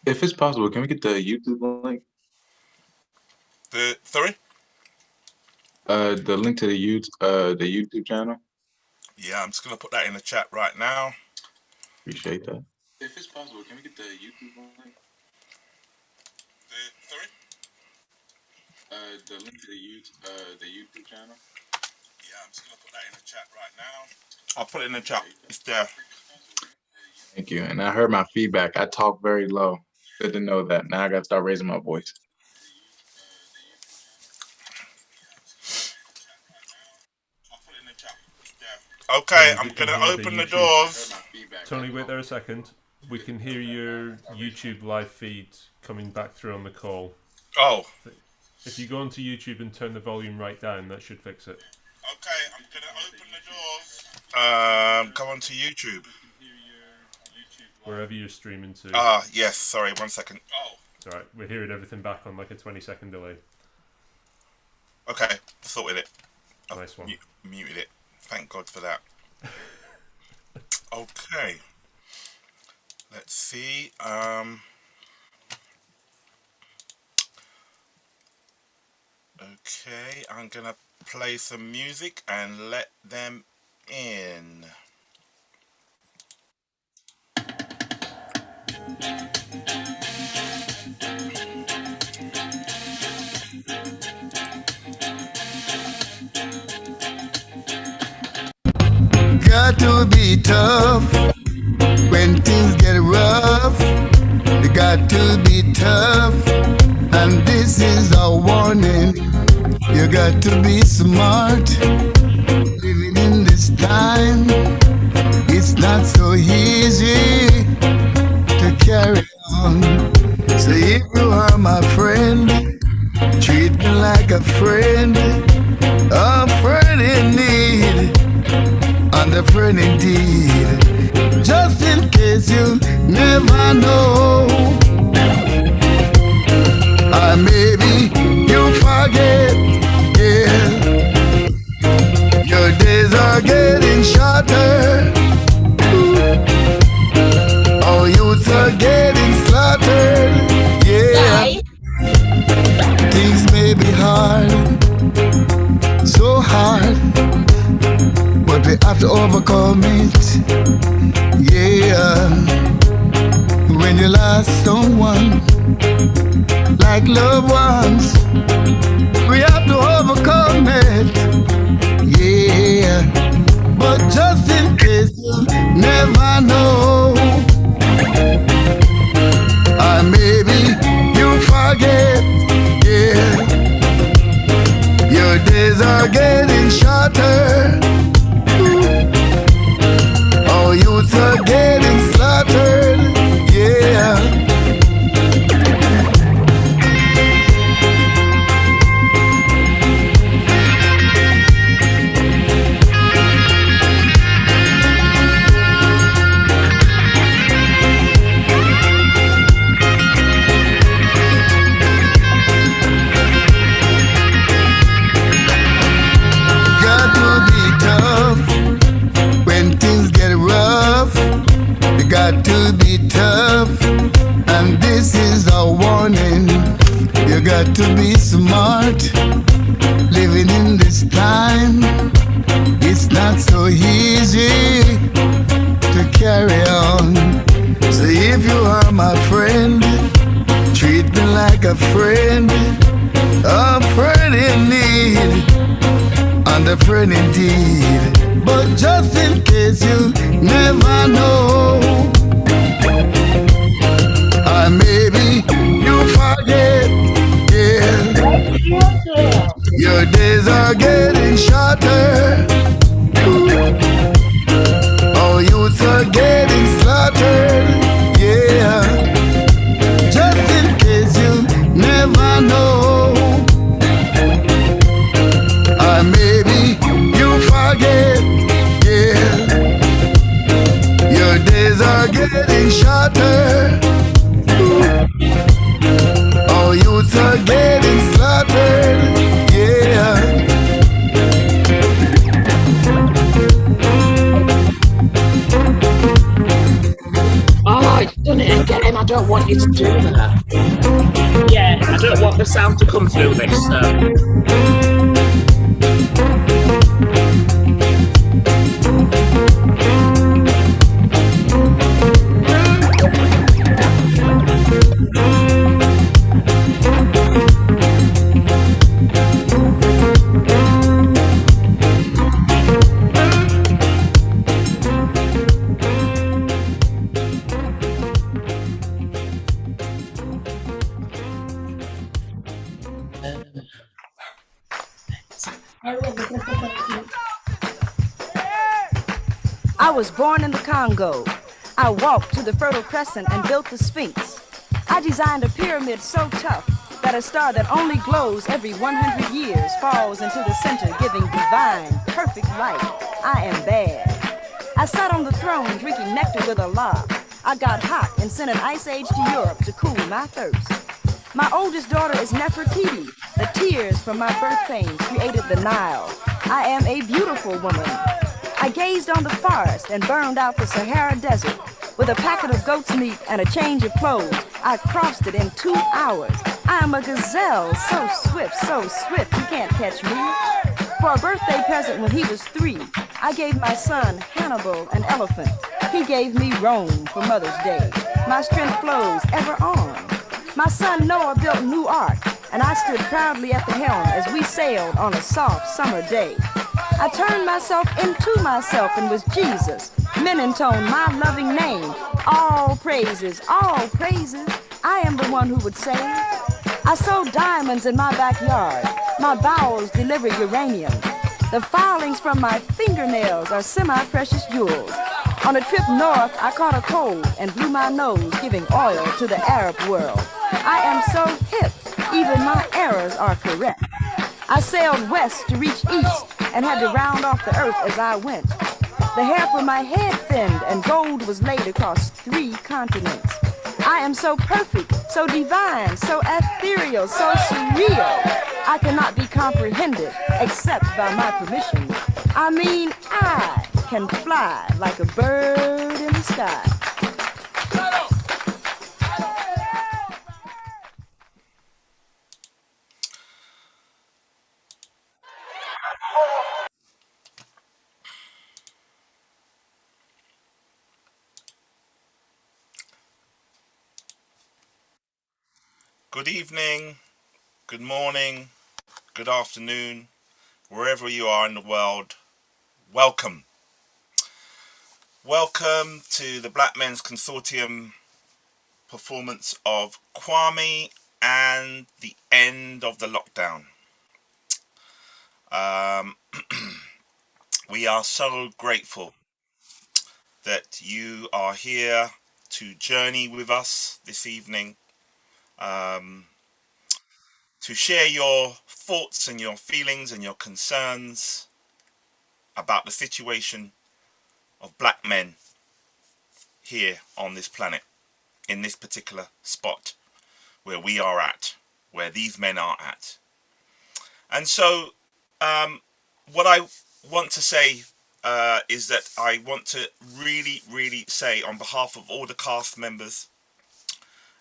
If it's possible, can we get the YouTube link? Sorry? The link to the YouTube channel. Yeah, I'm just gonna put that in the chat right now. Appreciate that. If it's possible, can we get the YouTube link? Sorry? The link to the YouTube channel. Yeah, I'm just gonna put that in the chat right now. I'll put it in the chat. It's there. Thank you. And I heard my feedback. I talk very low. Good to know that. Now I gotta start raising my voice. Okay, I'm gonna open the doors. Tony, wait there a second. We can hear your YouTube live feed coming back through on the call. Oh. If you go onto YouTube and turn the volume right down, that should fix it. Okay, I'm gonna open the doors. Go on to YouTube. Wherever you're streaming to. Ah, yes, sorry, 1 second. Oh. It's alright, we're hearing everything back on like a 20-second delay. Okay, sorted it. Nice one. Muted it. Thank God for that. Okay. Let's see. Okay, I'm gonna play some music and let them in. Got to be tough when things get rough. You got to be tough, and this is a warning. You got to be smart. Living in this time, it's not so easy to carry on. So if you are my friend, treat me like a friend in need. And a friend indeed, just in case you never know. Or maybe you forget, yeah. Your days are getting shorter. Our youths are getting slaughtered, yeah. Things may be hard, so hard, but we have to overcome it, yeah. When you lost someone, like loved ones, we have to overcome it, yeah. But just in case you never know, or maybe you forget, yeah. Your days are getting shorter. Our youths are getting slaughtered, yeah. Got to be tough when things get rough. You got to be tough, and this is a warning. You got to be smart. Living in this time, it's not so easy to carry on. So if you are my friend, treat me like a friend in need, and a friend indeed. But just in case you never know, or maybe you forget, yeah. Your days are getting shorter. Our youths are getting slaughtered, yeah. Just in case you never know, or maybe you forget, yeah. Your days are getting shorter. Our youths are getting slaughtered, yeah. Oh, he's done it again. I don't don't want you to do that. Yeah, I don't want the sound to come through this. I was born in the Congo. I walked to the Fertile Crescent and built the Sphinx. I designed a pyramid so tough that a star that only glows every 100 years falls into the center, giving divine, perfect light. I am bad. I sat on the throne drinking nectar with Allah. I got hot and sent an ice age to Europe to cool my thirst. My oldest daughter is Nefertiti. The tears from my birth pains created the Nile. I am a beautiful woman. I gazed on the forest and burned out the Sahara Desert. With a packet of goat's meat and a change of clothes, I crossed it in 2 hours. I am a gazelle, so swift, you can't catch me. For a birthday present when he was 3, I gave my son Hannibal an elephant. He gave me Rome for Mother's Day. My strength flows ever on. My son Noah built a new ark, and I stood proudly at the helm as we sailed on a soft summer day. I turned myself into myself and was Jesus. Men intone my loving name. All praises, I am the one who would say. I sow diamonds in my backyard. My bowels deliver uranium. The filings from my fingernails are semi-precious jewels. On a trip north, I caught a cold and blew my nose, giving oil to the Arab world. I am so hip, even my errors are correct. I sailed west to reach east and had to round off the earth as I went. The hair from my head thinned and gold was laid across 3 continents. I am so perfect, so divine, so ethereal, so surreal. I cannot be comprehended except by my permission. I mean, I can fly like a bird in the sky. Good evening, good morning, good afternoon, wherever you are in the world, welcome. Welcome to the Black Men's Consortium performance of Kwame and the End of the Lockdown. We are so grateful that you are here to journey with us this evening, to share your thoughts and your feelings and your concerns about the situation of black men here on this planet, in this particular spot where we are at, where these men are at. And so what I want to say is that I want to really say on behalf of all the cast members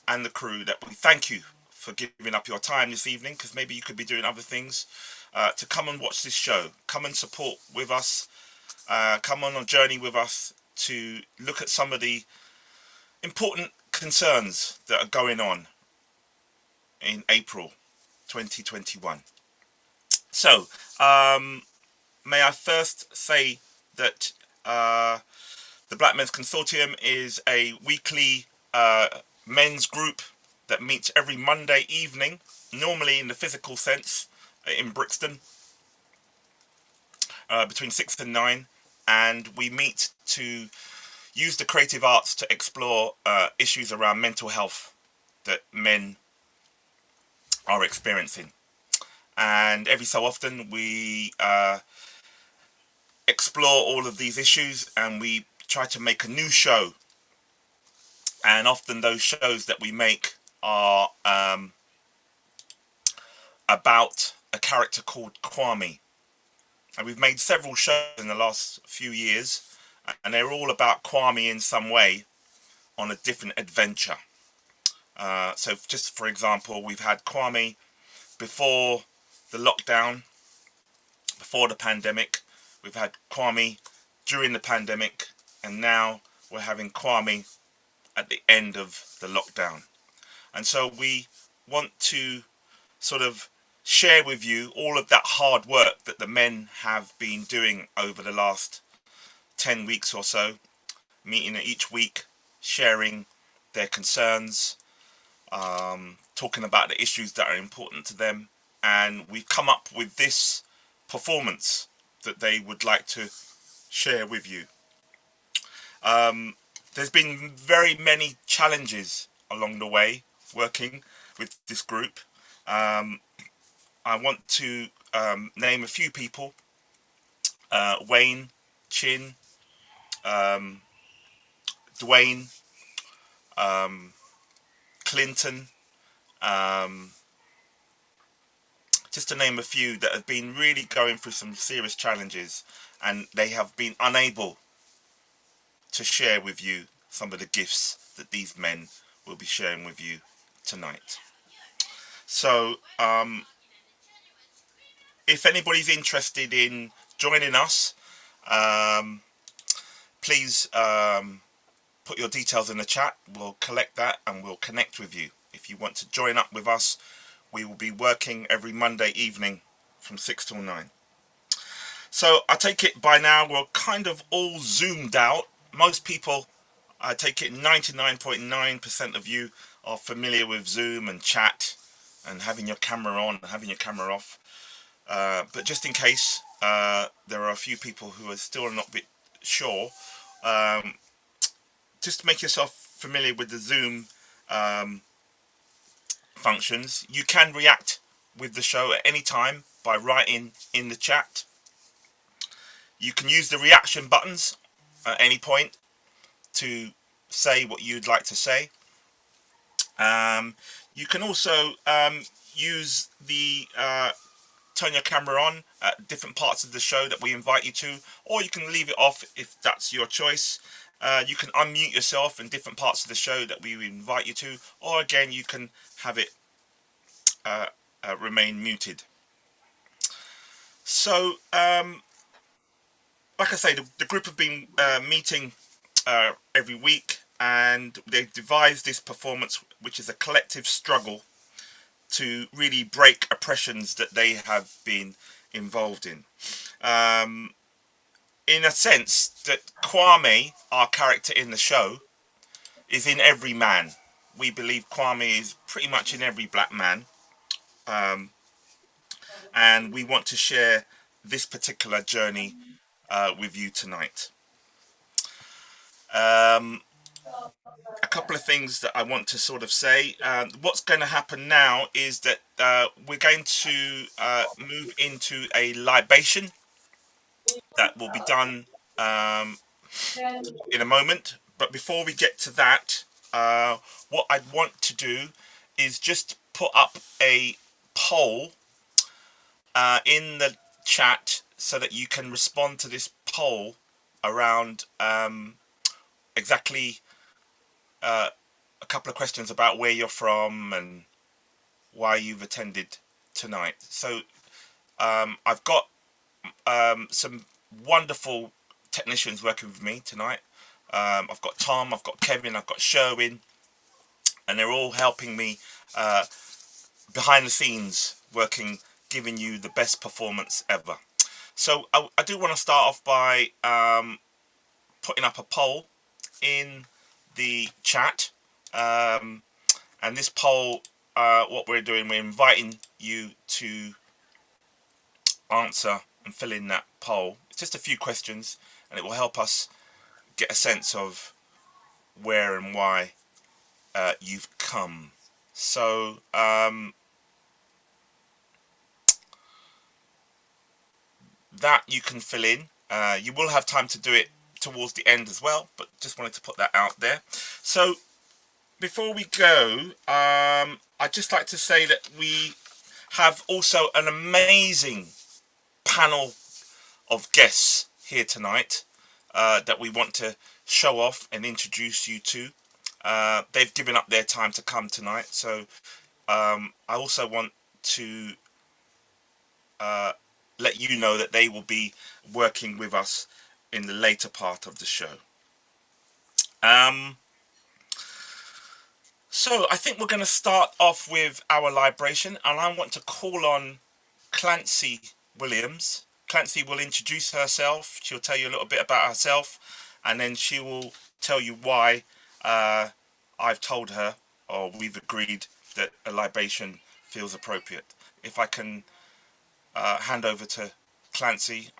and the crew that we thank you for giving up your time this evening, because maybe you could be doing other things, to come and watch this show, come and support with us, come on a journey with us to look at some of the important concerns that are going on in April 2021. So, may I first say that the Black Men's Consortium is a weekly men's group that meets every Monday evening, normally in the physical sense, in Brixton, between 6 and 9, and we meet to use the creative arts to explore issues around mental health that men are experiencing. And every so often we explore all of these issues and we try to make a new show. And often those shows that we make are about a character called Kwame. And we've made several shows in the last few years, and they're all about Kwame in some way on a different adventure. So just for example, we've had Kwame before the lockdown, before the pandemic. We've had Kwame during the pandemic, and now we're having Kwame at the end of the lockdown. And so we want to sort of share with you all of that hard work that the men have been doing over the last 10 weeks or so, meeting each week, sharing their concerns, talking about the issues that are important to them. And we've come up with this performance that they would like to share with you. There's been very many challenges along the way working with this group. I want to name a few people: Wayne, Chin, Dwayne, Clinton, just to name a few that have been really going through some serious challenges, and they have been unable to share with you some of the gifts that these men will be sharing with you tonight. So if anybody's interested in joining us, please put your details in the chat. We'll collect that and we'll connect with you. If you want to join up with us, we will be working every Monday evening from 6 till 9. So I take it by now we're kind of all zoomed out. Most people, I take it 99.9% of you are familiar with Zoom and chat and having your camera on and having your camera off. But just in case there are a few people who are still not a bit sure, just to make yourself familiar with the Zoom functions, you can react with the show at any time by writing in the chat. You can use the reaction buttons at any point to say what you'd like to say. You can also use the turn your camera on at different parts of the show that we invite you to, or you can leave it off if that's your choice. You can unmute yourself in different parts of the show that we invite you to, or again you can have it remain muted. So like I say, the group have been meeting every week, and they've devised this performance, which is a collective struggle to really break oppressions that they have been involved in. In a sense, that Kwame, our character in the show, is in every man. We believe Kwame is pretty much in every black man. And we want to share this particular journey with you tonight. A couple of things that I want to sort of say. What's going to happen now is that we're going to move into a libation that will be done in a moment. But before we get to that, what I want to do is just put up a poll in the chat so that you can respond to this poll around exactly a couple of questions about where you're from and why you've attended tonight. So I've got some wonderful technicians working with me tonight. I've got Tom, I've got Kevin, I've got Sherwin, and they're all helping me behind the scenes, working, giving you the best performance ever. So I do want to start off by putting up a poll in the chat, and this poll, what we're doing, we're inviting you to answer and fill in that poll. It's just a few questions, and it will help us get a sense of where and why you've come. So that you can fill in. You will have time to do it towards the end as well, but just wanted to put that out there. So before we go, I'd just like to say that we have also an amazing panel of guests here tonight that we want to show off and introduce you to. They've given up their time to come tonight, so I also want to let you know that they will be working with us in the later part of the show. So I think we're going to start off with our libration, and I want to call on Clancy Williams. Clancy will introduce herself. She'll tell you a little bit about herself, and then she will tell you why I've told her, or we've agreed, that a libation feels appropriate. If I can hand over to Clancy.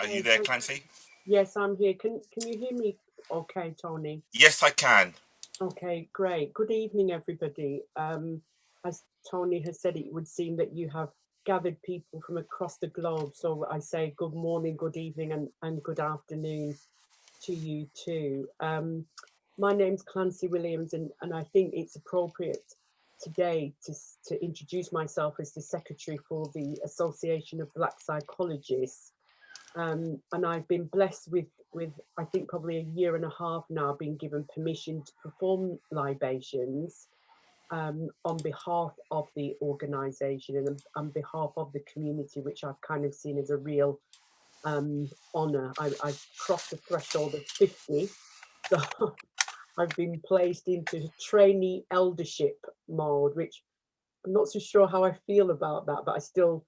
Are you there, Clancy? Yes, I'm here. Can you hear me okay, Tony? Yes, I can. Okay, great. Good evening, everybody. As Tony has said, it would seem that you have gathered people from across the globe. So I say good morning, good evening, and good afternoon to you too. My name's Clancy Williams, and I think it's appropriate today to introduce myself as the secretary for the Association of Black Psychologists. And I've been blessed with I think probably a year and a half now being given permission to perform libations on behalf of the organisation and on behalf of the community, which I've kind of seen as a real honour. I've crossed the threshold of 50, so I've been placed into trainee eldership mode, which I'm not so sure how I feel about that, but I still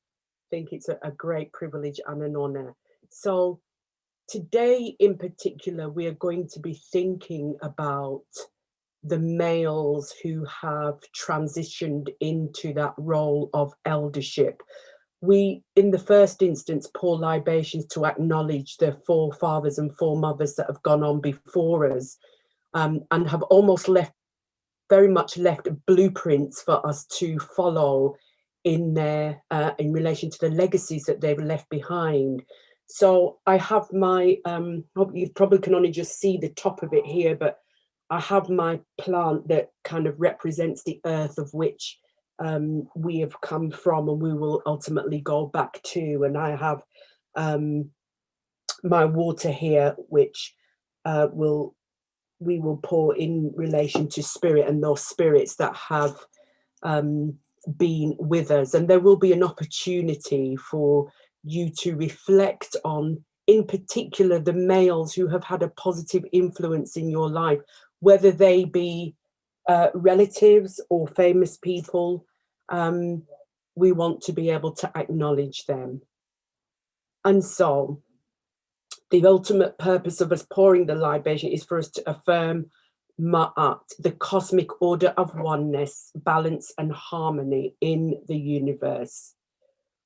think it's a great privilege and an honour. So today in particular, we are going to be thinking about the males who have transitioned into that role of eldership. We, in the first instance, pour libations to acknowledge the forefathers and foremothers that have gone on before us, and have almost very much left blueprints for us to follow in in relation to the legacies that they've left behind. So I have my, you probably can only just see the top of it here, but I have my plant that kind of represents the earth of which we have come from and we will ultimately go back to. And I have my water here, which we will pour in relation to spirit and those spirits that have been with us. And there will be an opportunity for you to reflect on, in particular, the males who have had a positive influence in your life, whether they be relatives or famous people. We want to be able to acknowledge them. And so the ultimate purpose of us pouring the libation is for us to affirm Ma'at, the cosmic order of oneness, balance and harmony in the universe.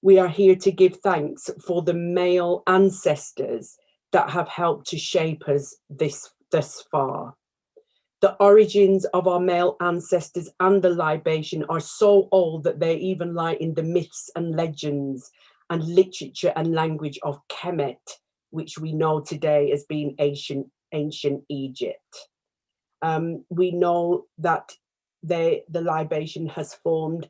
We are here to give thanks for the male ancestors that have helped to shape us thus far. The origins of our male ancestors and the libation are so old that they even lie in the myths and legends and literature and language of Kemet, which we know today as being ancient Egypt. We know that the libation has formed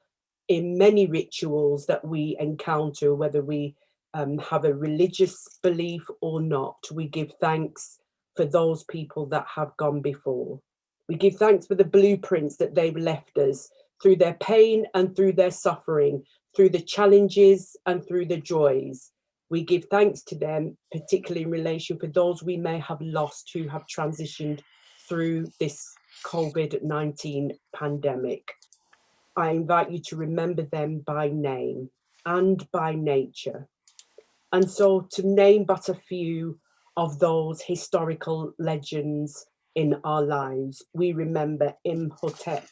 in many rituals that we encounter, whether we have a religious belief or not. We give thanks for those people that have gone before. We give thanks for the blueprints that they've left us through their pain and through their suffering, through the challenges and through the joys. We give thanks to them, particularly in relation for those we may have lost who have transitioned through this COVID-19 pandemic. I invite you to remember them by name and by nature. And so to name but a few of those historical legends in our lives, we remember Imhotep,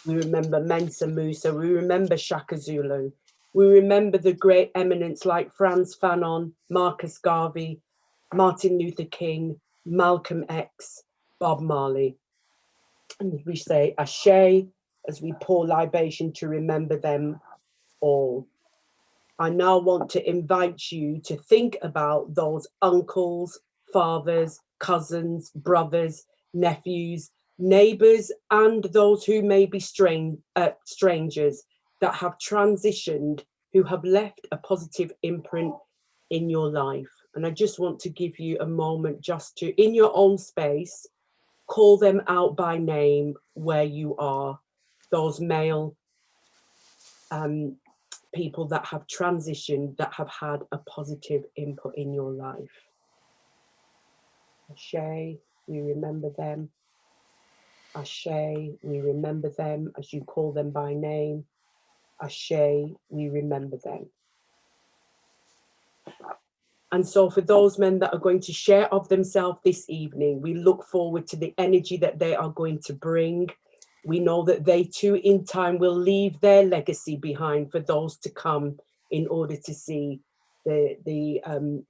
we remember Mensa Musa, we remember Shaka Zulu, we remember the great eminents like Frantz Fanon, Marcus Garvey, Martin Luther King, Malcolm X, Bob Marley. And we say Ashe as we pour libation to remember them all. I now want to invite you to think about those uncles, fathers, cousins, brothers, nephews, neighbours, and those who may be strangers that have transitioned, who have left a positive imprint in your life. And I just want to give you a moment just to, in your own space, call them out by name where you are, those male people that have transitioned, that have had a positive input in your life. Ashe, we remember them. Ashe, we remember them as you call them by name. Ashe, we remember them. And so for those men that are going to share of themselves this evening, we look forward to the energy that they are going to bring. We know that they too in time will leave their legacy behind for those to come, in order to see the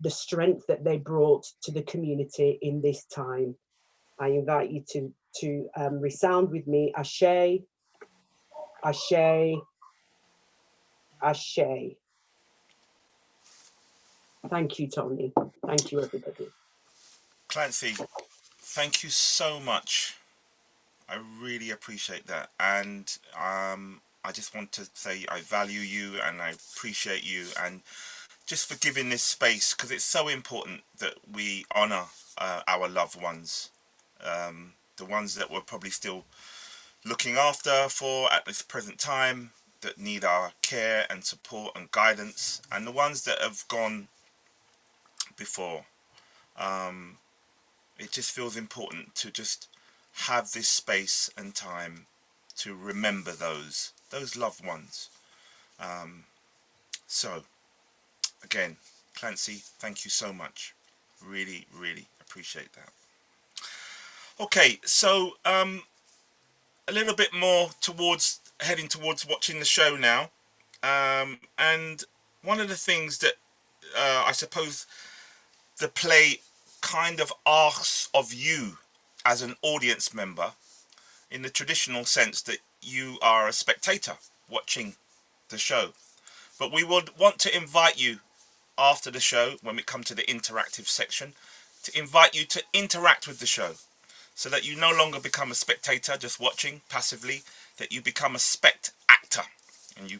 strength that they brought to the community in this time. I invite you to resound with me. Ashe, Ashe, Ashe. Thank you, Tony. Thank you, everybody. Clancy, thank you so much. I really appreciate that. And I just want to say I value you and I appreciate you, and just for giving this space, because it's so important that we honour our loved ones, the ones that we're probably still looking after for at this present time, that need our care and support and guidance, and the ones that have gone before. It just feels important to just have this space and time to remember those loved ones. So again, Clancy, thank you so much. Really, really appreciate that. Okay, so a little bit more towards heading towards watching the show now, and one of the things that I suppose the play kind of asks of you as an audience member, in the traditional sense that you are a spectator watching the show, but we would want to invite you after the show, when we come to the interactive section, to invite you to interact with the show, so that you no longer become a spectator just watching passively, that you become a spect-actor and you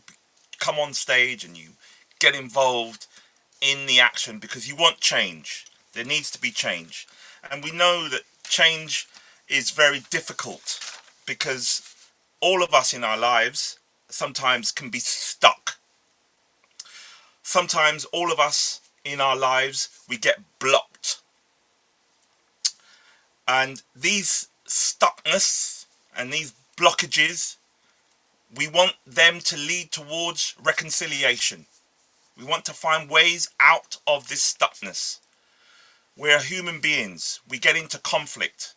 come on stage and you get involved in the action, because you want change. There needs to be change, and we know that change is very difficult, because all of us in our lives sometimes can be stuck. Sometimes all of us in our lives, we get blocked. And these stuckness and these blockages, we want them to lead towards reconciliation. We want to find ways out of this stuckness. We're human beings. We get into conflict.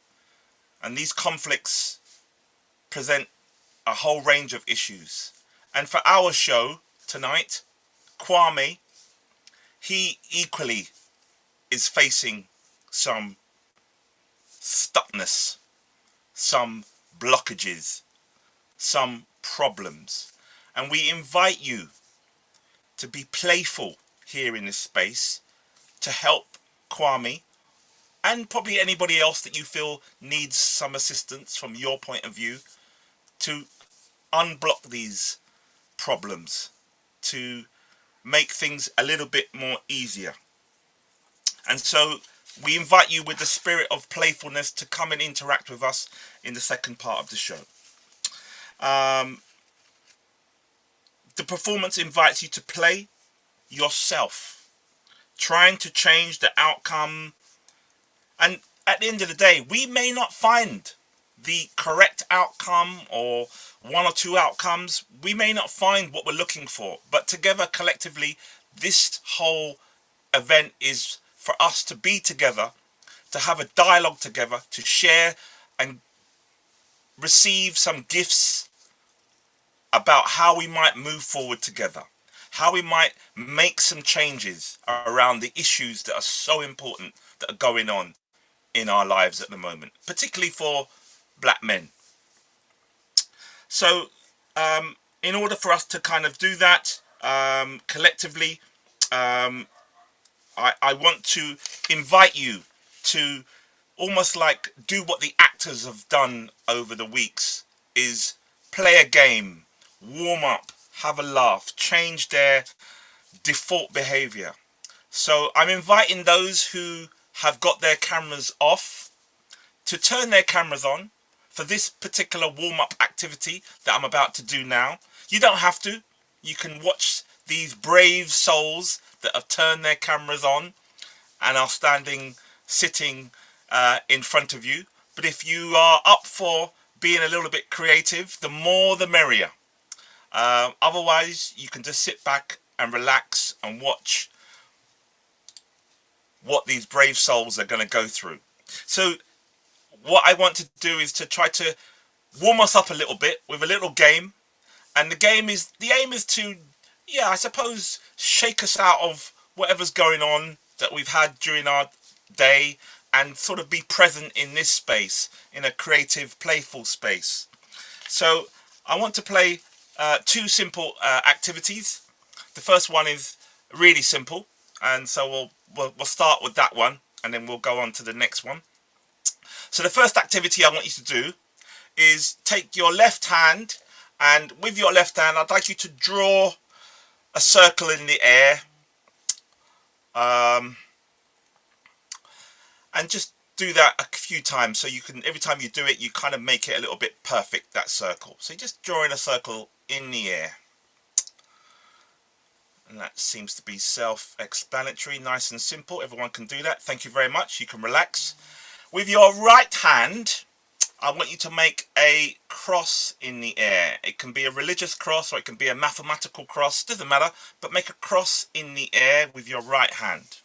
And these conflicts present a whole range of issues. And for our show tonight, Kwame, he equally is facing some stuckness, some blockages, some problems. And we invite you to be playful here in this space, to help Kwame, and probably anybody else that you feel needs some assistance from your point of view, to unblock these problems, to make things a little bit more easier. And so we invite you, with the spirit of playfulness, to come and interact with us in the second part of the show. The performance invites you to play yourself, trying to change the outcome. And at the end of the day, we may not find the correct outcome or one or two outcomes. We may not find what we're looking for, but together, collectively, this whole event is for us to be together, to have a dialogue together, to share and receive some gifts about how we might move forward together, how we might make some changes around the issues that are so important that are going on in our lives at the moment, particularly for black men. So in order for us to kind of do that collectively, I want to invite you to almost like do what the actors have done over the weeks, is play a game, warm up, have a laugh, change their default behavior. So I'm inviting those who have got their cameras off to turn their cameras on for this particular warm-up activity that I'm about to do now. You don't have to. You can watch these brave souls that have turned their cameras on and are sitting in front of you. But if you are up for being a little bit creative, the more the merrier. Otherwise, you can just sit back and relax and watch what these brave souls are going to go through. So what I want to do is to try to warm us up a little bit with a little game. And the aim is to, yeah, I suppose, shake us out of whatever's going on that we've had during our day and sort of be present in this space, in a creative, playful space. So I want to play two simple activities. The first one is really simple, and so we'll start with that one, and then we'll go on to the next one. So the first activity I want you to do is take your left hand, and with your left hand I'd like you to draw a circle in the air, and just do that a few times, so you can, every time you do it, you kind of make it a little bit perfect, that circle. So you're just drawing a circle in the air, and that seems to be self-explanatory, nice and simple. Everyone can do that. Thank you very much. You can relax. With your right hand, I want you to make a cross in the air. It can be a religious cross or it can be a mathematical cross, doesn't matter, but make a cross in the air with your right hand.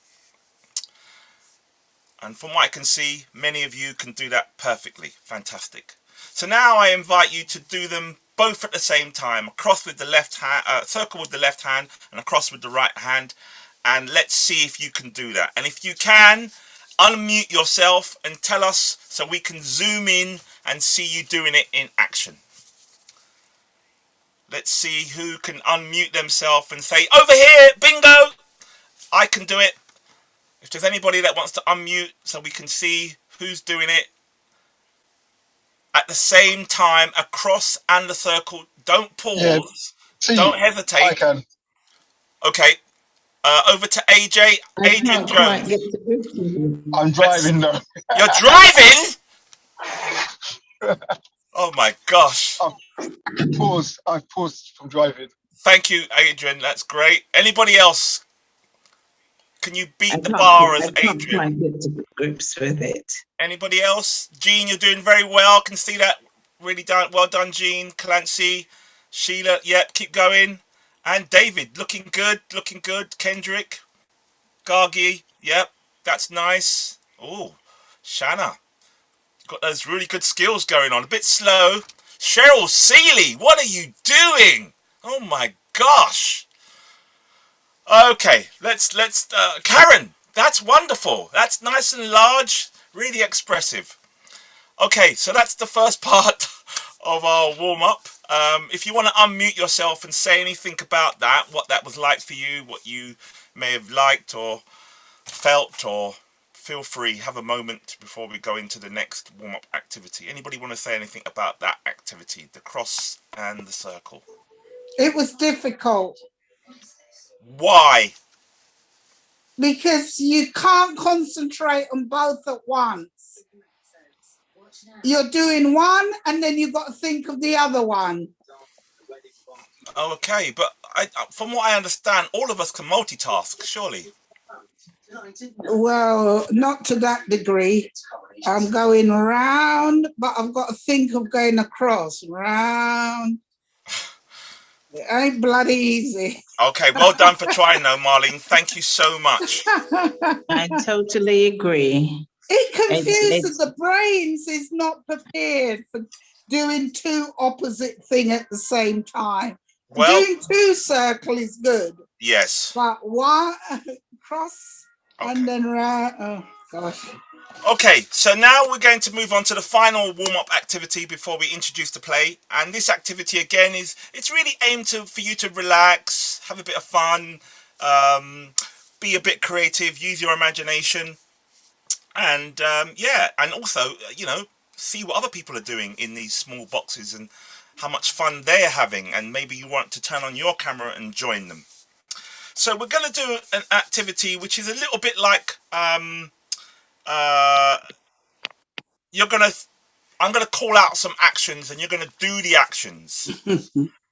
And from what I can see, many of you can do that perfectly. Fantastic. So now I invite you to do them both at the same time. A cross with the left hand, circle with the left hand, and a cross with the right hand. And let's see if you can do that. And if you can, unmute yourself and tell us so we can zoom in and see you doing it in action. Let's see who can unmute themselves and say, over here, bingo, I can do it. If there's anybody that wants to unmute so we can see who's doing it at the same time, a cross and the circle. Don't pause. Yeah, don't hesitate. I can. Okay. Over to AJ. Adrian Jones. I'm driving though. You're driving? Oh my gosh. I've paused from driving. Thank you, Adrian. That's great. Anybody else? Can you beat the bar as Adrian? I can't get to grips with it. Anybody else? Jean, you're doing very well. Can see that. Really done. Well done, Jean. Clancy, Sheila. Yep, keep going. And David, looking good. Looking good. Kendrick, Gargi. Yep, that's nice. Oh, Shanna. Got those really good skills going on. A bit slow. Cheryl Seeley, what are you doing? Oh my gosh. Okay, let's Karen, that's wonderful. That's nice and large, really expressive. Okay, so that's the first part of our warm-up. If you want to unmute yourself and say anything about that, what that was like for you, what you may have liked or felt, or feel free, have a moment before we go into the next warm-up activity. Anybody want to say anything about that activity, the cross and the circle? It was difficult. Why? Because you can't concentrate on both at once. You're doing one and then you've got to think of the other one. Okay, but from what I understand, all of us can multitask, surely. Well, not to that degree. I'm going round, but I've got to think of going across. Round. It ain't bloody easy. Okay, well done for trying though, Marlene. Thank you so much. I totally agree. It confuses the brains. Is not prepared for doing two opposite things at the same time. Well, doing two circle is good. Yes. But one cross okay. And then round. Oh gosh. Okay, so now we're going to move on to the final warm-up activity before we introduce the play. And this activity again it's really aimed for you to relax, have a bit of fun, be a bit creative, use your imagination, and yeah, and also see what other people are doing in these small boxes and how much fun they're having, and maybe you want to turn on your camera and join them. So we're going to do an activity which is a little bit like I'm gonna call out some actions, and you're gonna do the actions.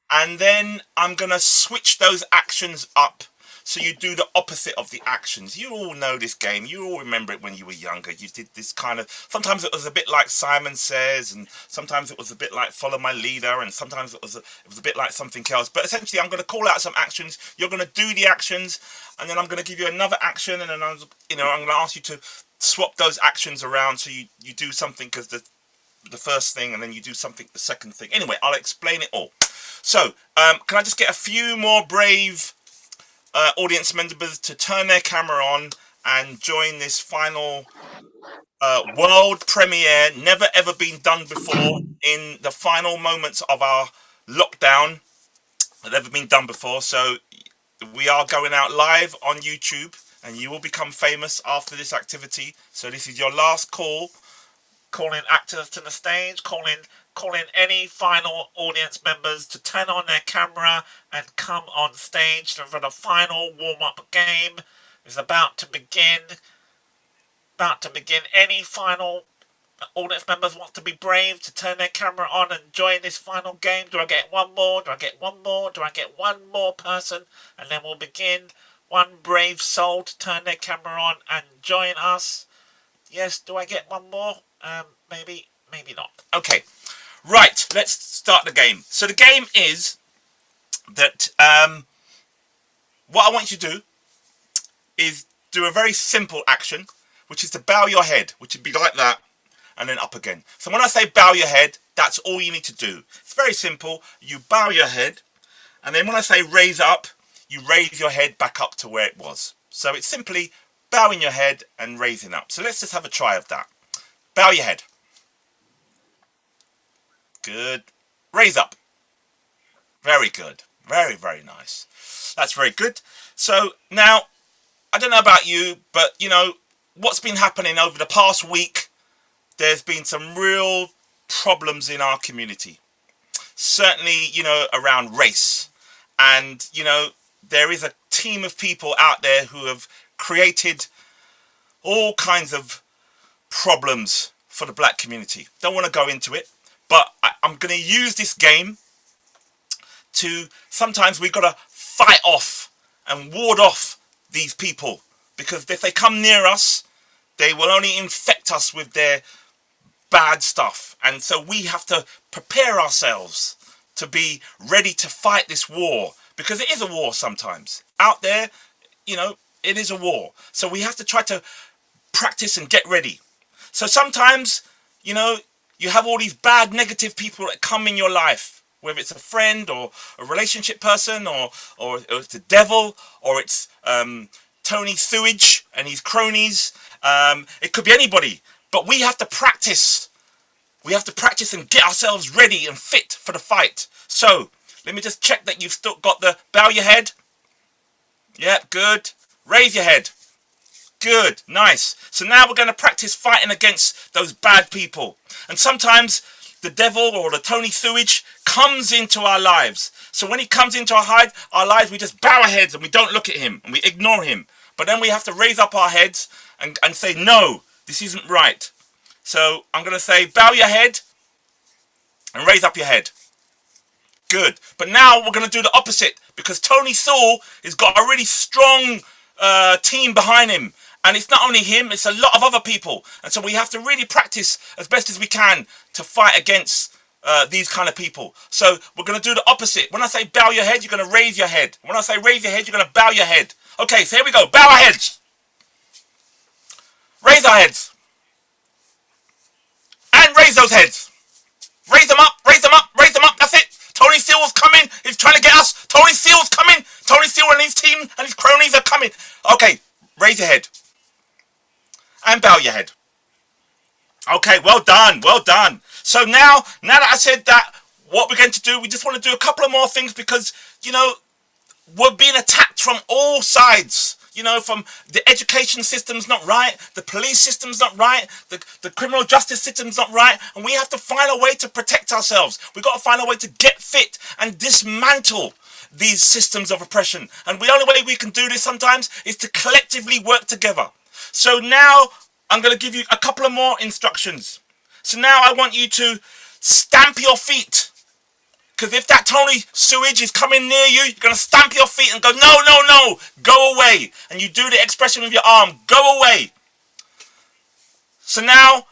And then I'm going to switch those actions up. So you do the opposite of the actions. You all know this game. You all remember it when you were younger. You did this kind of, sometimes it was a bit like Simon Says, and sometimes it was a bit like Follow My Leader, and sometimes it was a bit like something else. But essentially, I'm going to call out some actions. You're going to do the actions, and then I'm going to give you another action, and then I'm going to ask you to swap those actions around, so you do something because the first thing, and then you do something the second thing. Anyway, I'll explain it all. So, can I just get a few more brave audience members to turn their camera on and join this final world premiere, never ever been done before, in the final moments of our lockdown, never been done before. So we are going out live on YouTube, and you will become famous after this activity. So this is your last call. Calling actors to the stage, calling any final audience members to turn on their camera and come on stage for the final warm-up game is about to begin. Any final audience members want to be brave to turn their camera on and join this final game? Do I get one more? Do I get one more? Do I get one more person? And then we'll begin. One brave soul to turn their camera on and join us. Yes, do I get one more? Maybe not. Okay, right, let's start the game. So the game is that what I want you to do is do a very simple action, which is to bow your head, which would be like that, and then up again. So when I say bow your head, that's all you need to do. It's very simple. You bow your head, and then when I say raise up, you raise your head back up to where it was. So it's simply bowing your head and raising up. So let's just have a try of that. Bow your head. Good. Raise up. Very good. Very, very nice. That's very good. So now, I don't know about you, but what's been happening over the past week, there's been some real problems in our community. Certainly, around race. And, there is a team of people out there who have created all kinds of problems for the black community. Don't want to go into it, but I'm going to use this game to, sometimes we've got to fight off and ward off these people, because if they come near us, they will only infect us with their bad stuff. And so we have to prepare ourselves to be ready to fight this war, because it is a war sometimes. Out there, it is a war. So we have to try to practice and get ready. So sometimes, you have all these bad, negative people that come in your life, whether it's a friend or a relationship person or it's the devil, or it's Tony Sewage and his cronies. It could be anybody, but we have to practice. We have to practice and get ourselves ready and fit for the fight. So let me just check that you've still got the bow your head. Yeah, good. Raise your head. Good, nice. So now we're going to practice fighting against those bad people. And sometimes the devil or the Tony Sewage comes into our lives. So when he comes into our lives, we just bow our heads and we don't look at him and we ignore him. But then we have to raise up our heads and say, no, this isn't right. So I'm going to say, bow your head and raise up your head. Good. But now we're going to do the opposite, because Tony Sewell has got a really strong team behind him. And it's not only him, it's a lot of other people. And so we have to really practice as best as we can to fight against these kind of people. So we're going to do the opposite. When I say bow your head, you're going to raise your head. When I say raise your head, you're going to bow your head. Okay, so here we go. Bow our heads. Raise our heads. And raise those heads. Raise them up, raise them up, raise them up. That's it. Tony Steele's coming. He's trying to get us. Tony Steele's coming. Tony Steele and his team and his cronies are coming. Okay, raise your head. And bow your head. Okay, well done, well done. So now that I said that, what we're going to do, we just want to do a couple of more things, because, we're being attacked from all sides. From the education system's not right, the police system's not right, the criminal justice system's not right, and we have to find a way to protect ourselves. We've got to find a way to get fit and dismantle these systems of oppression. And the only way we can do this sometimes is to collectively work together. So now I'm going to give you a couple of more instructions. So now I want you to stamp your feet. Because if that Tony sewage is coming near you, you're going to stamp your feet and go, no, no, no, go away. And you do the expression with your arm, go away. So now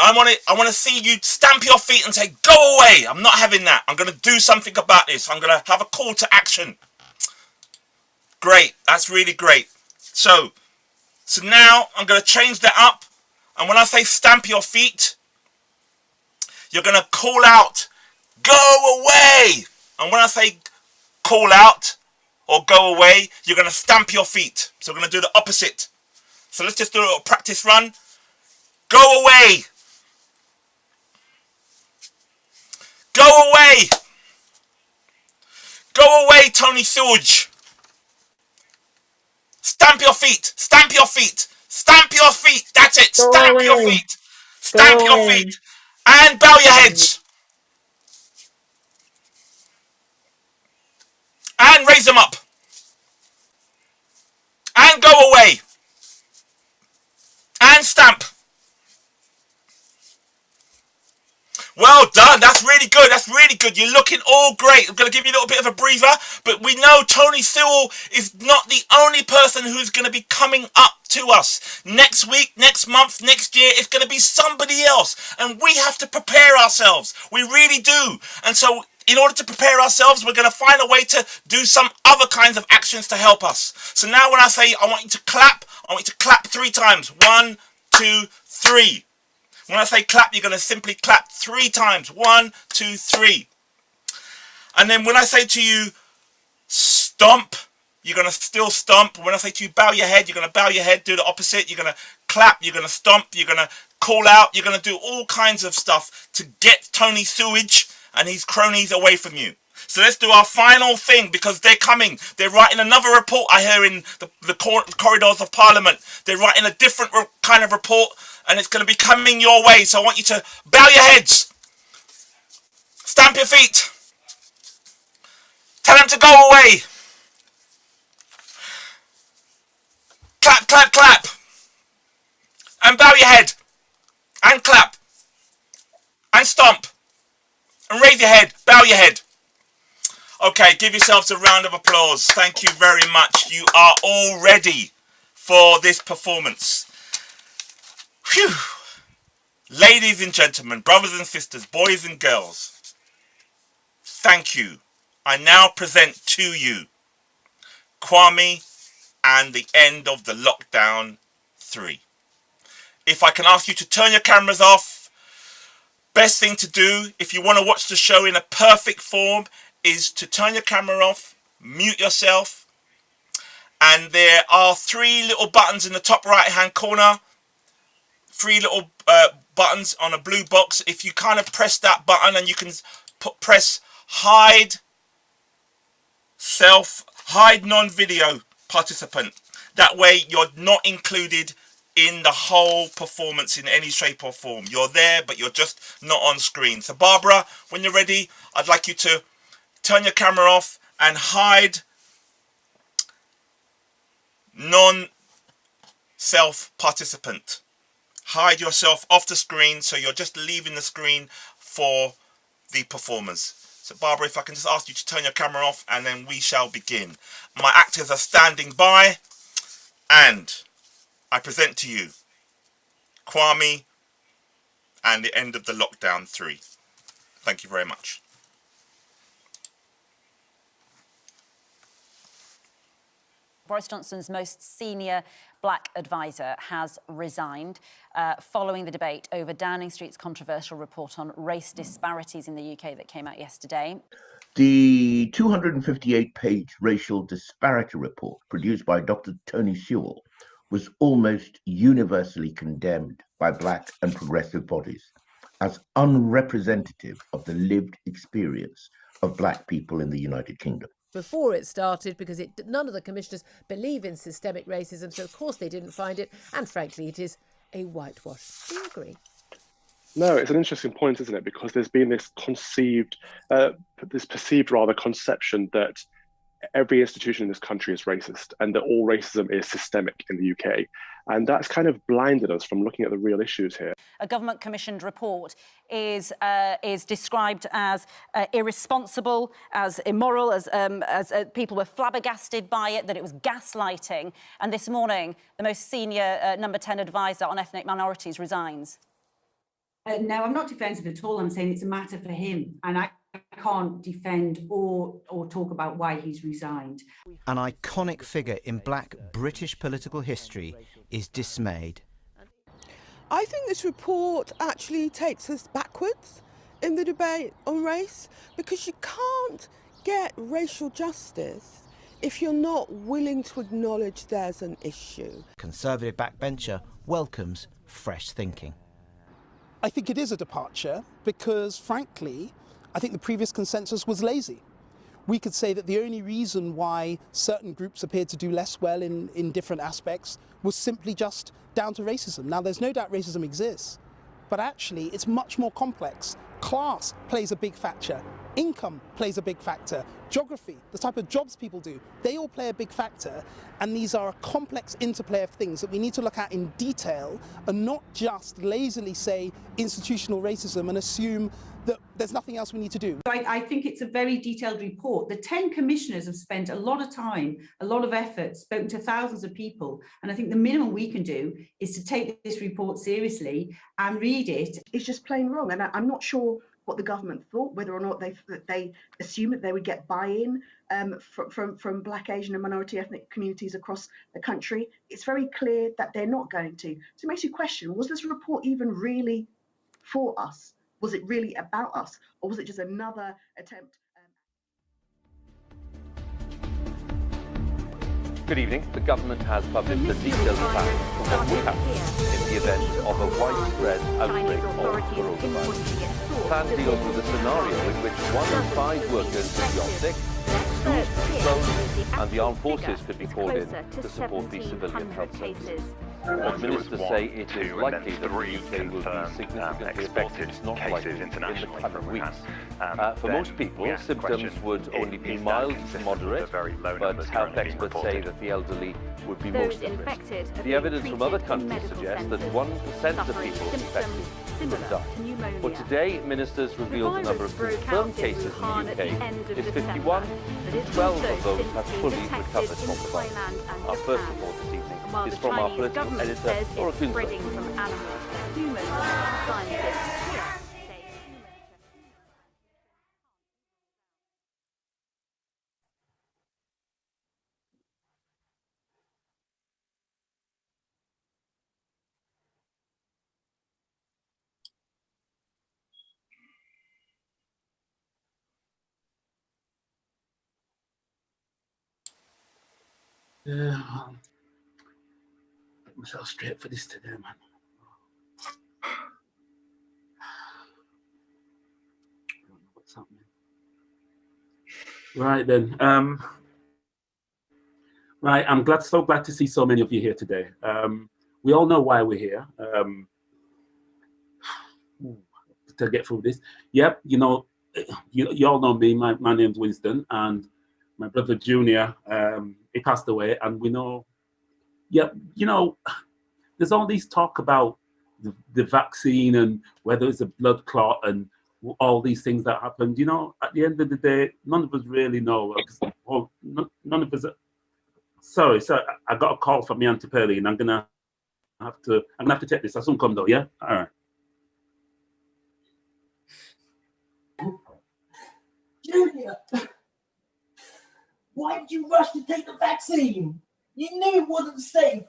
I want to see you stamp your feet and say, go away. I'm not having that. I'm going to do something about this. I'm going to have a call to action. Great. That's really great. So now I'm going to change that up. And when I say stamp your feet, you're going to call out, go away. And when I say call out or go away, you're going to stamp your feet. So we're going to do the opposite. So let's just do a little practice run. Go away. Go away. Go away, Tony Sewage. Stamp your feet. Stamp your feet. Stamp your feet. That's it. Go Stamp away. your feet. Stamp Go your away. feet. And bow your heads. And raise them up. And go away. And stamp. Well done. That's really good. That's really good. You're looking all great. I'm going to give you a little bit of a breather. But we know Tony Sewell is not the only person who's going to be coming up to us. Next week, next month, next year, it's going to be somebody else. And we have to prepare ourselves. We really do. And so in order to prepare ourselves, we're going to find a way to do some other kinds of actions to help us. So now when I say I want you to clap, I want you to clap 3 times. 1, 2, 3. When I say clap, you're going to simply clap 3 times. 1, 2, 3. And then when I say to you, stomp, you're going to still stomp. When I say to you, bow your head, you're going to bow your head, do the opposite. You're going to clap, you're going to stomp, you're going to call out, you're going to do all kinds of stuff to get Tony Sewage and his cronies away from you. So let's do our final thing, because they're coming. They're writing another report, I hear, in the corridors of Parliament. They're writing a different kind of report, and it's going to be coming your way. So I want you to bow your heads. Stamp your feet. Tell them to go away. Clap, clap, clap. And bow your head. And clap. And stomp. And raise your head. Bow your head. Okay, give yourselves a round of applause. Thank you very much. You are all ready for this performance. Phew. Ladies and gentlemen, brothers and sisters, boys and girls, thank you. I now present to you Kwame and the End of the Lockdown 3. If I can ask you to turn your cameras off, best thing to do if you want to watch the show in a perfect form is to turn your camera off, mute yourself, and there are 3 little buttons in the top right hand corner, 3 little buttons on a blue box. If you kind of press that button, and you can press hide non-video participant. That way you're not included in the whole performance in any shape or form. You're there, but you're just not on screen. So Barbara, when you're ready, I'd like you to turn your camera off and hide non-self participant. Hide yourself off the screen, so you're just leaving the screen for the performers. So Barbara, if I can just ask you to turn your camera off, and then we shall begin. My actors are standing by, and I present to you Kwame and the End of the Lockdown 3. Thank you very much. Boris Johnson's most senior black advisor has resigned following the debate over Downing Street's controversial report on race disparities in the UK that came out yesterday. The 258-page racial disparity report produced by Dr. Tony Sewell was almost universally condemned by black and progressive bodies as unrepresentative of the lived experience of black people in the United Kingdom. Before it started, because none of the commissioners believe in systemic racism, so of course they didn't find it, and frankly it is a whitewash. Do you agree? No, it's an interesting point, isn't it? Because there's been this perceived conception that every institution in this country is racist and that all racism is systemic in the UK. And that's kind of blinded us from looking at the real issues here. A government-commissioned report is described as irresponsible, as immoral, as people were flabbergasted by it, that it was gaslighting. And this morning, the most senior number 10 advisor on ethnic minorities resigns. No, I'm not defensive at all. I'm saying it's a matter for him, and I can't defend or talk about why he's resigned. An iconic figure in Black British political history is dismayed. I think this report actually takes us backwards in the debate on race, because you can't get racial justice if you're not willing to acknowledge there's an issue. Conservative backbencher welcomes fresh thinking. I think it is a departure because, frankly, I think the previous consensus was lazy. We could say that the only reason why certain groups appeared to do less well in different aspects was simply just down to racism. Now, there's no doubt racism exists, but actually it's much more complex. Class plays a big factor. Income plays a big factor. Geography, the type of jobs people do, they all play a big factor. And these are a complex interplay of things that we need to look at in detail and not just lazily say institutional racism and assume that there's nothing else we need to do. I think it's a very detailed report. The 10 commissioners have spent a lot of time, a lot of effort, spoken to thousands of people. And I think the minimum we can do is to take this report seriously and read it. It's just plain wrong. And I'm not sure what the government thought, whether or not they assumed that they would get buy-in from Black, Asian and minority ethnic communities across the country. It's very clear that they're not going to. So it makes you question, was this report even really for us? Was it really about us? Or was it just another attempt? Good evening. The government has published a detailed plan for what will happen in the event of a widespread outbreak of coronavirus. The plan deals with a scenario in which 1 in 5 workers could be off sick, schools could be closed, and the armed forces could be called in to support the civilian health services. But ministers say it is likely that the UK will be significantly affected, not likely in the coming weeks. For most people, symptoms would only be mild to moderate, but health experts say that the elderly would be most at risk. The evidence from other countries suggests that 1% of people infected could die. But today, ministers revealed the number of confirmed cases in the UK is 51. 12 of those have fully recovered from the virus. Our first report this evening is from our political editor, Laura Kunsberg. Put myself straight for this today, man. I don't know what's happening. Right then. Right, I'm so glad to see so many of you here today. We all know why we're here. To get through this. Yep, you know, you all know me. My name's Winston, and my brother Junior, he passed away, and we know. Yeah, you know, there's all these talk about the vaccine and whether it's a blood clot and all these things that happened. You know, at the end of the day, none of us really know. Well, none of us. Sorry, I got a call from my Auntie Pearlie, and I'm gonna have to take this. I soon come though. Yeah, all right. Junior, why did you rush to take the vaccine? You knew it wasn't safe.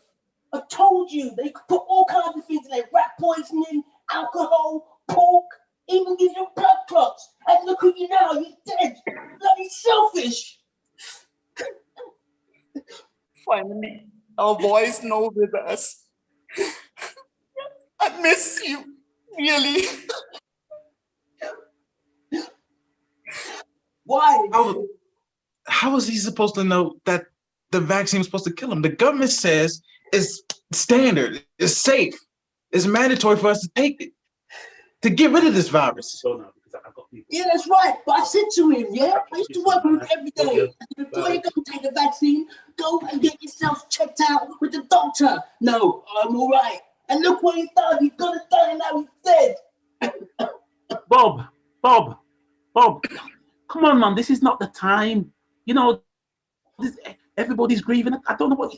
I told you they could put all kinds of things in there: rat poisoning, alcohol, pork, even give you blood clots. And look at you now, you're dead. Bloody selfish. Finally, our voice knows with us. I miss you, really. Why? How is he supposed to know that the vaccine was supposed to kill him? The government says it's standard, it's safe, it's mandatory for us to take it to get rid of this virus. So now, because I've got Yeah, that's right. But I said to him, yeah, I used to work with him every day. I said, before you go and take the vaccine, go and get yourself checked out with the doctor. No, I'm all right. And look what he's done. He's got it done and now he's dead. Bob, come on, man. This is not the time. You know, everybody's grieving. I don't know what.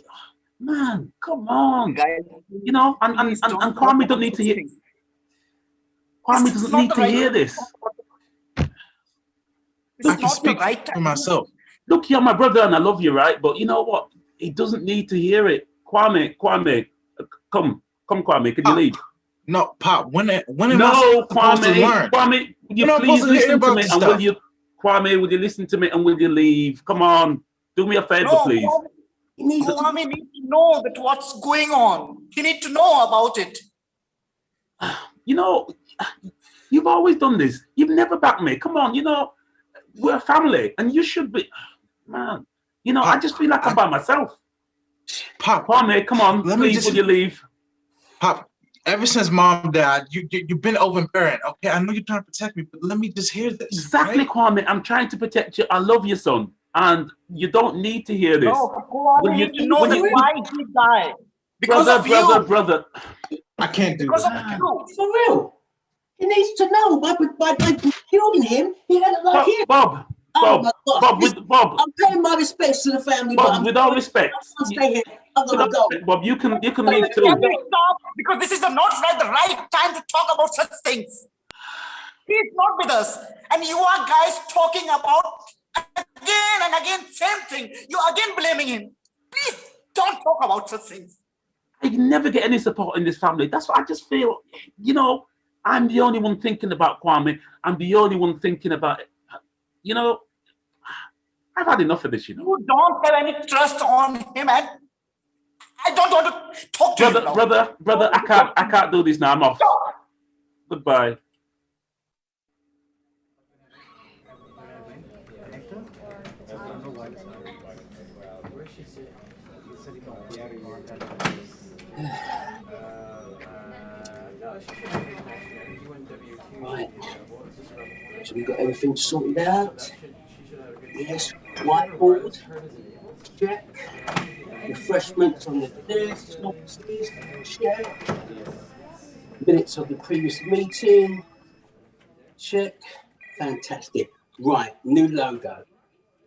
Man, come on. You know, and Kwame don't need to hear. Kwame doesn't need to hear this. I can speak for myself. Look, you're my brother and I love you, right? But you know what? He doesn't need to hear it. Kwame, come, Kwame, can you leave? No, Pop, when am I No, supposed to learn? Kwame, would you When am I please supposed to hear listen to about me this and stuff? will you, Kwame, would you listen to me and will you leave? Come on, do me a favor, please. Kwame needs to know that what's going on. He needs to know about it. You know, you've always done this. You've never backed me. Come on, you know, we're a family and you should be, man. You know, Pop, I just feel like I'm by myself. Pop, Kwame, come on, please, will you leave? Pop, ever since Mom died, you've been overbearing. Okay, I know you're trying to protect me, but let me just hear this. Exactly, right? Kwame. I'm trying to protect you. I love you, son, and you don't need to hear this. No, Kwame needs to know that why he died. Because of you. Brother. I can't do because this. of you. For real. He needs to know by killing him, he had it like him. Bob, Oh my gosh. Bob, Bob. I'm paying my respects to the family, Bob, but I'm with all respect. I'll stay here. I'm gonna go. Bob, you can leave too. Can you stop? Because this is the right time to talk about such things. He's not with us. And you are guys talking about again and again, same thing. You again blaming him. Please don't talk about such things. I never get any support in this family. That's what I just feel. You know, I'm the only one thinking about Kwame. I'm the only one thinking about it. You know, I've had enough of this, you know. You don't have any trust on him, and I don't want to talk to you now. Brother, I can't do this now. I'm off. Goodbye. Right. So we got everything sorted out. Yes, whiteboard. Check. Refreshments on the desk. Check. Minutes of the previous meeting. Check. Fantastic. Right, new logo.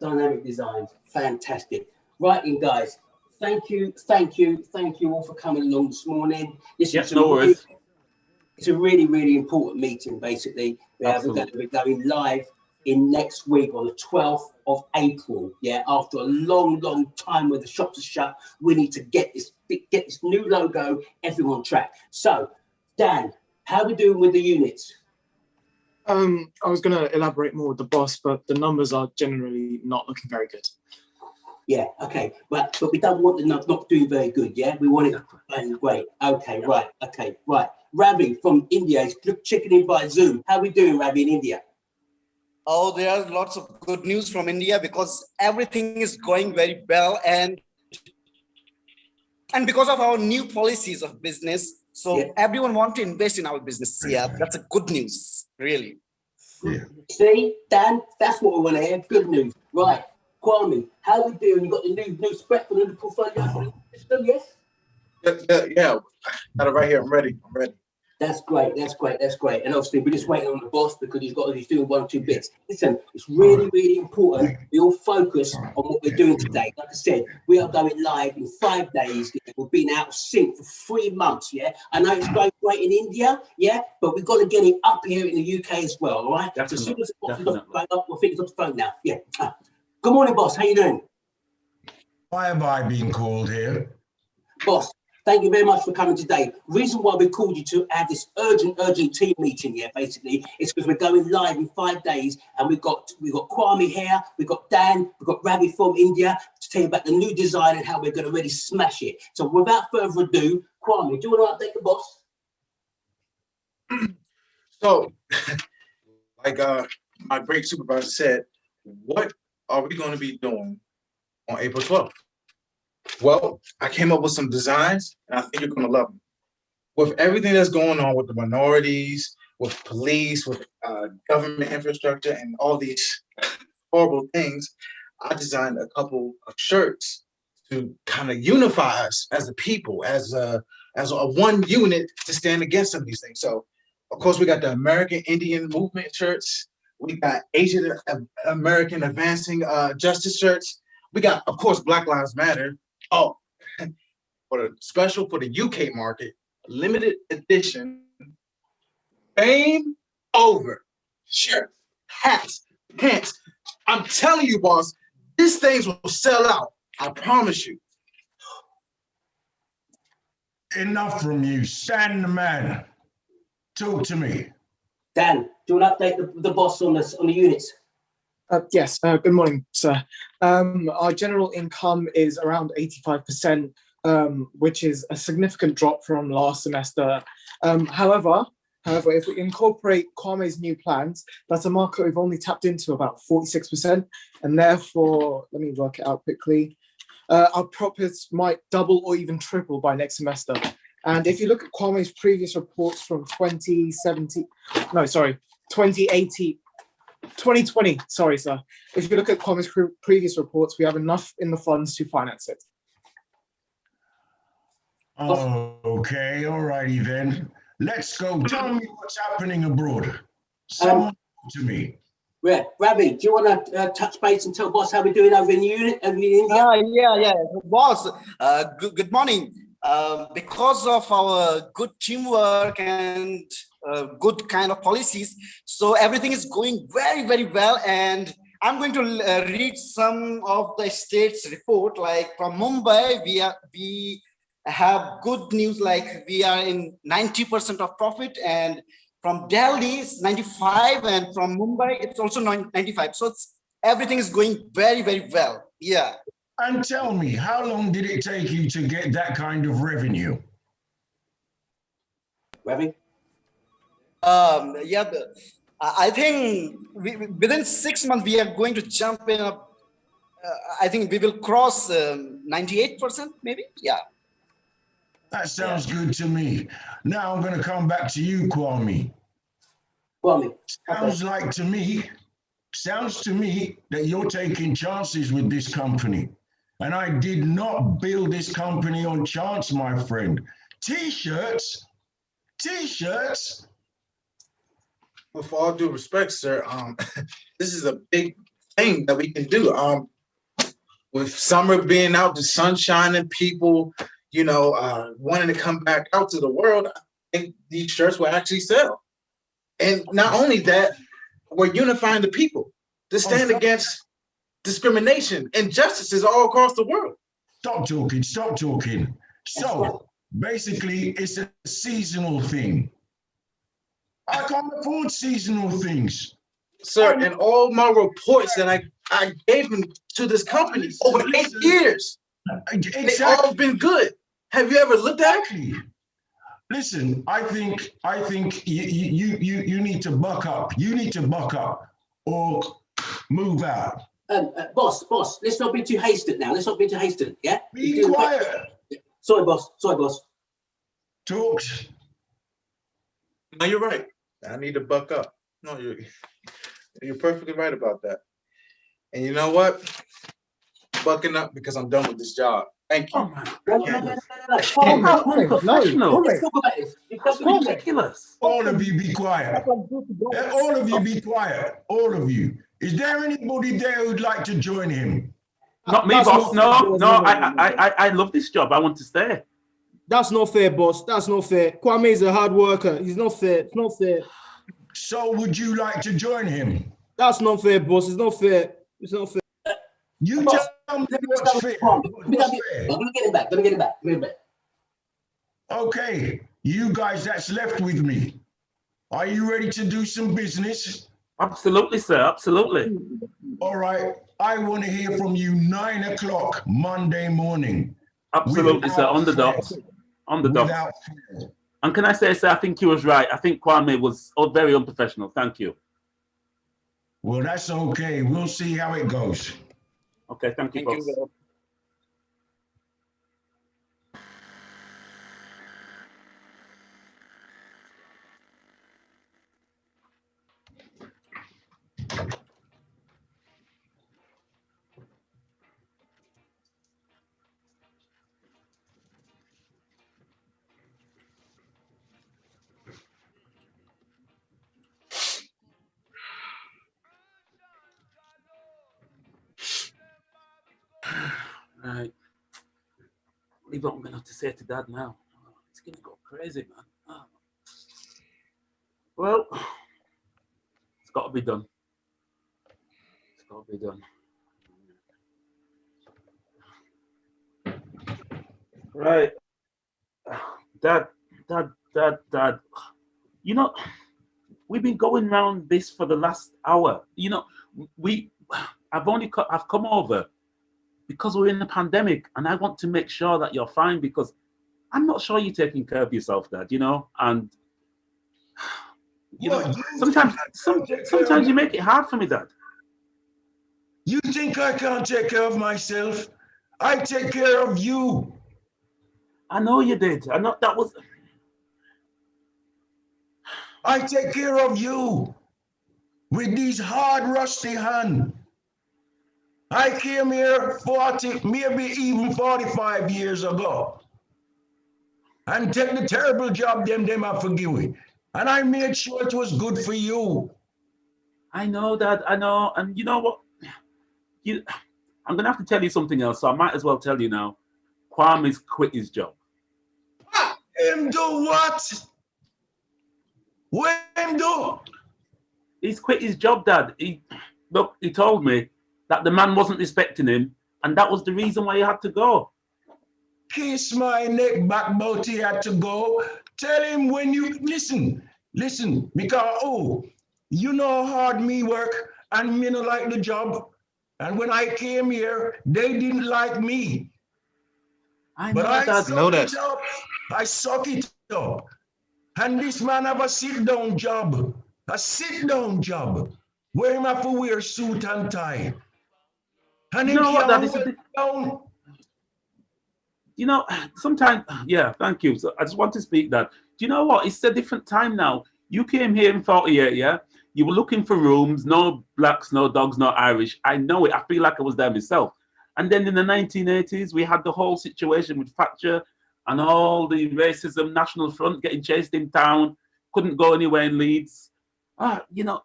Dynamic designs. Fantastic. Right, in guys. Thank you all for coming along this morning. Yes, no worries. It's a really important meeting, basically. We're going to be going live in next week on the 12th of April. Yeah, after a long time where the shops are shut, we need to get this new logo, everyone on track. So, Dan, how are we doing with the units? I was going to elaborate more with the boss, but the numbers are generally not looking very good. Yeah, okay, but we don't want the not doing very good, yeah? We want it great. Okay, right. Ravi from India is checking in by Zoom. How are we doing, Ravi, in India? Oh, there are lots of good news from India because everything is going very well and because of our new policies of business, so everyone wants to invest in our business. Yeah, that's a good news, really. Yeah. See, Dan, that's what we want to hear. Good news. Right. Kwame, how are we doing? You got the new spread for the portfolio for the system, yes? Yeah. Got it right here. I'm ready. That's great. And obviously, we're just waiting on the boss because he's doing 1 or 2 bits. Listen, it's really important we all focus on what we're doing today. Like I said, we are going live in 5 days. We've been out of sync for 3 months, yeah? I know it's going great in India, yeah? But we've got to get it up here in the UK as well, all right? So as soon as the boss is off the phone, we'll finish off the phone now. Yeah. Good morning, boss. How you doing? Why am I being called here? Boss, thank you very much for coming today. Reason why we called you to have this urgent team meeting here, basically, is because we're going live in 5 days, and we've got Kwame here, we've got Dan, we've got Ravi from India to tell you about the new design and how we're going to really smash it. So without further ado, Kwame, do you want to update the boss? So, like my great supervisor said, what are we going to be doing on April 12th? Well, I came up with some designs, and I think you're going to love them. With everything that's going on with the minorities, with police, with government infrastructure, and all these horrible things, I designed a couple of shirts to kind of unify us as a people, as a one unit to stand against some of these things. So, of course, we got the American Indian Movement shirts. We got Asian American Advancing Justice shirts. We got, of course, Black Lives Matter. Oh, for the special for the UK market, limited edition, fame over shirts, hats, pants. I'm telling you, boss, these things will sell out. I promise you. Enough from you, Stan the man. Talk to me. Dan, do you want to update the boss on the units? Yes, good morning, sir. Our general income is around 85%, which is a significant drop from last semester. However, if we incorporate Kwame's new plans, that's a market we've only tapped into about 46%, and therefore, let me work it out quickly, our profits might double or even triple by next semester. And if you look at Kwame's previous reports from 2020, sorry, sir. If you look at Kwame's previous reports, we have enough in the funds to finance it. Okay, alrighty then. Let's go. Tell me what's happening abroad. Someone talk to me. Yeah, Ravi, do you want to touch base and tell boss how we're doing over in India? Yeah. Boss, good morning. Because of our good teamwork and good kind of policies, so everything is going very, very well. And I'm going to read some of the state's report. Like from Mumbai, we have good news, like we are in 90% of profit, and from Delhi it's 95, and from Mumbai it's also 95. So everything is going very, very well. Yeah. And tell me, how long did it take you to get that kind of revenue? Ravi? Yeah, I think within 6 months we are going to jump in. I think we will cross 98%, maybe. Yeah. That sounds good to me. Now I'm going to come back to you, Kwame. Kwame. Sounds to me that you're taking chances with this company. And I did not build this company on chance, my friend. T-shirts. With all due respect, sir, this is a big thing that we can do. With summer being out, the sun shining, people, wanting to come back out to the world, I think these shirts will actually sell. And not only that, we're unifying the people to stand against discrimination, injustices all across the world. Stop talking. So basically, it's a seasonal thing. I can't afford seasonal things. Sir, and all my reports that I gave them to this company over 8 years, they all been good. Have you ever looked at it? Listen, I think you need to buck up. You need to buck up or move out. Boss, let's not be too hasty now. Yeah? Be quiet. Sorry, boss. Talk. No, you're right. I need to buck up. No, you're perfectly right about that. And you know what? Bucking up because I'm done with this job. Thank you. No. Let's talk about this. That's ridiculous. All of you be quiet. All of you be quiet. All of you. Is there anybody there who'd like to join him? Not me, boss. No. I love this job. I want to stay. That's not fair, boss. That's not fair. Kwame is a hard worker. He's not fair. It's not fair. So would you like to join him? That's not fair, boss. It's not fair. You tell me what's fair. Let me get it back. Okay, you guys that's left with me. Are you ready to do some business? Absolutely, sir. Absolutely. All right. I want to hear from you 9 o'clock Monday morning. Absolutely, sir. On the dot. And can I say, sir, I think you was right. I think Kwame was very unprofessional. Thank you. Well, that's okay. We'll see how it goes. Okay, thank you, boss. Right. Leave what I'm going to have to say to Dad now. Oh, it's going to go crazy, man. Oh. Well, it's got to be done. It's got to be done. Right. Dad. You know, we've been going around this for the last hour. You know, I've come over because we're in a pandemic, and I want to make sure that you're fine, because I'm not sure you're taking care of yourself, Dad, you know, and you know, sometimes you make it hard for me, Dad. You think I can't take care of myself? I take care of you. I know you did. I know that was. I take care of you with these hard, rusty hands. I came here 40, maybe even 45 years ago, and take the terrible job them have forgive me. And I made sure it was good for you. I know, Dad. I know. And you know what? I'm going to have to tell you something else, so I might as well tell you now. Kwame's quit his job. Him do what? What him do? He's quit his job, Dad. He told me that the man wasn't respecting him, and that was the reason why he had to go. Kiss my neck back, but he had to go. Tell him when you listen, because you know how hard me work, and me no like the job. And when I came here, they didn't like me. I know that. I suck it up. And this man have a sit-down job. A sit-down job. Where him have to wear suit and tie. And You know what, Dad? down. You know, sometimes, yeah, thank you. So I just want to speak that. Do you know what? It's a different time now. You came here in 48, yeah? You were looking for rooms, no blacks, no dogs, no Irish. I know it. I feel like I was there myself. And then in the 1980s, we had the whole situation with Thatcher and all the racism, National Front getting chased in town, couldn't go anywhere in Leeds. You know,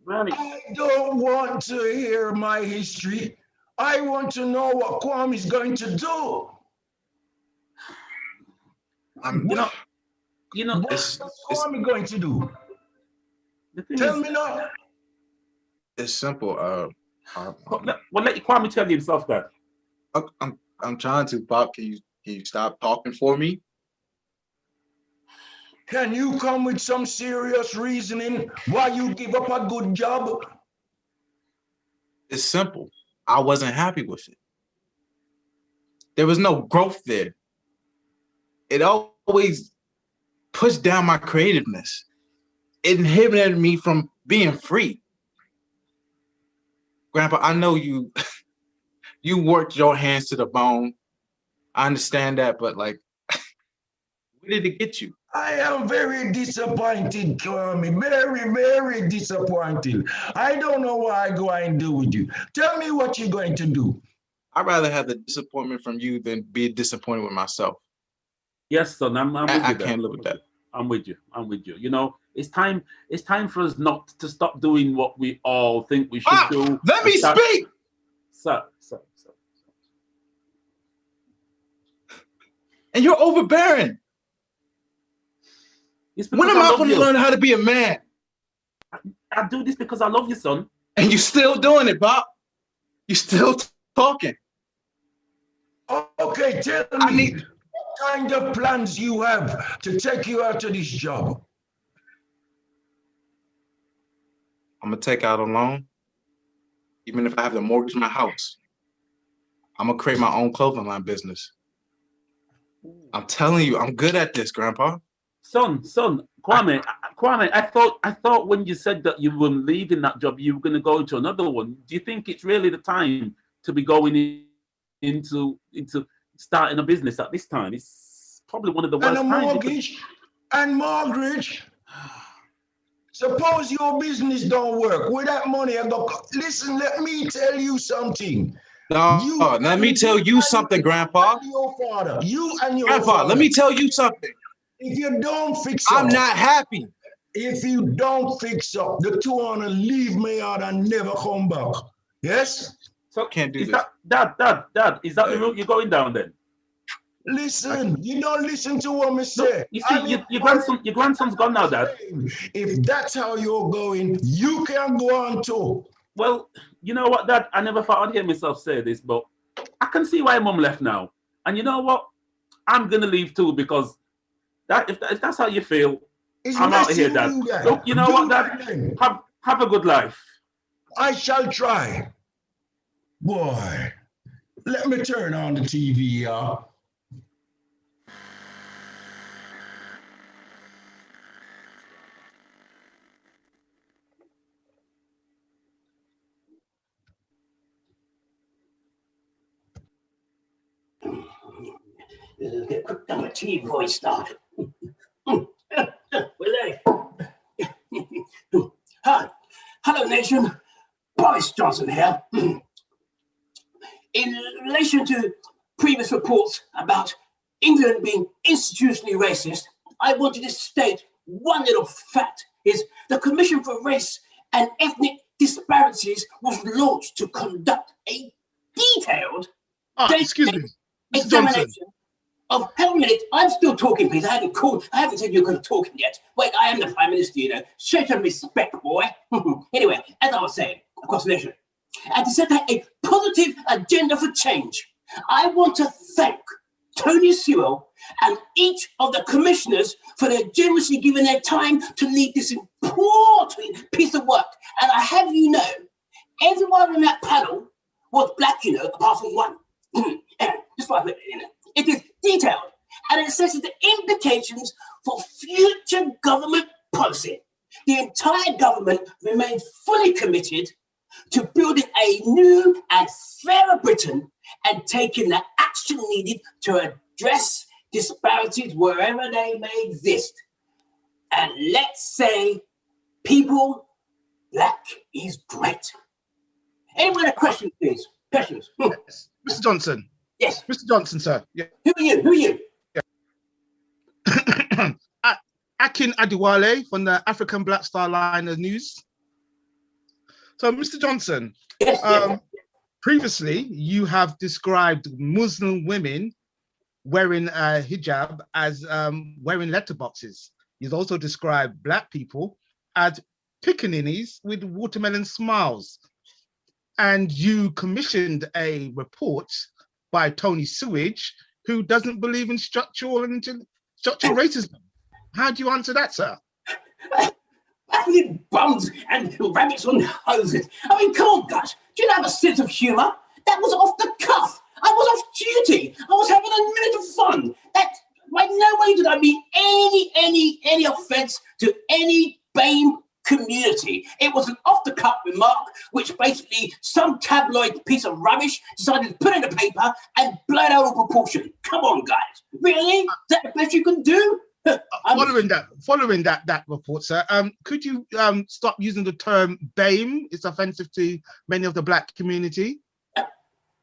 really. I don't want to hear my history. I want to know what Kwame is going to do. You know, what's Kwame going to do? Tell me now. It's simple. Well, let Kwame tell you himself, Dad. I'm trying to, Bob. Can you stop talking for me? Can you come with some serious reasoning why you give up a good job? It's simple. I wasn't happy with it. There was no growth there. It always pushed down my creativeness. It inhibited me from being free. Grandpa, I know you worked your hands to the bone. I understand that, but like, where did it get you? I am very disappointed, Kwame. Very, very disappointed. I don't know what I'm going to do with you. Tell me what you're going to do. I'd rather have the disappointment from you than be disappointed with myself. Yes, son, I'm with you. I can't live with that. I'm with you. You know, it's time for us not to stop doing what we all think we should do. Let me speak! Sir. And you're overbearing. When am I going to learn how to be a man? I do this because I love you, son. And you're still doing it, Bob. You're still talking. Okay, tell me what kind of plans you have to take you out of this job. I'm going to take out a loan. Even if I have to mortgage my house. I'm going to create my own clothing line business. I'm telling you, I'm good at this, Grandpa. Son, Kwame, I thought when you said that you were leaving that job, you were going to go into another one. Do you think it's really the time to be going into starting a business at this time? It's probably one of the worst times. And mortgage. Suppose your business don't work. With that money, listen, let me tell you something. No, let me tell you something, Grandpa. Your father, you and your Grandpa, father. let me tell you something. If you don't fix I'm up, not happy. If you don't fix up, the two wanna leave me out and never come back. Yes? So can't do is this. Dad, is that the route you're going down then? Listen, you don't listen to what me say. No, you see, your grandson's gone now, Dad. If that's how you're going, you can go on too. Well, you know what, Dad? I never thought I'd hear myself say this, but I can see why Mum left now. And you know what? I'm gonna leave too, because if that's how you feel, I'm out of here, Dad. Look, you know what, Dad? Have a good life. I shall try. Boy, let me turn on the TV, y'all. Get a quick cup of tea before we start. Hi. Hello, nation. Boris Johnson here. In relation to previous reports about England being institutionally racist, I wanted to state one little fact is the Commission for Race and Ethnic Disparities was launched to conduct a detailed examination of, hang on a minute, I'm still talking, please. I haven't said you're going to talk yet. Wait, I am the Prime Minister, you know. Show some respect, boy. Anyway, as I was saying, across the nation, and to set out a positive agenda for change, I want to thank Tony Sewell and each of the commissioners for their generously giving their time to lead this important piece of work. And I have you know, everyone on that panel was black, you know, apart from one. Just like that, you know. It is detailed, and it says the implications for future government policy. The entire government remains fully committed to building a new and fairer Britain and taking the action needed to address disparities wherever they may exist. And let's say people, black is great. Anyone have questions, please? Questions? Yes. Mr. Johnson. Yes. Mr. Johnson, sir. Yeah. Who are you? Who are you? Yeah. Akin Adiwale from the African Black Star Line of News. So, Mr. Johnson, previously you have described Muslim women wearing a hijab as wearing letterboxes. You've also described black people as pickaninnies with watermelon smiles. And you commissioned a report by Tony Sewell, who doesn't believe in structural racism. How do you answer that, sir? Baffling bums and rabbits on hoses. I mean, come on, guys. Do you have a sense of humour? That was off the cuff. I was off duty. I was having a minute of fun. That, by no way did I mean any offence to any BAME community. It was an off-the-cuff remark, which basically some tabloid piece of rubbish decided to put in the paper and blow it out of proportion. Come on, guys. Really? Is that the best you can do? Following that report, sir, could you stop using the term BAME? It's offensive to many of the black community.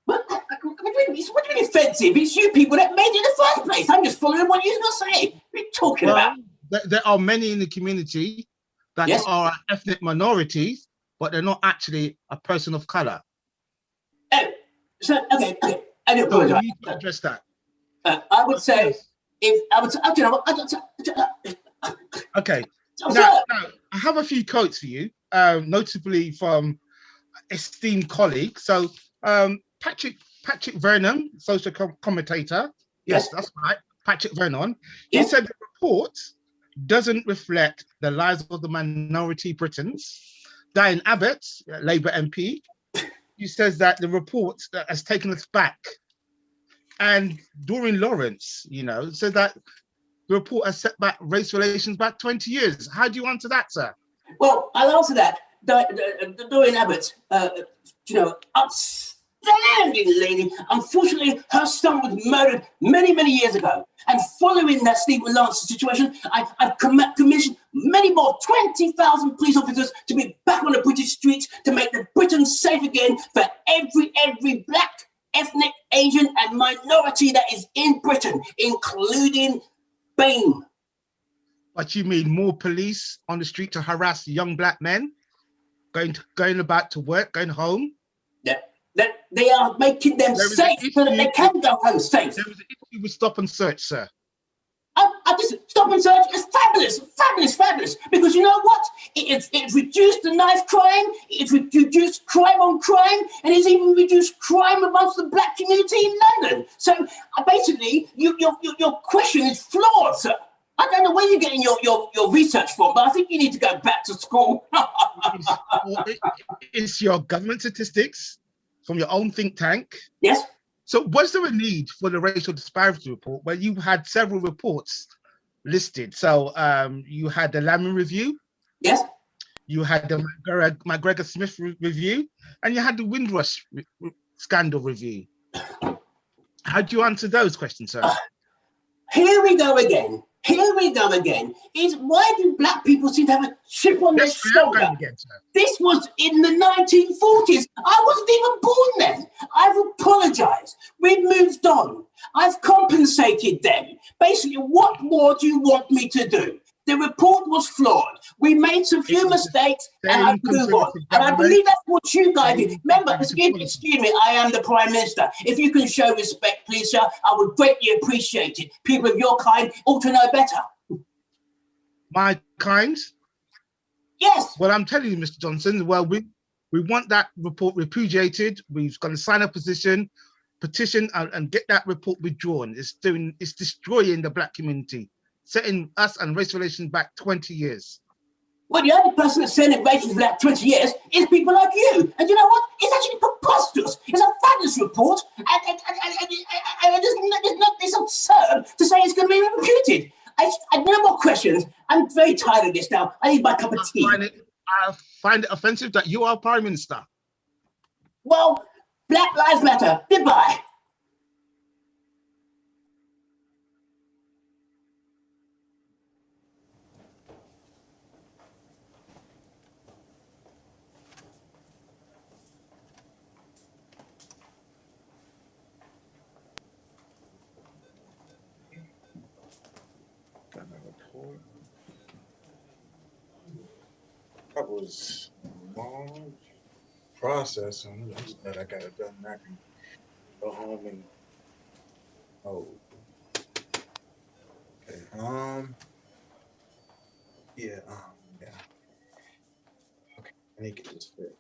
What do you mean offensive? It's you people that made it in the first place. I'm just following what you're going to say. What are you talking about? There are many in the community that are ethnic minorities, but they're not actually a person of color. Oh, so okay. I do apologize. So you need to address that. I would say, Okay. Now, I have a few quotes for you, notably from esteemed colleagues. So, Patrick Vernon, social commentator. Yes, that's right. Patrick Vernon. He said the report doesn't reflect the lives of the minority Britons. Diane Abbott, Labour MP, he says that the report has taken us back. And Doreen Lawrence, said that the report has set back race relations back 20 years. How do you answer that, sir? Well, I'll answer that. Doreen Abbott, outstanding lady. Unfortunately, her son was murdered many, many years ago. And following that Stephen Lance situation, I've commissioned many more, 20,000 police officers to be back on the British streets to make the Britain safe again for every black, ethnic, Asian and minority that is in Britain, including BAME. But you mean more police on the street to harass young black men going about to work, going home? Yeah, that they are making them There is safe an so that they issue can go home safe. There was an issue with stop and search, sir. I just stop and search is fabulous, fabulous, fabulous. Because you know what? It's reduced the knife crime, it's reduced crime on crime, and it's even reduced crime amongst the black community in London. So basically, your question is flawed, sir. I don't know where you're getting your research from, but I think you need to go back to school. It's your government statistics from your own think tank. Yes. So was there a need for the racial disparity report where you had several reports listed? So you had the Lamon review. Yes. You had the McGregor Smith review, and you had the Windrush scandal review. How do you answer those questions, sir? Here we go again. Here we go again. Is why do black people seem to have a chip on their shoulder? This was in the 1940s. I wasn't even born then. I've apologized. We've moved on. I've compensated them. Basically, what more do you want me to do? The report was flawed. We made some few mistakes and I move on. And I believe that's what you guys did. Remember, excuse me, I am the Prime Minister. If you can show respect, please, sir, I would greatly appreciate it. People of your kind ought to know better. My kind? Yes. Well, I'm telling you, Mr. Johnson, well, we want that report repudiated. We're going to sign a petition and get that report withdrawn. It's destroying the black community, setting us and race relations back 20 years. Well, the only person that's sending races back 20 years is people like you. And you know what? It's actually preposterous. It's a fabulous report. And it's absurd to say it's going to be reputed. I no more questions. I'm very tired of this now. I need my cup of tea. I find it offensive that you are Prime Minister. Well, Black Lives Matter. Goodbye. That was a long process, and I'm glad I got it done. I can go home and okay. Yeah. Okay, I need to get this fit.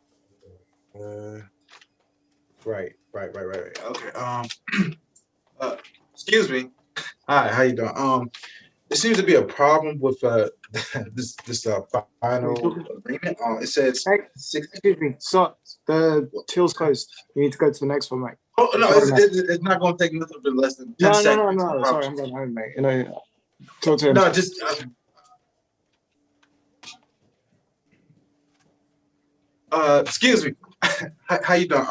Right. Okay. Excuse me. Hi, how you doing? There seems to be a problem with this final agreement. It says excuse me, so the till's closed. You need to go to the next one, mate. Oh no, it's not going to take nothing but less than 10 seconds. No. Sorry, I'm going home, mate. You know, talk to him. No, just. Excuse me. How you doing?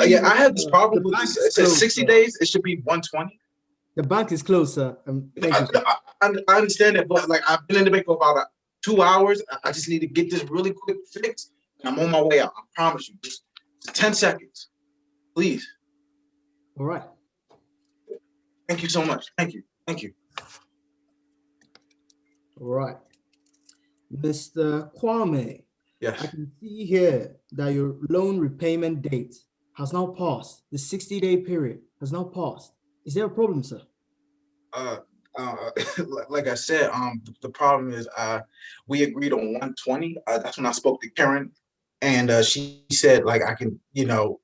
Yeah, I have this problem with this. It says 60 days. It should be 120. The bank is closed, sir. I understand it, but like I've been in the bank for about 2 hours. I just need to get this really quick fixed, and I'm on my way out. I promise you. Just 10 seconds, please. All right. Thank you so much. Thank you. All right. Mr. Kwame. Yes. I can see here that your loan repayment date has now passed. The 60-day period has now passed. Is there a problem, sir? Like I said, the problem is we agreed on 120. That's when I spoke to Karen, and she said like I can,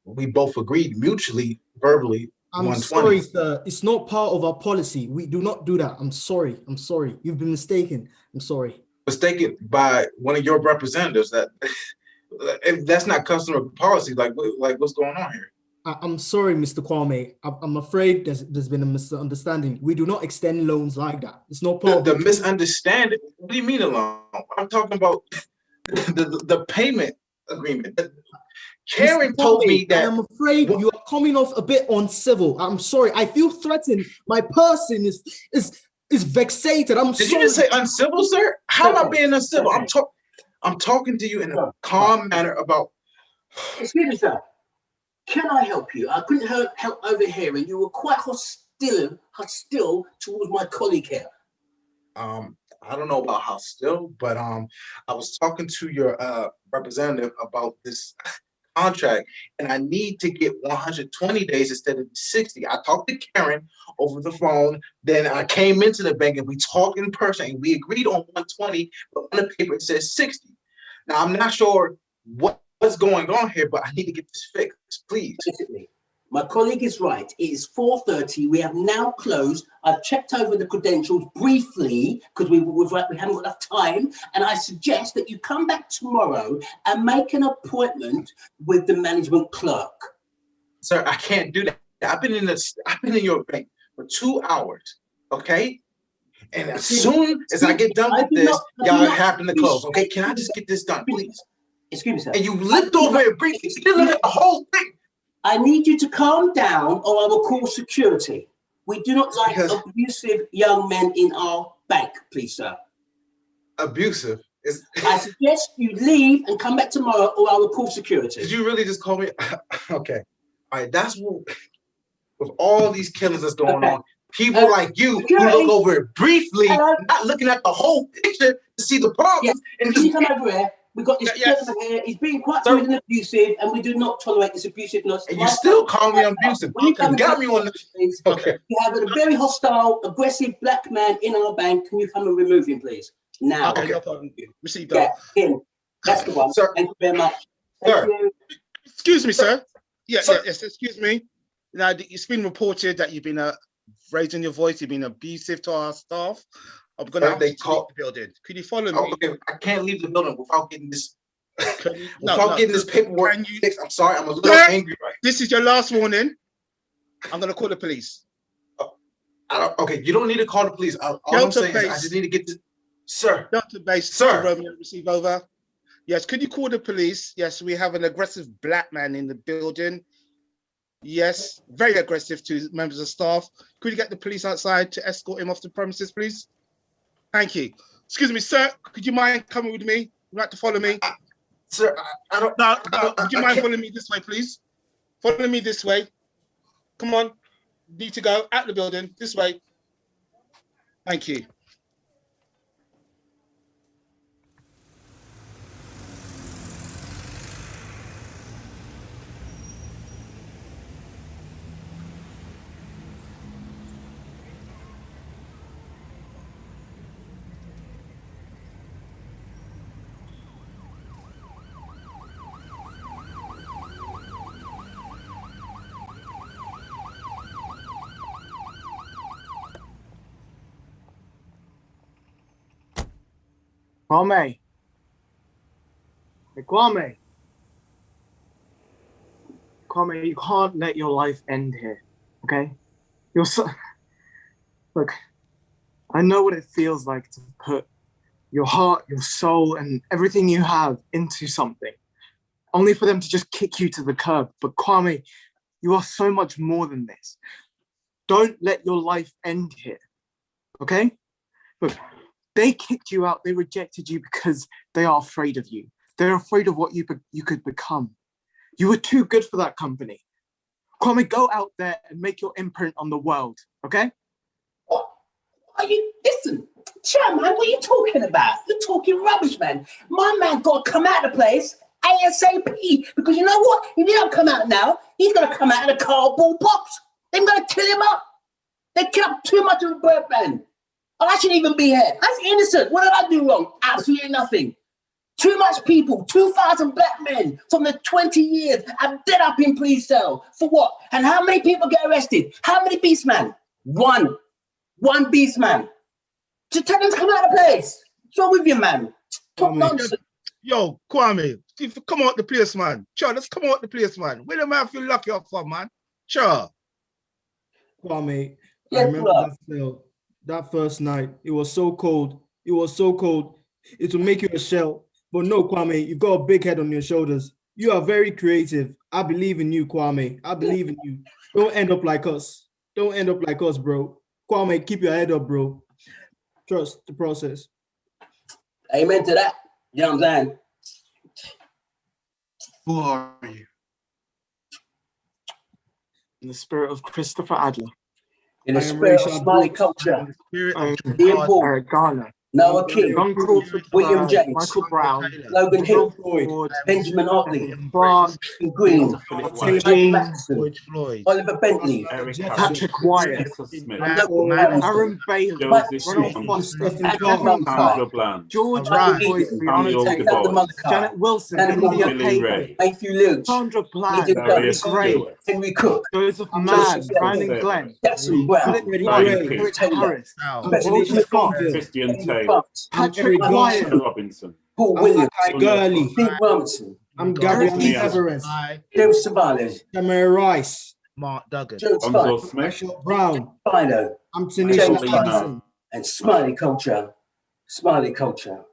we both agreed mutually, verbally. I'm 120. sorry, sir. It's not part of our policy. We do not do that. I'm sorry. You've been mistaken. I'm sorry. Mistaken by one of your representatives. That if that's not customer policy, like what's going on here? I'm sorry, Mr. Kwame. I'm afraid there's been a misunderstanding. We do not extend loans like that. It's not part of the misunderstanding. What do you mean a loan? I'm talking about the payment agreement. Karen told me that. I'm afraid you are coming off a bit uncivil. I'm sorry. I feel threatened. My person is vexated. I'm sorry. Did you just say uncivil, sir? How am I being uncivil? I'm talking to you in a calm manner about. Excuse me, sir. Can I help you? I couldn't help overhearing. You were quite hostile towards my colleague here. I don't know about hostile, but I was talking to your representative about this contract, and I need to get 120 days instead of 60. I talked to Karen over the phone. Then I came into the bank and we talked in person and we agreed on 120, but on the paper it says 60. Now I'm not sure what's going on here, but I need to get this fixed, please. Basically, my colleague is right. It is 4:30. We have now closed. I've checked over the credentials briefly because we haven't got enough time. And I suggest that you come back tomorrow and make an appointment with the management clerk. Sir, I can't do that. I've been in your bank for 2 hours, okay? And as soon as I get done with this, y'all happen to close, okay? Can I just get this done, please? Excuse me, sir. And you looked over it briefly, still look at the whole thing. I need you to calm down or I will call security. We do not like abusive young men in our bank, please, sir. Abusive? I suggest you leave and come back tomorrow or I will call security. Did you really just call me? Okay. All right, that's what, with all these killings that's going on, people like you who look over it briefly, not looking at the whole picture to see the problems. And Can you come over here? We've got this gentleman here. He's being quite rude and abusive, and we do not tolerate this abusiveness. And you still call me abusive. When you come got me on the... Okay. You have a very hostile, aggressive black man in our bank. Can you come and remove him, please? Now. Okay, no problem. Receive that. Yeah, him. That's the one. Sir. Thank you very much. Sir. Excuse me, sir. Yes, excuse me. Now, it's been reported that you've been raising your voice, you've been abusive to our staff. I'm going to have to leave the building. Could you follow me? Okay, I can't leave the building without getting this... getting this paperwork fixed. I'm sorry, I'm a little angry right. This is your last warning. I'm going to call the police. Okay, you don't need to call the police. All I'm saying is I just need to get this... Sir. Delta Base, sir. Romeo, receive over. Yes, could you call the police? Yes, we have an aggressive black man in the building. Yes, very aggressive to members of staff. Could you get the police outside to escort him off the premises, please? Thank you. Excuse me, sir. Could you mind coming with me? Would you like to follow me? Sir, I don't... No, would you mind following me this way, please? Follow me this way. Come on. Need to go out the building. This way. Thank you. Kwame. Hey, Kwame. Kwame, you can't let your life end here, okay? You're so... Look, I know what it feels like to put your heart, your soul, and everything you have into something, only for them to just kick you to the curb. But Kwame, you are so much more than this. Don't let your life end here, okay? Look, they kicked you out, they rejected you because they are afraid of you. They're afraid of what you could become. You were too good for that company. Kwame, go out there and make your imprint on the world, okay? What are you, listen, Chairman, what are you talking about? You're talking rubbish, man. My man got to come out of the place ASAP, because you know what? If he don't come out now, he's going to come out in a cardboard box. They're going to kill him up. They killed too much of a bird man. I shouldn't even be here. That's innocent. What did I do wrong? Absolutely nothing. Too much people, 2,000 black men from the 20 years have dead up in police cell. For what? And how many people get arrested? How many beastmen? One. One beastman. So tell them to come out of the place. What's wrong with you, man? Talk nonsense. Yo, Kwame, come out the place, man. Sure, let's come out the place, man. Where the man feel lucky up for, man? Sure. Kwame, I remember that first night. It was so cold. It was so cold. It will make you a shell. But no, Kwame, you've got a big head on your shoulders. You are very creative. I believe in you, Kwame. I believe in you. Don't end up like us. Don't end up like us, bro. Kwame, keep your head up, bro. Trust the process. Amen to that. You know what I'm saying? Who are you? In the spirit of Christopher Adler. In the spirit of Somali culture. Eric Garner. Noah King, John Crawford, William James, Michael Brown, Logan Hill, Floyd, Benjamin Otley, Clark, Green, Taylor Mike Greene, Matheson, Oliver Bentley, Patrick Wyatt, Aaron Bailey, Mike Ronald Smith, Foster, Andrew Humphrey, George Michael Boyce, Egan, Breonna Alexander Taylor, Janet Wilson, India Kagan, Matthew Lynch, Sandra Bland, Eden Gary Douglas, Gray, Henry Cook, Joseph Joseph Mann, Brandon Glenn, Jackson Brown, Philip Rodney White, Eric Taylor, Harris, Walter Scott, Christian Edward Taylor, Fox, Patrick Michael Wyatt, Smith, Robinson, Paul Williams, Gurley. Steve Robinson, I'm Eric Gabriel Heath, Severus. James Savales, Tamara Rice. Mark Duggan. Joe Gonzo Spike, Smith, Michelle Brown. Philo, I'm James Tanisha Fox, Stevenson. and Smiley Culture. Smiley Culture.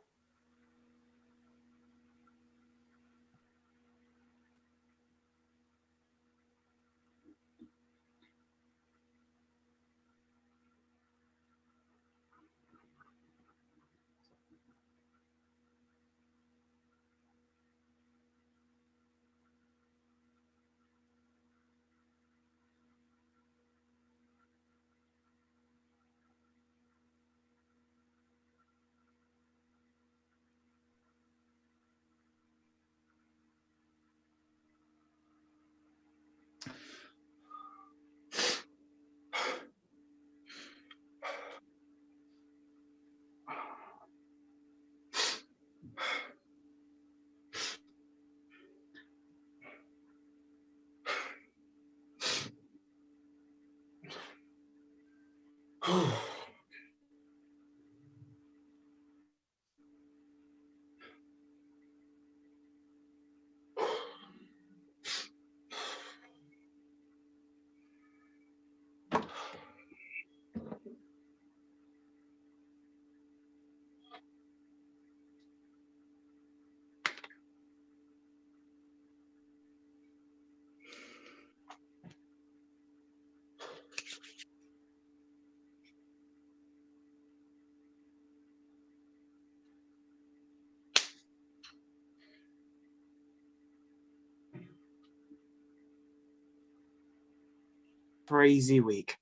crazy week.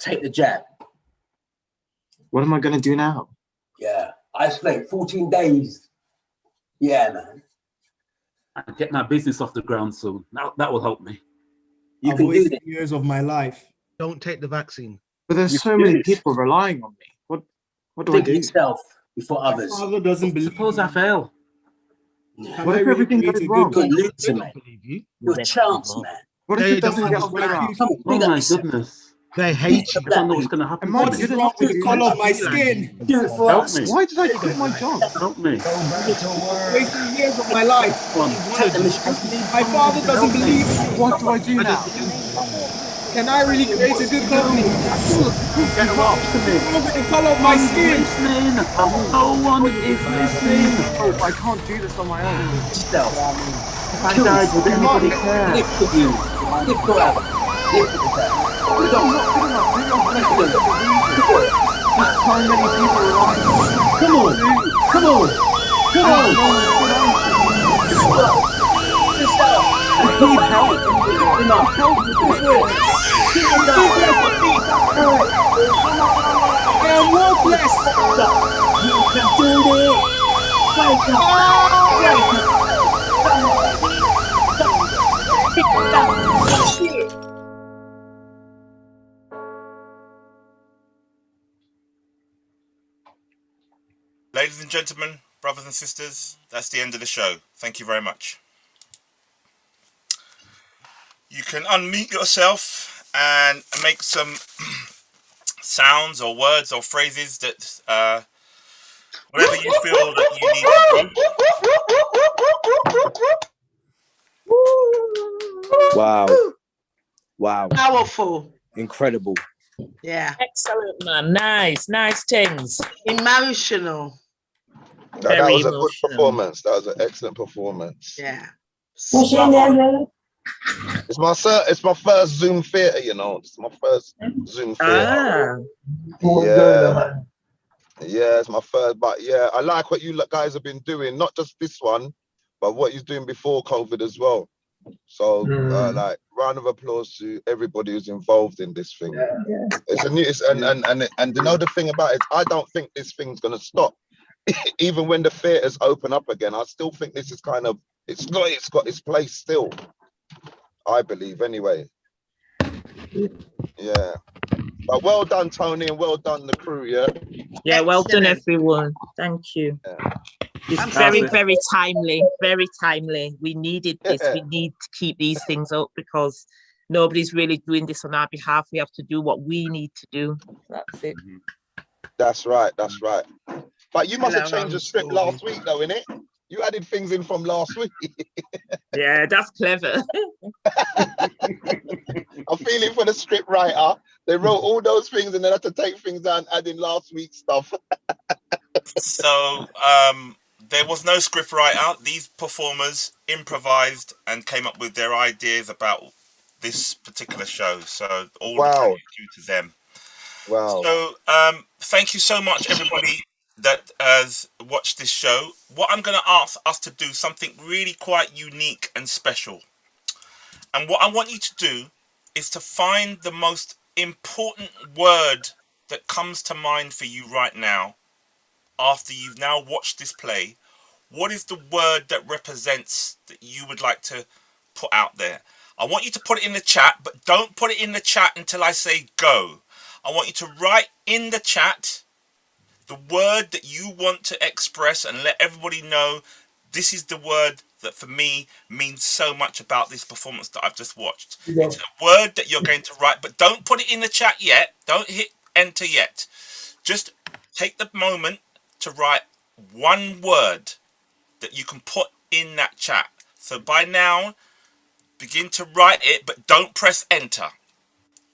Take the jab. What am I going to do now? Yeah. Isolate 14 days. Yeah, man. and get my business off the ground soon. That will help me. You I've can do wasted this. years of my life. Don't take the vaccine. But there's You so can do many this. people relying on me. What do I Think do? yourself before others. Father doesn't believe. Suppose I fail. Can What I if really everything create goes a wrong? good Good country? loser, mate. Believe you. You're a chance, man. What if They it doesn't don't get off the understand ground? Come on, Oh big up my yourself. goodness. They hate you. I don't know what's going to happen. Am I to me. good What's enough wrong to with the do color this? of my skin? Do it for Help us. me. Why did I quit my job? Help me. Go back to work. Wasting years of my life. Take the mission. My father doesn't believe me. What do I do now? Can I really create a good company? Get up to me. What's wrong with the color of my skin? Listening. No one is listening. Oh, I can't do this on my own. Yourself. If I died, would anybody care? Lift for you. Lift forever. Lift for the day. But I'm not good enough. Maybe I'm You can do it. You can do it. There's so many people relying on me. Come on. Come on. Come on. Yourself. I need help. Enough. I am worthless. You can do this. Wake up. Wake up. Ladies and gentlemen, brothers and sisters, that's the end of the show. Thank you very much. You can unmute yourself and make some sounds or words or phrases that whatever you feel that you need to do. Wow. Wow. Powerful. Incredible. Yeah. Excellent, man. Nice things. Emotional. That was a good performance. That was an excellent performance. Yeah. It's my first Zoom theater, you know. It's my first Zoom theater. Yeah. Yeah, it's my first, but yeah, I like what you guys have been doing, not just this one, but what you're doing before COVID as well. So like round of applause to everybody who's involved in this thing. It's a new, and you know the thing about it, I don't think this thing's gonna stop. Even when the theaters open up again, I still think this is kind of, it's got its place still. I believe anyway. Yeah. But well done, Tony, and well done the crew, yeah? Yeah, well done, everyone. Thank you. Yeah. It's very, very timely, very timely. We needed this. We need to keep these things up because nobody's really doing this on our behalf. We have to do what we need to do. That's it. That's right, that's right. But you must have changed the script last week, though, innit? You added things in from last week. Yeah, that's clever. I'm feeling for the script writer. They wrote all those things and then had to take things out and add in last week's stuff. So there was no script writer. These performers improvised and came up with their ideas about this particular show. So all the credit due to them. Wow. So thank you so much, everybody that has watched this show. What I'm going to ask us to do something really quite unique and special. And what I want you to do is to find the most important word that comes to mind for you right now after you've now watched this play. What is the word that represents that you would like to put out there? I want you to put it in the chat, but don't put it in the chat until I say go. I want you to write in the chat the word that you want to express and let everybody know this is the word that for me means so much about this performance that I've just watched. Yeah. It's a word that you're going to write, but don't put it in the chat yet. Don't hit enter yet. Just take the moment to write one word that you can put in that chat. So by now, begin to write it, but don't press enter.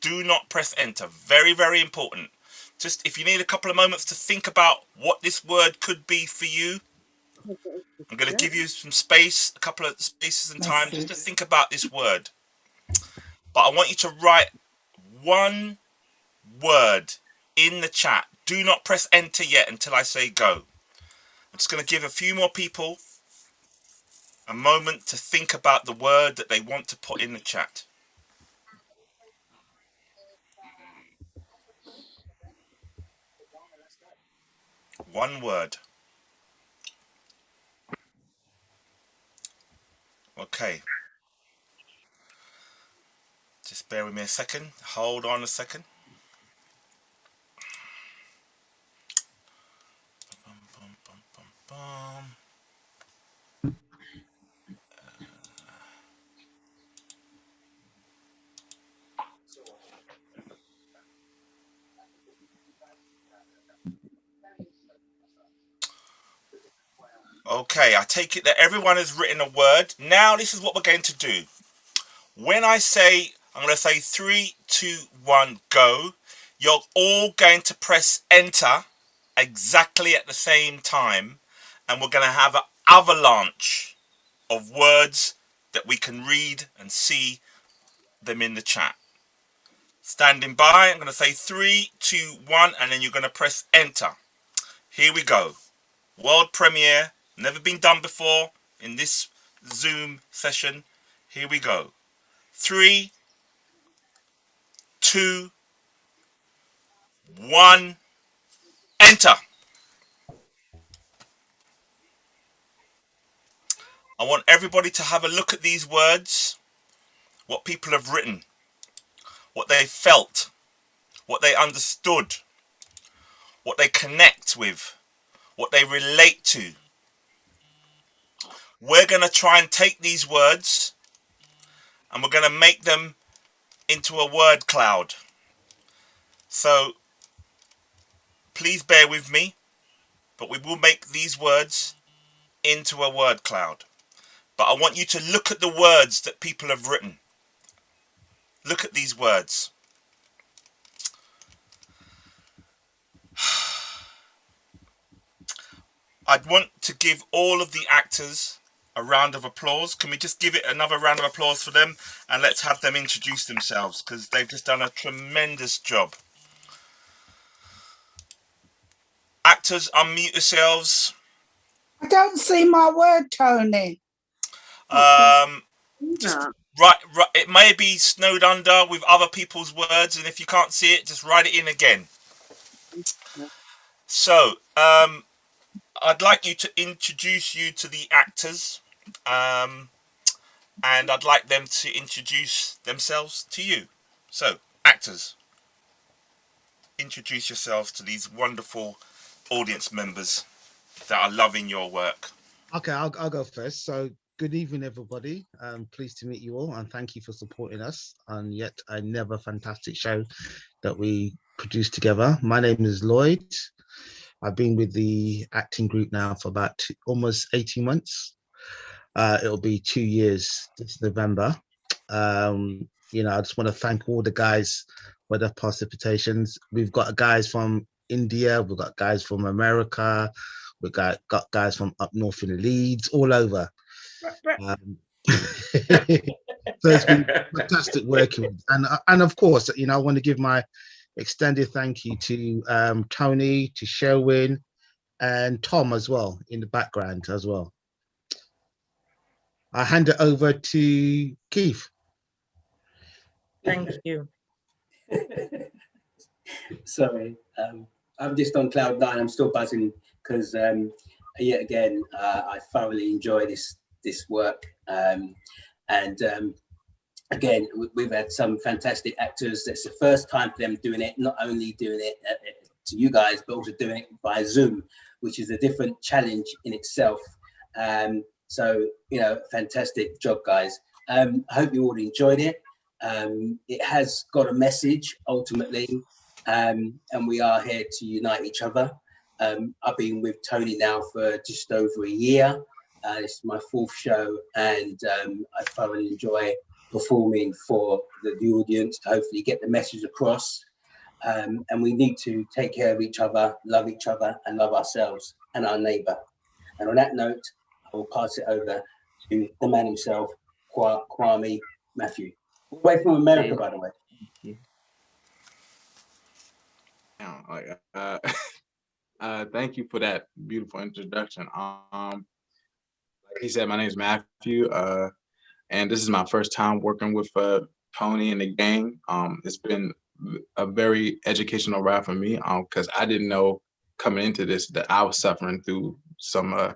Do not press enter. Very, very important. Just if you need a couple of moments to think about what this word could be for you, I'm going to give you some space, a couple of spaces and time just to think about this word. But I want you to write one word in the chat. Do not press enter yet until I say go. I'm just going to give a few more people a moment to think about the word that they want to put in the chat. One word. Okay. Just bear with me a second. Hold on a second. Okay, I take it that everyone has written a word. Now this is what we're going to do. When I say, I'm going to say 3, 2, 1, go. You're all going to press enter exactly at the same time. And we're going to have an avalanche of words that we can read and see them in the chat. Standing by, I'm going to say 3, 2, 1, and then you're going to press enter. Here we go. World premiere, never been done before in this Zoom session. Here we go. 3, 2, 1, enter. I want everybody to have a look at these words, what people have written, what they felt, what they understood, what they connect with, what they relate to. We're going to try and take these words and we're going to make them into a word cloud. So please bear with me, but we will make these words into a word cloud. But I want you to look at the words that people have written. Look at these words. I'd want to give all of the actors a round of applause. Can we just give it another round of applause for them? And let's have them introduce themselves because they've just done a tremendous job. Actors, unmute yourselves. I don't see my word, Tony. Just write. It may be snowed under with other people's words, and if you can't see it, just write it in again. So, I'd like you to introduce you to the actors, and I'd like them to introduce themselves to you. So, actors, introduce yourselves to these wonderful audience members that are loving your work. Okay, I'll go first. So, good evening, everybody. Pleased to meet you all, and thank you for supporting us on yet another fantastic show that we produced together. My name is Lloyd. I've been with the acting group now for about almost 18 months. It'll be 2 years this November. You know, I just want to thank all the guys for their participations. We've got guys from India, we've got guys from America, we've got guys from up north in Leeds, all over. So it's been fantastic working with, and of course, you know, I want to give my extended thank you to Tony, to Sherwin, and Tom as well in the background as well. I hand it over to Keith. Thank you. Sorry, I'm just on cloud nine. I'm still buzzing because yet again I thoroughly enjoy this work, and again we've had some fantastic actors. That's the first time for them doing it. Not only doing it to you guys, but also doing it by Zoom, which is a different challenge in itself. So you know, fantastic job, guys. I hope you all enjoyed it. It has got a message ultimately, and we are here to unite each other. I've been with Tony now for just over a year. It's my 4th show, and I thoroughly enjoy performing for the audience to hopefully get the message across. And we need to take care of each other, and love ourselves and our neighbour. And on that note, I will pass it over to the man himself, Kwame Matthew. All the way from America, by the way. Thank you for that beautiful introduction. Like he said, my name is Matthew, and this is my first time working with Tony and the gang. It's been a very educational ride for me, because I didn't know coming into this that I was suffering through some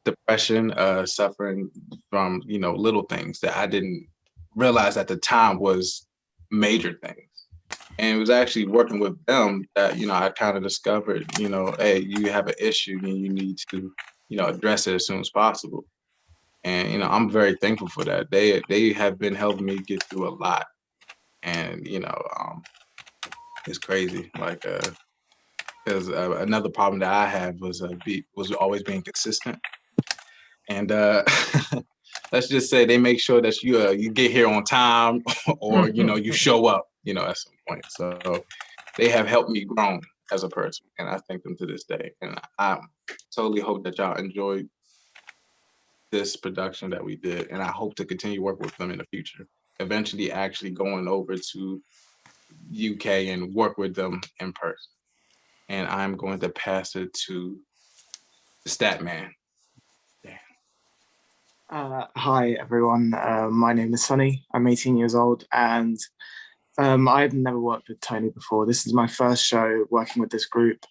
depression, suffering from, you know, little things that I didn't realize at the time was major things. And it was actually working with them that, you know, I kind of discovered, you know, hey, you have an issue and you need to, you know, address it as soon as possible. And, you know, I'm very thankful for that. They have been helping me get through a lot. And, you know, it's crazy. Like, there's another problem that I had was always being consistent. And let's just say they make sure that you get here on time, or you know, you show up, you know, at some point. So they have helped me grow as a person, and I thank them to this day. And I totally hope that y'all enjoyed this production that we did, and I hope to continue work with them in the future. Eventually, actually going over to UK and work with them in person. And I'm going to pass it to the stat man. Hi everyone, my name is Sunny. I'm 18 years old, and I've never worked with Tony before. This is my first show working with this group,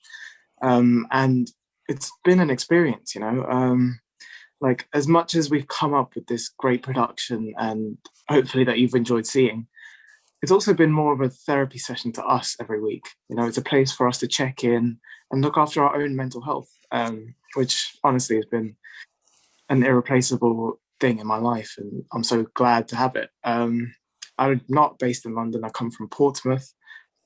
and it's been an experience, you know. Like, as much as we've come up with this great production, and hopefully that you've enjoyed seeing, it's also been more of a therapy session to us every week. You know, it's a place for us to check in and look after our own mental health, which honestly has been an irreplaceable thing in my life, and I'm so glad to have it. I'm not based in London. I come from Portsmouth,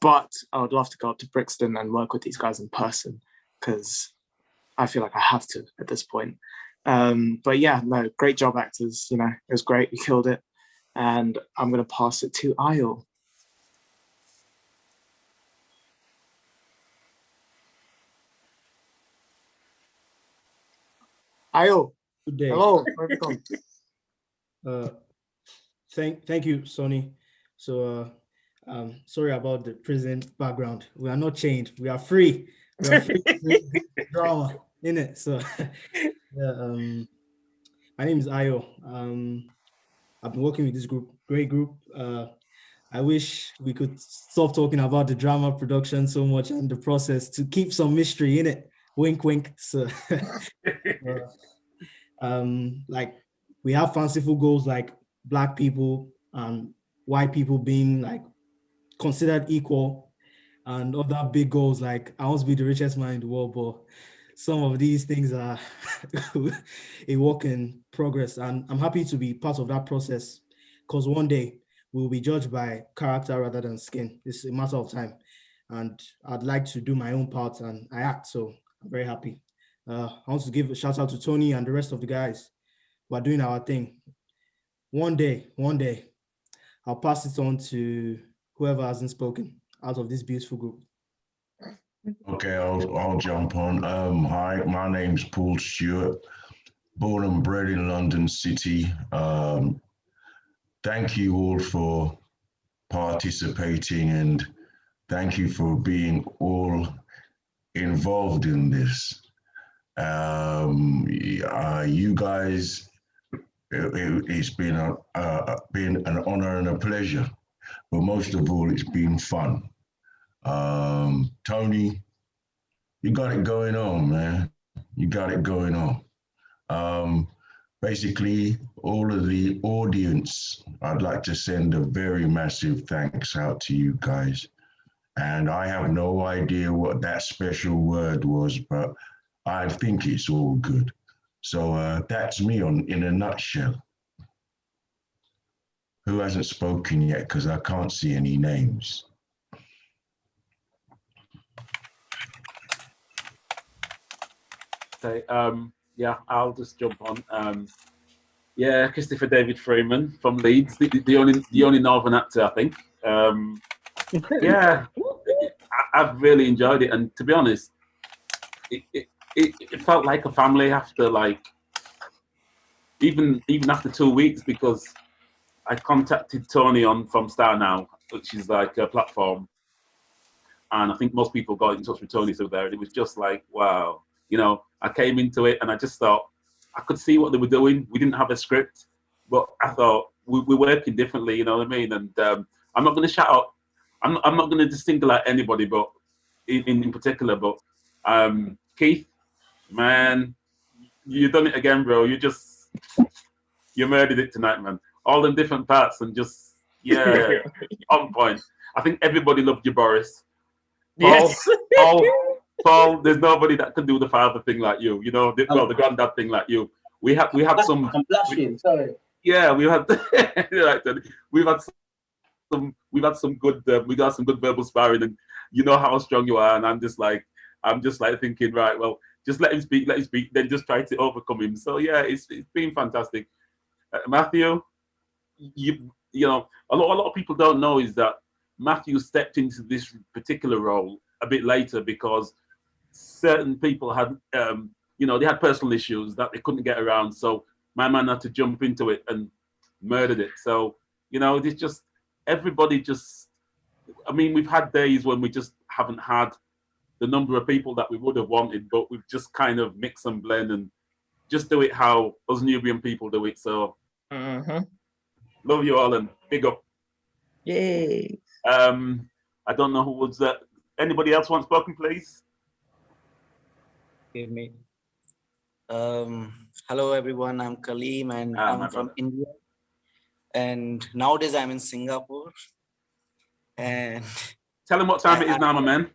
but I would love to go up to Brixton and work with these guys in person, because I feel like I have to at this point. But yeah, no, great job, actors. You know, it was great. We killed it. And I'm going to pass it to Ayol. Ayol. Good day. Hello. Thank you, Sonny. So sorry about the prison background. We are not chained. We are free. We are free to drama in it. So yeah, my name is Ayo. I've been working with this group, great group. I wish we could stop talking about the drama production so much and the process to keep some mystery in it. Wink, wink. So, like we have fanciful goals like Black people and white people being like considered equal, and other big goals like I want to be the richest man in the world, but some of these things are a work in progress. And I'm happy to be part of that process because one day we'll be judged by character rather than skin. It's a matter of time. And I'd like to do my own part and I act, so I'm very happy. I want to give a shout out to Tony and the rest of the guys. We're doing our thing. One day, I'll pass it on to whoever hasn't spoken out of this beautiful group. Okay, I'll jump on. Hi, my name's Paul Stewart, born and bred in London City. Thank you all for participating and thank you for being all involved in this. You guys, it's been an honor and a pleasure, but most of all, it's been fun. Tony, you got it going on, man. You got it going on. Basically, all of the audience, I'd like to send a very massive thanks out to you guys. And I have no idea what that special word was, but I think it's all good. So that's me in a nutshell. Who hasn't spoken yet? Because I can't see any names. Okay, yeah, I'll just jump on. Yeah, Christopher David Freeman from Leeds, the only Northern actor, I think. Yeah, I've really enjoyed it, and to be honest, it felt like a family after even after 2 weeks, because I contacted Tony from Star Now, which is like a platform, and I think most people got in touch with Tony through there, and it was just like, wow, I came into it and I just thought I could see what they were doing. We didn't have a script, but I thought we're working differently, you know what I mean? And I'm not going to shout out, I'm not going to just single out anybody, but in particular, but Keith, man, you done it again, bro. You murdered it tonight, man. All them different parts and just, yeah, on point. I think everybody loved you, Boris. Paul, Yes. Paul, there's nobody that can do the father thing like you. The granddad thing like you. We had some. I'm blushing. Sorry. Yeah, we've had some good we got some good verbal sparring, and you know how strong you are, and I'm just like thinking, right, well, just let him speak, then just try to overcome him. So yeah, it's been fantastic. Matthew, you know, a lot of people don't know is that Matthew stepped into this particular role a bit later because certain people had they had personal issues that they couldn't get around, so my man had to jump into it and murdered it. So it's just everybody I mean, we've had days when we just haven't had the number of people that we would have wanted, but we've just kind of mix and blend and just do it how us Nubian people do it. So love you all and big up. Yay. I don't know who was that. Anybody else want spoken, please? Give me. Hello everyone, I'm Kaleem and I'm from India. And nowadays I'm in Singapore. And tell them what time it is now, my man.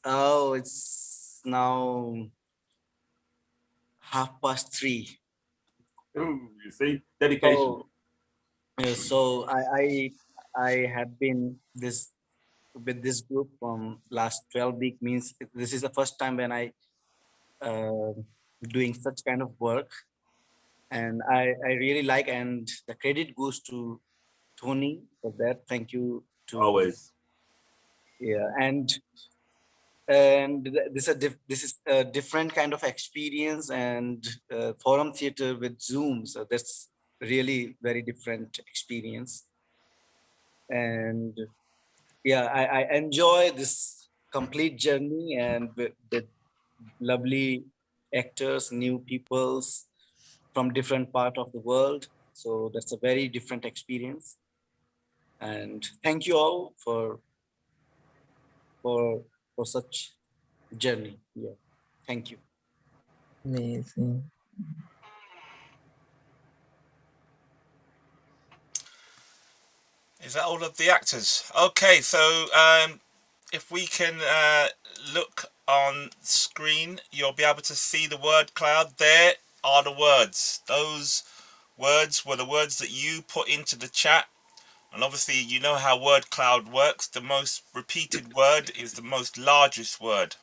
Oh, it's now 3:30. Ooh, you see, dedication. So I have been with this group from last 12 weeks. Means this is the first time when I doing such kind of work, and I really like, and the credit goes to Tony for that. Thank you to always. Yeah, and this is a different kind of experience, and forum theater with Zoom, so that's really very different experience. And yeah, I enjoy this complete journey and with lovely actors, new peoples from different part of the world. So that's a very different experience. And thank you all for such journey. Yeah, thank you. Amazing. Is that all of the actors? Okay, so if we can look on screen, you'll be able to see the word cloud. There are the words. Those words were the words that you put into the chat. And obviously, you know how word cloud works. The most repeated word is the most largest word.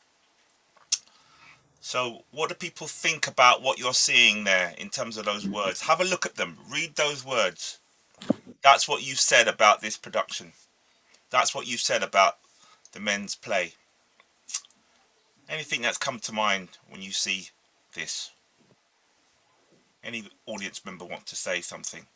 So what do people think about what you're seeing there in terms of those words? Have a look at them. Read those words. That's what you said about this production. That's what you said about the men's play. Anything that's come to mind when you see this? Any audience member want to say something?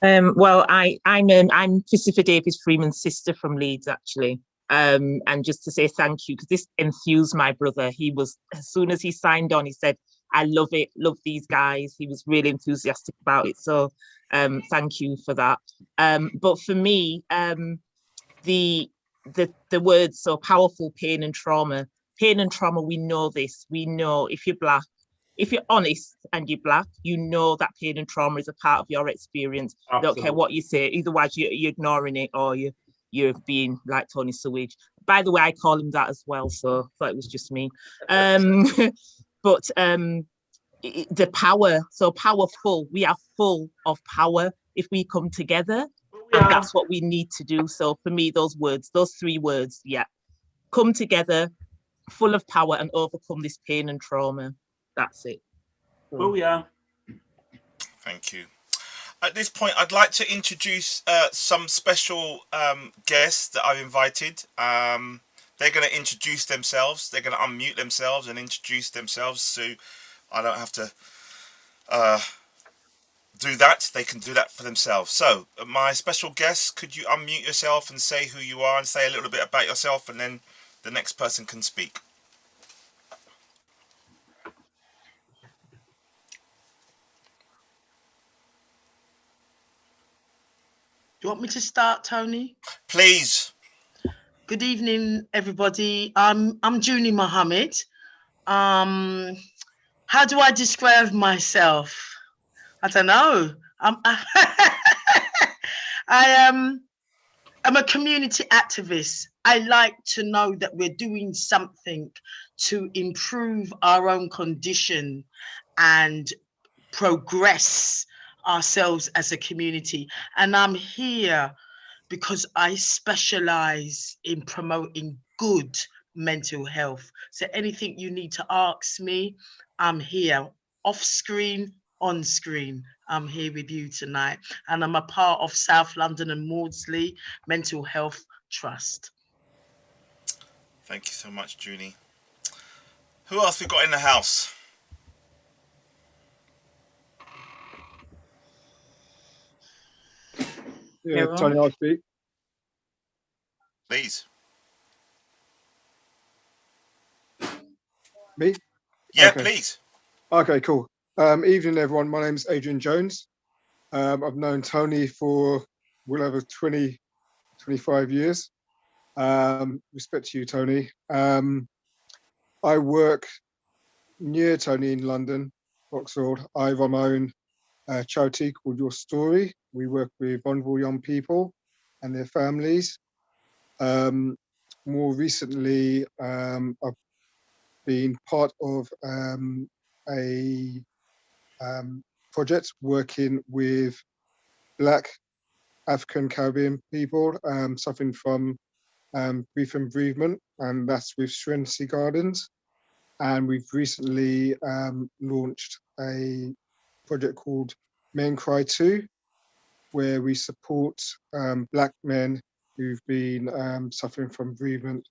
Well, I'm Christopher Davis Freeman's sister from Leeds, actually. And just to say thank you, because this enthused my brother. He was, as soon as he signed on, he said, I love it, love these guys. He was really enthusiastic about it. So thank you for that. But for me, the words so powerful, pain and trauma, we know this. We know if you're Black, if you're honest and you're Black, you know that pain and trauma is a part of your experience. Don't care what you say. Otherwise, you're ignoring it, or you're being like Tony Sewage. By the way, I call him that as well, so I thought it was just me. But the power, so powerful. We are full of power if we come together. And that's what we need to do. So for me, those words, those three words, yeah. Come together, full of power, and overcome this pain and trauma. That's it. Oh, yeah. Thank you. At this point, I'd like to introduce some special guests that I've invited. They're going to introduce themselves. They're going to unmute themselves and introduce themselves, so I don't have to do that. They can do that for themselves. So, my special guests, could you unmute yourself and say who you are and say a little bit about yourself, and then the next person can speak. Do you want me to start, Tony? Please. Good evening, everybody. I'm Junie Mohammed. How do I describe myself? I don't know. I'm a community activist. I like to know that we're doing something to improve our own condition and progress ourselves as a community. And I'm here because I specialize in promoting good mental health. So anything you need to ask me, I'm here, off screen, on screen. I'm here with you tonight. And I'm a part of South London and Maudsley Mental Health Trust. Thank you so much, Junie. Who else we got in the house? Yeah, Tony, I'll speak. Please. Me? Yeah, okay. Please. Okay, cool. Evening, everyone. My name's Adrian Jones. I've known Tony for well over 20, 25 years. Respect to you, Tony. I work near Tony in London, Vauxhall. I run my own charity called Your Story. We work with vulnerable young people and their families. More recently, I've been part of a project working with Black African Caribbean people suffering from grief and bereavement, and that's with Serenity Gardens. And we've recently launched a project called Men Cry Too, where we support Black men who've been suffering from bereavement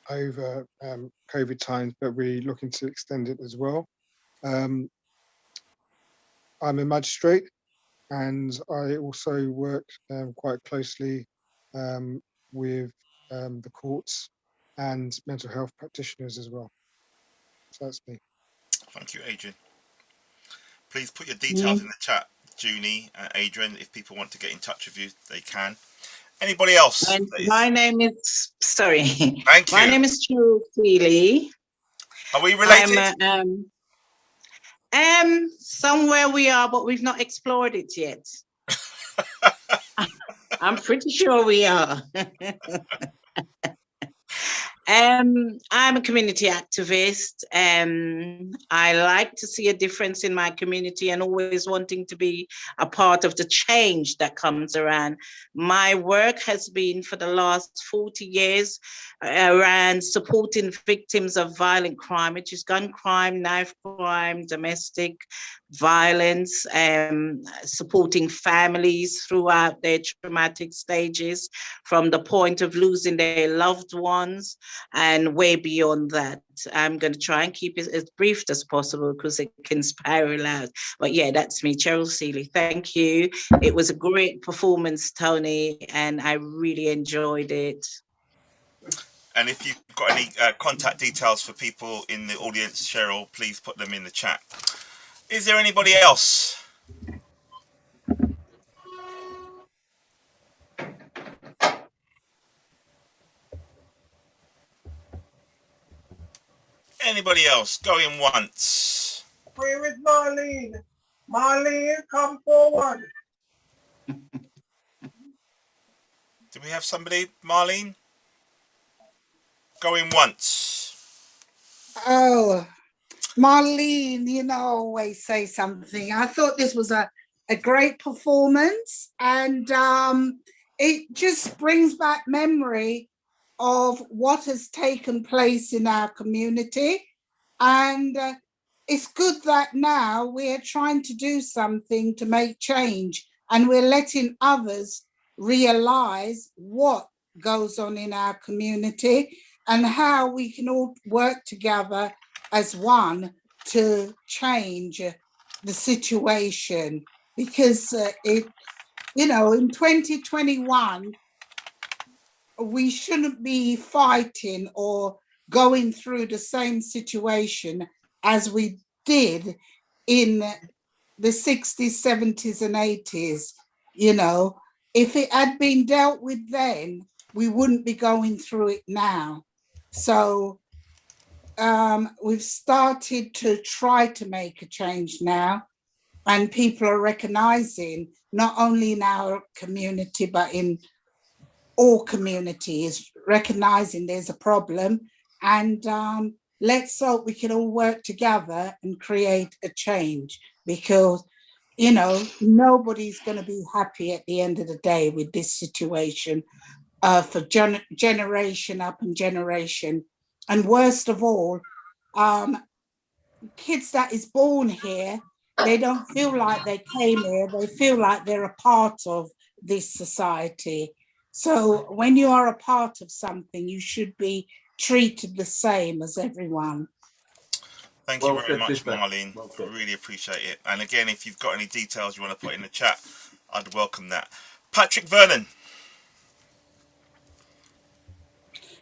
over COVID times, but we're looking to extend it as well. I'm a magistrate, and I also work quite closely with the courts and mental health practitioners as well. So that's me. Thank you, Adrian. Please put your details in the chat, Junie and Adrian. If people want to get in touch with you, they can. Anybody else? And my name is, sorry. Thank My you. name is Cheryl Seeley. Are we related? Somewhere we are, but we've not explored it yet. I'm pretty sure we are. I'm a community activist. I like to see a difference in my community and always wanting to be a part of the change that comes around. My work has been for the last 40 years around supporting victims of violent crime, which is gun crime, knife crime, domestic violence, supporting families throughout their traumatic stages from the point of losing their loved ones and way beyond that. I'm going to try and keep it as brief as possible because it can spiral out. But yeah, that's me, Cheryl Seeley. Thank you. It was a great performance, Tony, and I really enjoyed it. And if you've got any contact details for people in the audience, Cheryl, please put them in the chat. Is there anybody else? Anybody else? Going once. Where is Marlene? Marlene, come forward. Do we have somebody? Marlene? Going once. Oh, Marlene, you know, I always say something. I thought this was a great performance, and it just brings back memory of what has taken place in our community. And it's good that now we're trying to do something to make change, and we're letting others realize what goes on in our community and how we can all work together as one to change the situation. Because in 2021, we shouldn't be fighting or going through the same situation as we did in the 60s, 70s, and 80s. You know, if it had been dealt with then, we wouldn't be going through it now. So we've started to try to make a change now, and people are recognizing, not only in our community, but in all communities, recognizing there's a problem. And let's hope we can all work together and create a change, because, you know, nobody's going to be happy at the end of the day with this situation for generation up and generation. And worst of all, kids that is born here, they don't feel like they came here. They feel like they're a part of this society. So when you are a part of something, you should be treated the same as everyone. Thank you very much, Marlene. I really appreciate it. And again, if you've got any details you want to put in the chat, I'd welcome that. Patrick Vernon.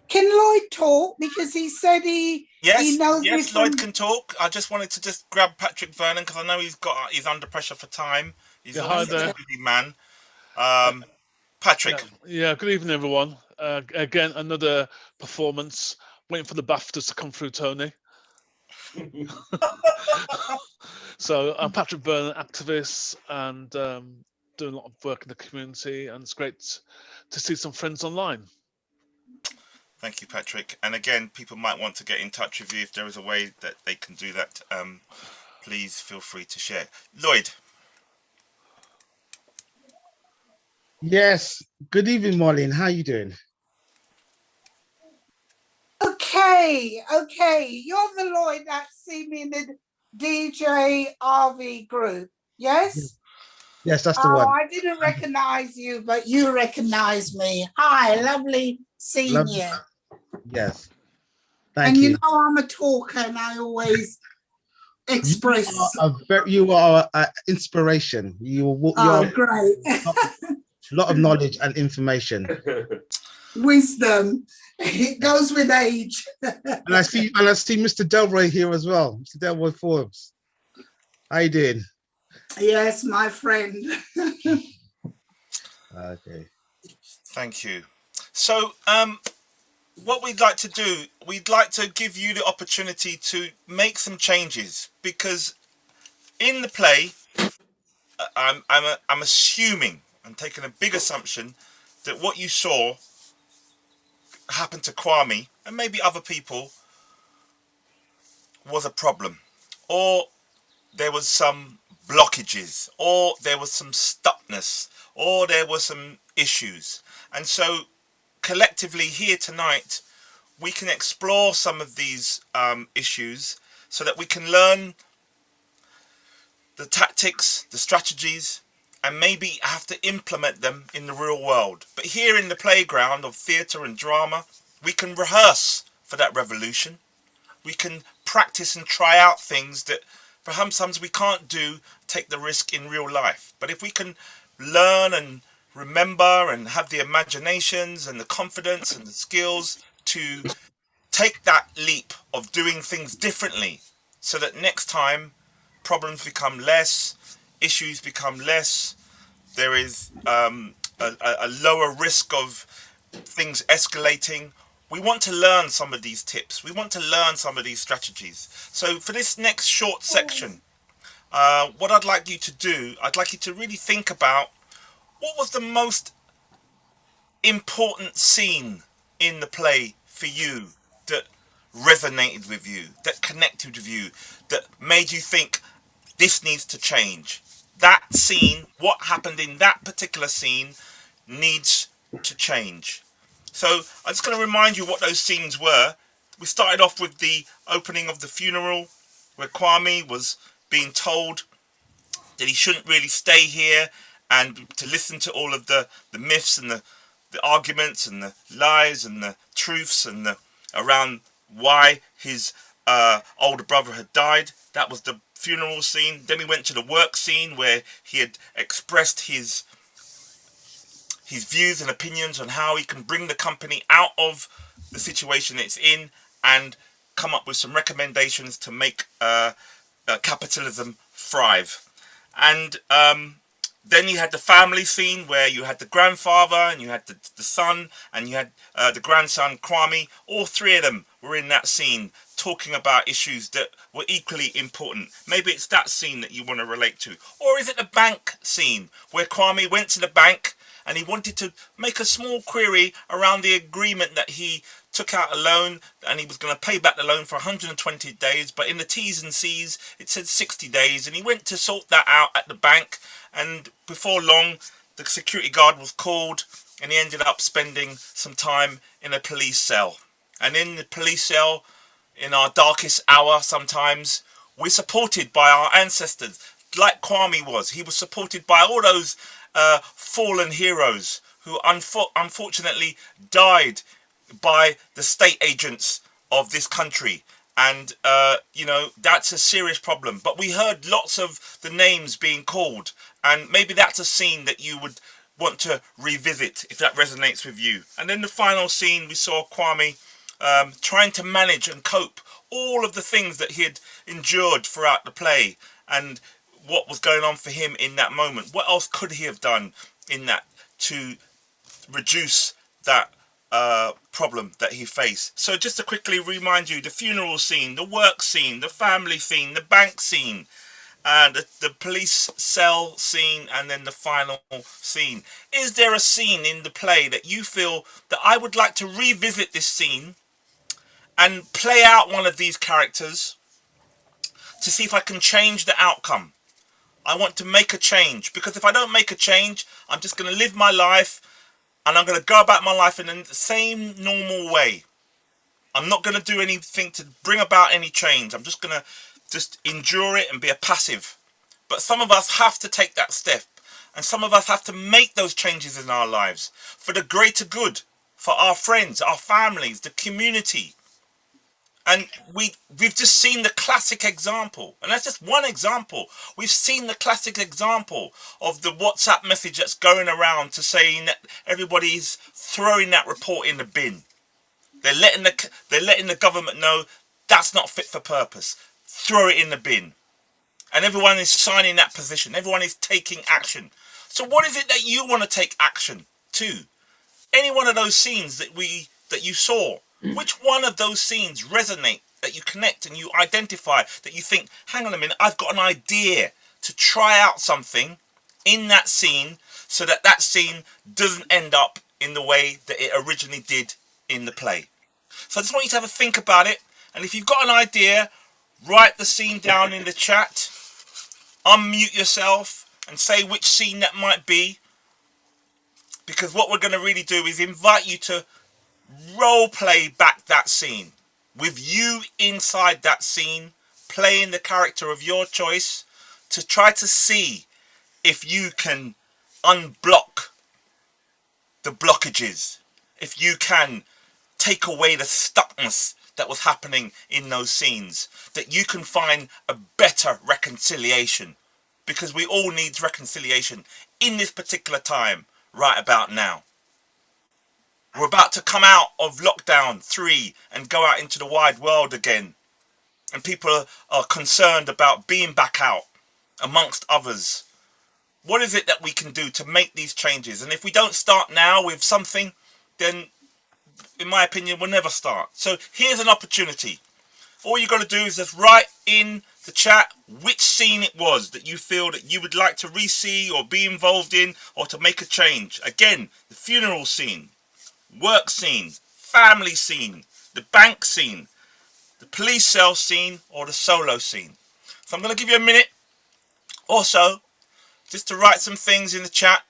Can Lloyd talk? Because he said he knows. Yes, Lloyd can talk. I just wanted to just grab Patrick Vernon because I know he's under pressure for time. He's always a busy man. Patrick. Yeah, good evening, everyone. Again, another performance. Waiting for the BAFTAs to come through, Tony. So I'm Patrick Vernon, activist, and doing a lot of work in the community, and it's great to see some friends online. Thank you, Patrick. And again, people might want to get in touch with you. If there is a way that they can do that, please feel free to share. Lloyd. Yes. Good evening, Marlene. How are you doing? Okay. You're the Lloyd that see me in the DJ RV group, yes? Yes, that's the one. I didn't recognize you, but you recognize me. Hi, lovely seeing you. Yes. Thank and you. you know I'm a talker, and I always express. You are an inspiration. You're great. A lot of knowledge and information. Wisdom. It goes with age. And I see Mr. Delroy here as well. Mr. Delroy Forbes. How you doing? Yes, my friend. Okay. Thank you. So, what we'd like to do, we'd like to give you the opportunity to make some changes, because in the play, I'm assuming, I'm taking a big assumption that what you saw happened to Kwame and maybe other people was a problem, or there was some blockages, or there was some stuckness, or there were some issues. And so collectively here tonight, we can explore some of these issues so that we can learn the tactics, the strategies, and maybe have to implement them in the real world. But here in the playground of theatre and drama, we can rehearse for that revolution. We can practice and try out things that perhaps sometimes we can't do, take the risk in real life. But if we can learn and remember and have the imaginations and the confidence and the skills to take that leap of doing things differently, so that next time problems become less, issues become less, there is a lower risk of things escalating. We want to learn some of these tips. We want to learn some of these strategies. So for this next short section, what I'd like you to do, I'd like you to really think about what was the most important scene in the play for you that resonated with you, that connected with you, that made you think this needs to change. That scene, what happened in that particular scene needs to change. So I'm just going to remind you what those scenes were. We started off with the opening of the funeral, where Kwame was being told that he shouldn't really stay here and to listen to all of the myths and the arguments and the lies and the truths and the around why his older brother had died. That was the funeral scene. Then we went to the work scene where he had expressed his views and opinions on how he can bring the company out of the situation it's in and come up with some recommendations to make capitalism thrive. And then you had the family scene where you had the grandfather and you had the son and you had the grandson Kwame. All three of them were in that scene talking about issues that were equally important. Maybe it's that scene that you want to relate to. Or is it the bank scene where Kwame went to the bank and he wanted to make a small query around the agreement that he took out a loan and he was going to pay back the loan for 120 days, but in the T's and C's it said 60 days, and he went to sort that out at the bank, and before long the security guard was called and he ended up spending some time in a police cell. And in the police cell, in our darkest hour sometimes, we're supported by our ancestors, like Kwame was. He was supported by all those fallen heroes who unfortunately died by the state agents of this country. And you know, that's a serious problem. But we heard lots of the names being called, and maybe that's a scene that you would want to revisit if that resonates with you. And then the final scene, we saw Kwame trying to manage and cope all of the things that he had endured throughout the play and what was going on for him in that moment. What else could he have done in that to reduce that problem that he faced? So just to quickly remind you, the funeral scene, the work scene, the family scene, the bank scene, the police cell scene, and then the final scene. Is there a scene in the play that you feel that I would like to revisit this scene and play out one of these characters to see if I can change the outcome? I want to make a change, because if I don't make a change, I'm just going to live my life and I'm going to go about my life in the same normal way. I'm not going to do anything to bring about any change. I'm just going to just endure it and be a passive. But some of us have to take that step, and some of us have to make those changes in our lives for the greater good, for our friends, our families, the community. And we've just seen the classic example, and that's just one example. We've seen the classic example of the WhatsApp message that's going around to saying that everybody's throwing that report in the bin. They're letting the government know that's not fit for purpose. Throw it in the bin. and everyone is signing that position. Everyone is taking action. So what is it that you want to take action to? Any one of those scenes that you saw, which one of those scenes resonate, that you connect and you identify, that you think, hang on a minute, I've got an idea to try out something in that scene so that that scene doesn't end up in the way that it originally did in the play. So I just want you to have a think about it, and if you've got an idea, write the scene down in the chat, unmute yourself and say which scene that might be, because what we're going to really do is invite you to role play back that scene with you inside that scene, playing the character of your choice, to try to see if you can unblock the blockages, if you can take away the stuckness that was happening in those scenes, that you can find a better reconciliation, because we all need reconciliation in this particular time right about now. We're about to come out of lockdown 3 and go out into the wide world again. And people are concerned about being back out, amongst others. What is it that we can do to make these changes? And if we don't start now with something, then, in my opinion, we'll never start. So here's an opportunity. All you got to do is just write in the chat which scene it was that you feel that you would like to re-see or be involved in, or to make a change. Again, the funeral scene, work scene, family scene, the bank scene, the police cell scene, or the solo scene. So I'm going to give you a minute or so just to write some things in the chat,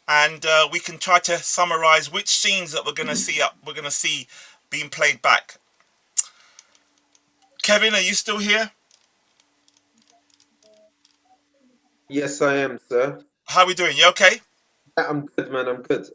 and we can try to summarize which scenes that we're going to see being played back. Kevin, are you still here? Yes, I am, sir. How are we doing? You okay? Yeah, I'm good, man. I'm good.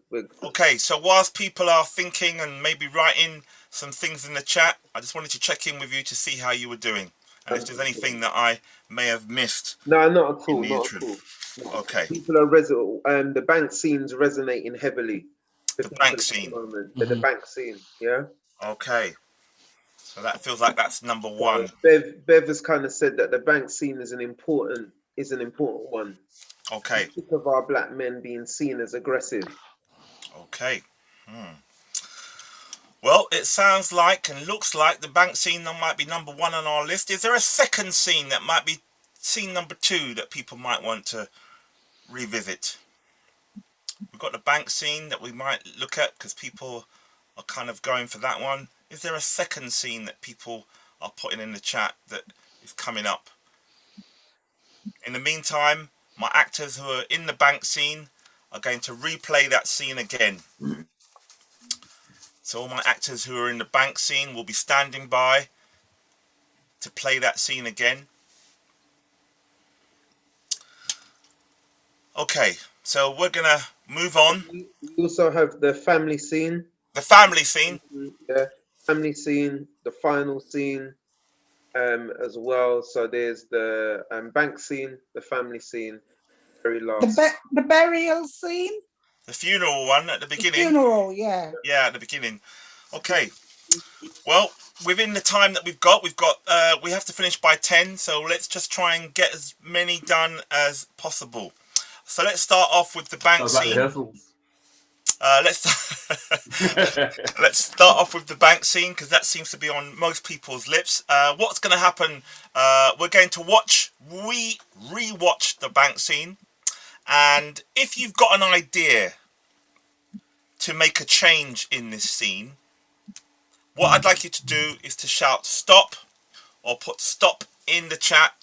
We're good. Okay, so whilst people are thinking and maybe writing some things in the chat, I just wanted to check in with you to see how you were doing, and if there's anything that I may have missed. No, not at all. In the Not at interim. all. Okay. People are the bank scene's resonating heavily. The bank scene. The bank scene, yeah. Okay. So that feels like that's number one. Bev has kind of said that the bank scene is an important one. Okay. Sick of our black men being seen as aggressive. Okay. Well, it sounds like and looks like the bank scene might be number one on our list. Is there a second scene that might be scene number 2 that people might want to revisit? We've got the bank scene that we might look at because people are kind of going for that one. Is there a second scene that people are putting in the chat that is coming up? In the meantime, my actors who are in the bank scene are going to replay that scene again. So all my actors who are in the bank scene will be standing by to play that scene again. Okay, so we're gonna move on. We also have the family scene. The family scene. Yeah, family scene, the final scene, as well. So there's the bank scene, the family scene, very last. The burial scene? The funeral one at the beginning. Funeral, yeah. Yeah, at the beginning. Okay. Well, within the time that we have to finish by 10, so let's just try and get as many done as possible. So let's start off with the bank scene. Let's start off with the bank scene because that seems to be on most people's lips. What's going to happen? We're going to re-watch the bank scene, and if you've got an idea to make a change in this scene, what I'd like you to do is to shout stop or put stop in the chat,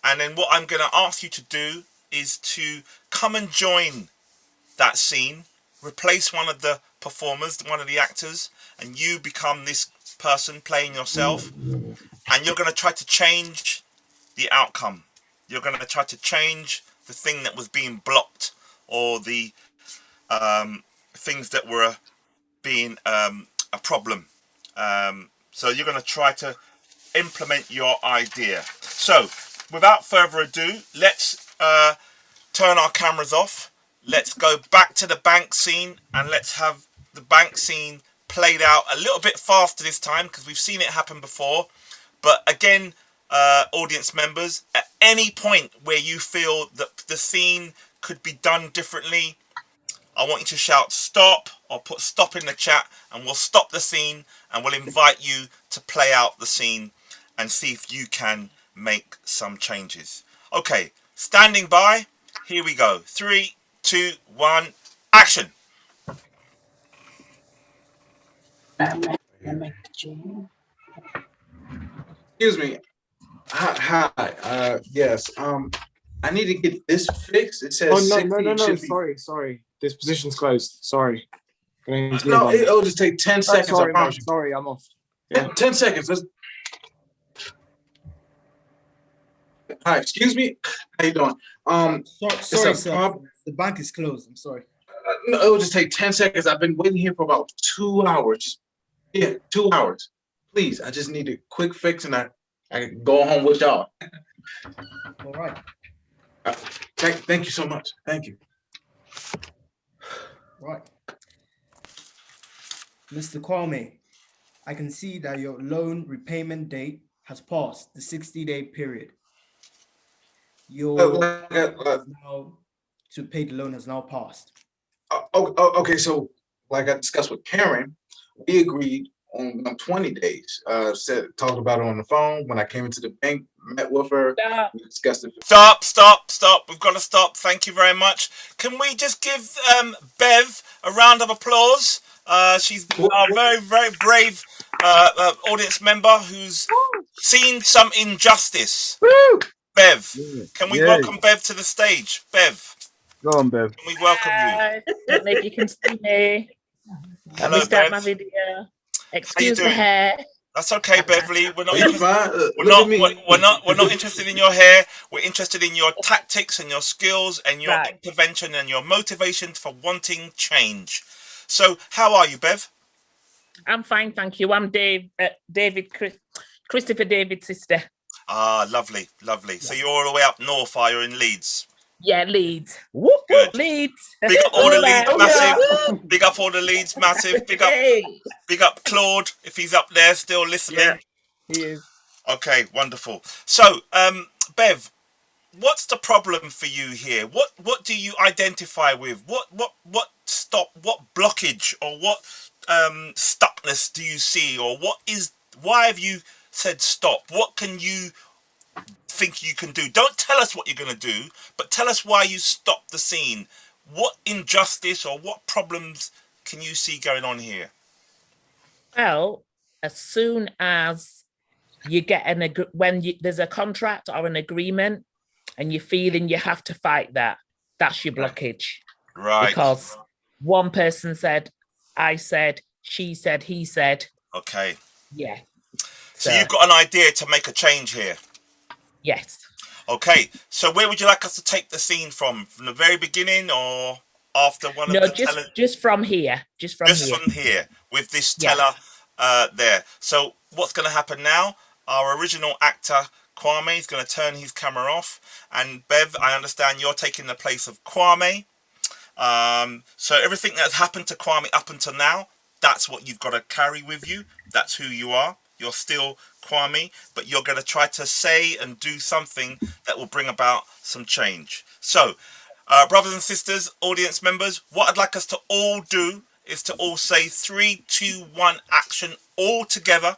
and then what I'm going to ask you to do is to come and join that scene, replace one of the performers, one of the actors, and you become this person playing yourself, and you're going to try to change the outcome. You're going to try to change the thing that was being blocked, or the things that were being a problem. So you're going to try to implement your idea. So without further ado, let's turn our cameras off. Let's go back to the bank scene, and let's have the bank scene played out a little bit faster this time because we've seen it happen before. But again, audience members, at any point where you feel that the scene could be done differently, I want you to shout stop or put stop in the chat, and we'll stop the scene and we'll invite you to play out the scene and see if you can make some changes. Okay, standing by. Here we go. 3, 2, 1, action. Excuse me. Hi. Yes. I need to get this fixed. It says Oh, no, 60. no, no, It no. should be. Sorry. This position's closed. Sorry. No, it'll just take 10 seconds. Sorry, I promise mate. you. Sorry, I'm off. Yeah. 10 seconds. Hi, excuse me. How you doing? Sorry, it's a sir. The bank is closed. I'm sorry. No, it'll just take 10 seconds. I've been waiting here for about 2 hours. Yeah, 2 hours. Please, I just need a quick fix and I can go home with y'all. All right. Thank you so much. Thank you. Right. Mr. Kwame, I can see that your loan repayment date has passed the 60-day period. Your now to pay the loan has now passed. Okay, so like I discussed with Karen, we agreed on 20 days. Talked about it on the phone when I came into the bank, met with her. We discussed it. Stop. We've got to stop. Thank you very much. Can we just give Bev a round of applause? She's a very, very brave audience member who's seen some injustice. Woo! Bev, can we welcome Bev to the stage? Bev, Go on, Bev. can we welcome you? Don't know if you can see me. Let Hello, me start Bev. my video. How you Excuse the doing? hair. That's okay, Beverly. We're not Are you interested. fine? We're not interested in your hair. We're interested in your tactics and your skills and your intervention and your motivation for wanting change. So, how are you, Bev? I'm fine, thank you. I'm Christopher David's sister. Ah, lovely. So you're all the way up north, are you, in Leeds? Yeah, Leeds. Whoop, whoop, Leeds. Big up all the Leeds, massive. Big up all the Leeds, massive. Big up Claude, if he's up there still listening. Yeah, he is. Okay, wonderful. So, Bev, what's the problem for you here? What do you identify with? What blockage or what stuckness do you see, or why have you said stop? What can you think you can do? Don't tell us what you're going to do, but tell us why you stopped the scene. What injustice or what problems can you see going on here? Well, as soon as you get there's a contract or an agreement and you're feeling you have to fight that's your blockage. Right. Because one person said, I said, she said, he said. Okay. Yeah. So you've got an idea to make a change here? Yes. Okay. So where would you like us to take the scene from? From the very beginning or after one of the just from here. Just from here with this teller there. So what's going to happen now? Our original actor, Kwame, is going to turn his camera off. And Bev, I understand you're taking the place of Kwame. So everything that's happened to Kwame up until now, that's what you've got to carry with you. That's who you are. You're still Kwame, but you're going to try to say and do something that will bring about some change. So, brothers and sisters, audience members, what I'd like us to all do is to all say 3, 2, 1 action all together,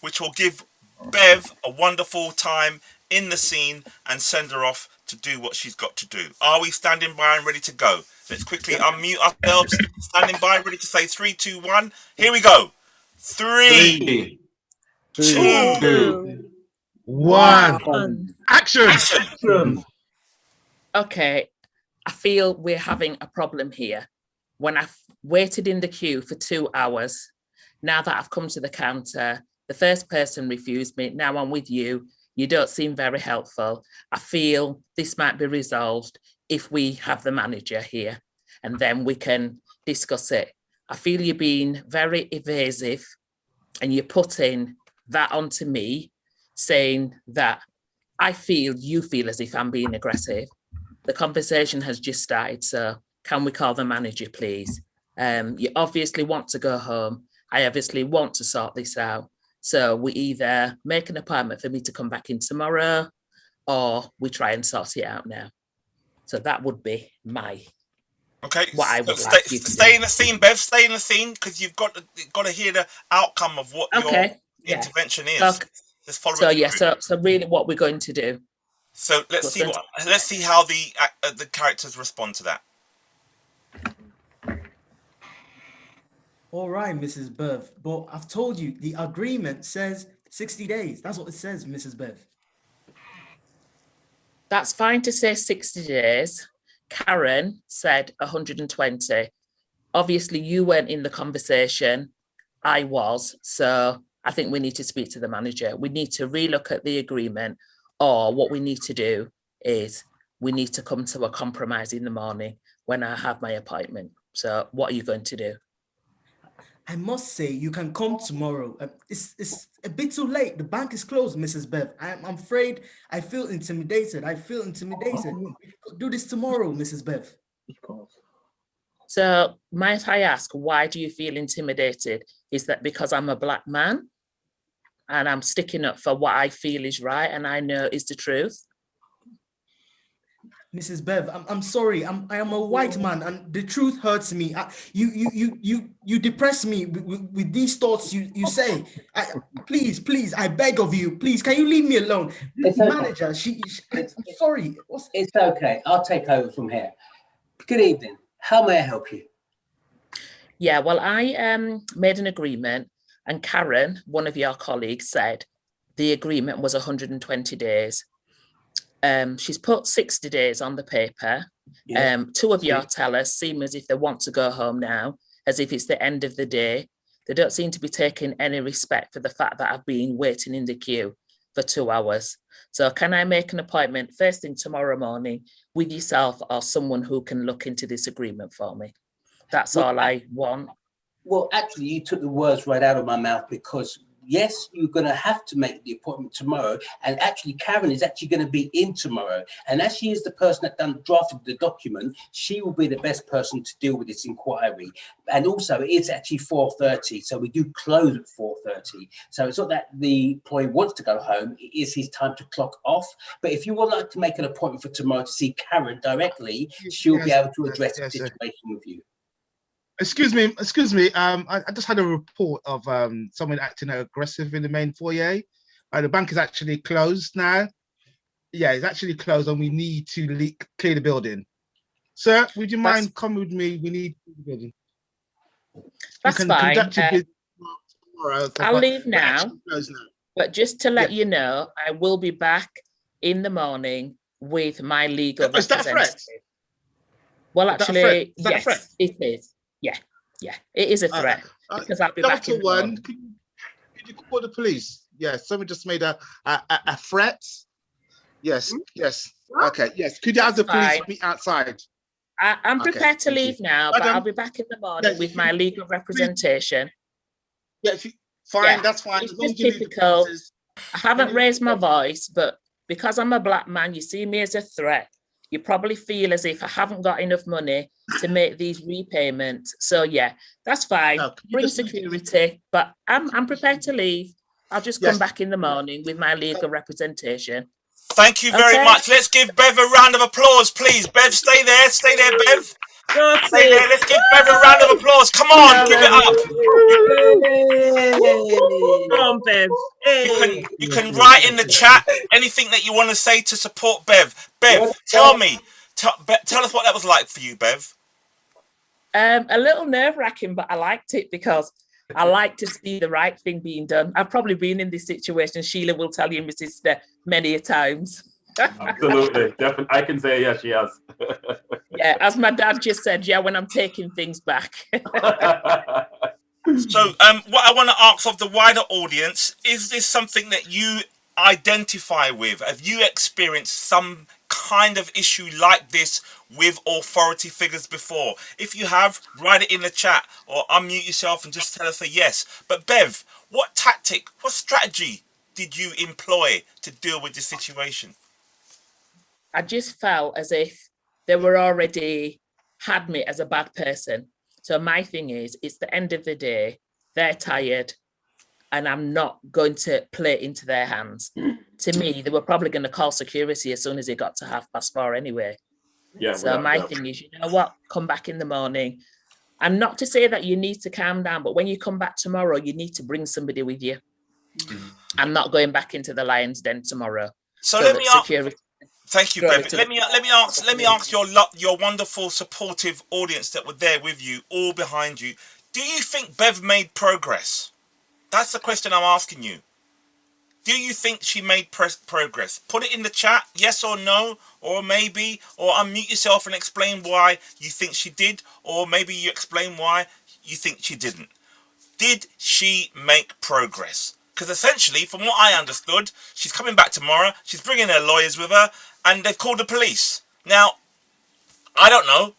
which will give Bev a wonderful time in the scene and send her off to do what she's got to do. Are we standing by and ready to go? Let's quickly unmute ourselves. Standing by, ready to say 3, 2, 1. Here we go. 3, 2, 1. Action. Okay, I feel we're having a problem here. When I've waited in the queue for 2 hours, now that I've come to the counter, the first person refused me. Now I'm with you. You don't seem very helpful. I feel this might be resolved if we have the manager here and then we can discuss it. I feel you're being very evasive and you're putting that onto me, saying that you feel as if I'm being aggressive. The conversation has just started, so can we call the manager, please? You obviously want to go home. I obviously want to sort this out. So we either make an appointment for me to come back in tomorrow, or we try and sort it out now. So that would be Okay, what I would so like you to stay do. in the scene, Bev. Stay in the scene, because you've got to hear the outcome of what your intervention is. Just follow it through. So really, what we're going to do. So let's see how the characters respond to that. All right, Mrs. Bev, but I've told you the agreement says 60 days. That's what it says, Mrs. Bev. That's fine to say 60 days. Karen said 120. Obviously, you weren't in the conversation. I was. So I think we need to speak to the manager. We need to relook at the agreement, or what we need to do is we need to come to a compromise in the morning when I have my appointment. So what are you going to do? I must say, you can come tomorrow. It's a bit too late. The bank is closed, Mrs. Bev. I'm afraid I feel intimidated. We could do this tomorrow, Mrs. Bev. So might I ask, why do you feel intimidated? Is that because I'm a Black man and I'm sticking up for what I feel is right and I know is the truth? Mrs. Bev, I'm sorry. I am a white man, and the truth hurts me. You depress me with these thoughts you say. Please, I beg of you. Please, can you leave me alone? It's The okay. manager, I'm sorry. It's okay. I'll take over from here. Good evening. How may I help you? Yeah, well, I made an agreement, and Karen, one of your colleagues, said the agreement was 120 days. She's put 60 days on the paper. Two of your tellers seem as if they want to go home now, as if it's the end of the day. They don't seem to be taking any respect for the fact that I've been waiting in the queue for 2 hours. So can I make an appointment first thing tomorrow morning with yourself or someone who can look into this agreement for me? That's all I want. Well, actually, you took the words right out of my mouth, because yes, you're going to have to make the appointment tomorrow. And actually, Karen is actually going to be in tomorrow. And as she is the person that drafted the document, she will be the best person to deal with this inquiry. And also, it is actually 4:30, so we do close at 4:30. So it's not that the employee wants to go home, it is his time to clock off. But if you would like to make an appointment for tomorrow to see Karen directly, she'll be able to address the situation with you. Excuse me. I just had a report of someone acting aggressive in the main foyer. The bank is actually closed now. Yeah, it's actually closed, and we need to clear the building. Sir, would you mind coming with me? We need to clear the building. That's fine. Tomorrow, I'll leave now. But just to let you know, I will be back in the morning with my legal representative. Is that a threat? Well, actually, yes, it is. Yeah, it is a threat, because I'll be back in the morning. Could you call the police? Yes, someone just made a threat. Yes. Okay, yes. Could you have the police meet outside? I'm prepared to leave now, but I'll be back in the morning with my legal representation. Yes, fine, that's fine. It's just typical. I haven't raised my voice, but because I'm a Black man, you see me as a threat. You probably feel as if I haven't got enough money to make these repayments. So yeah, that's fine. Bring security, but I'm prepared to leave. I'll just come back in the morning with my legal representation. Thank you very much. Let's give Bev a round of applause, please. Bev, stay there, Bev. Stay there. Let's give Bev a round of applause. Come on, give it up. Come on, Bev. You can write in the chat anything that you want to say to support Bev. Bev, tell us what that was like for you, Bev. A little nerve-wracking, but I liked it because I like to see the right thing being done. I've probably been in this situation. Sheila will tell you, my sister, many a times. Absolutely, definitely. I can say yes, she has. Yeah, as my dad just said, yeah, when I'm taking things back. So, what I want to ask of the wider audience, is this something that you identify with? Have you experienced some kind of issue like this with authority figures before? If you have, write it in the chat or unmute yourself and just tell us a yes. But Bev, what tactic, what strategy did you employ to deal with this situation? I just felt as if they were already had me as a bad person. So my thing is, it's the end of the day, they're tired, and I'm not going to play it into their hands. To me, they were probably going to call security as soon as it got to 4:30 anyway. Yeah. So my thing is, you know what? Come back in the morning. And not to say that you need to calm down, but when you come back tomorrow, you need to bring somebody with you. I'm not going back into the lion's den tomorrow. So let me ask. Security. Thank you, Bev. Let me ask your wonderful, supportive audience that were there with you, all behind you. Do you think Bev made progress? That's the question I'm asking you. Do you think she made progress? Put it in the chat, yes or no, or maybe, or unmute yourself and explain why you think she did, or maybe you explain why you think she didn't. Did she make progress? Because essentially, from what I understood, she's coming back tomorrow, she's bringing her lawyers with her, and they've called the police. Now, I don't know.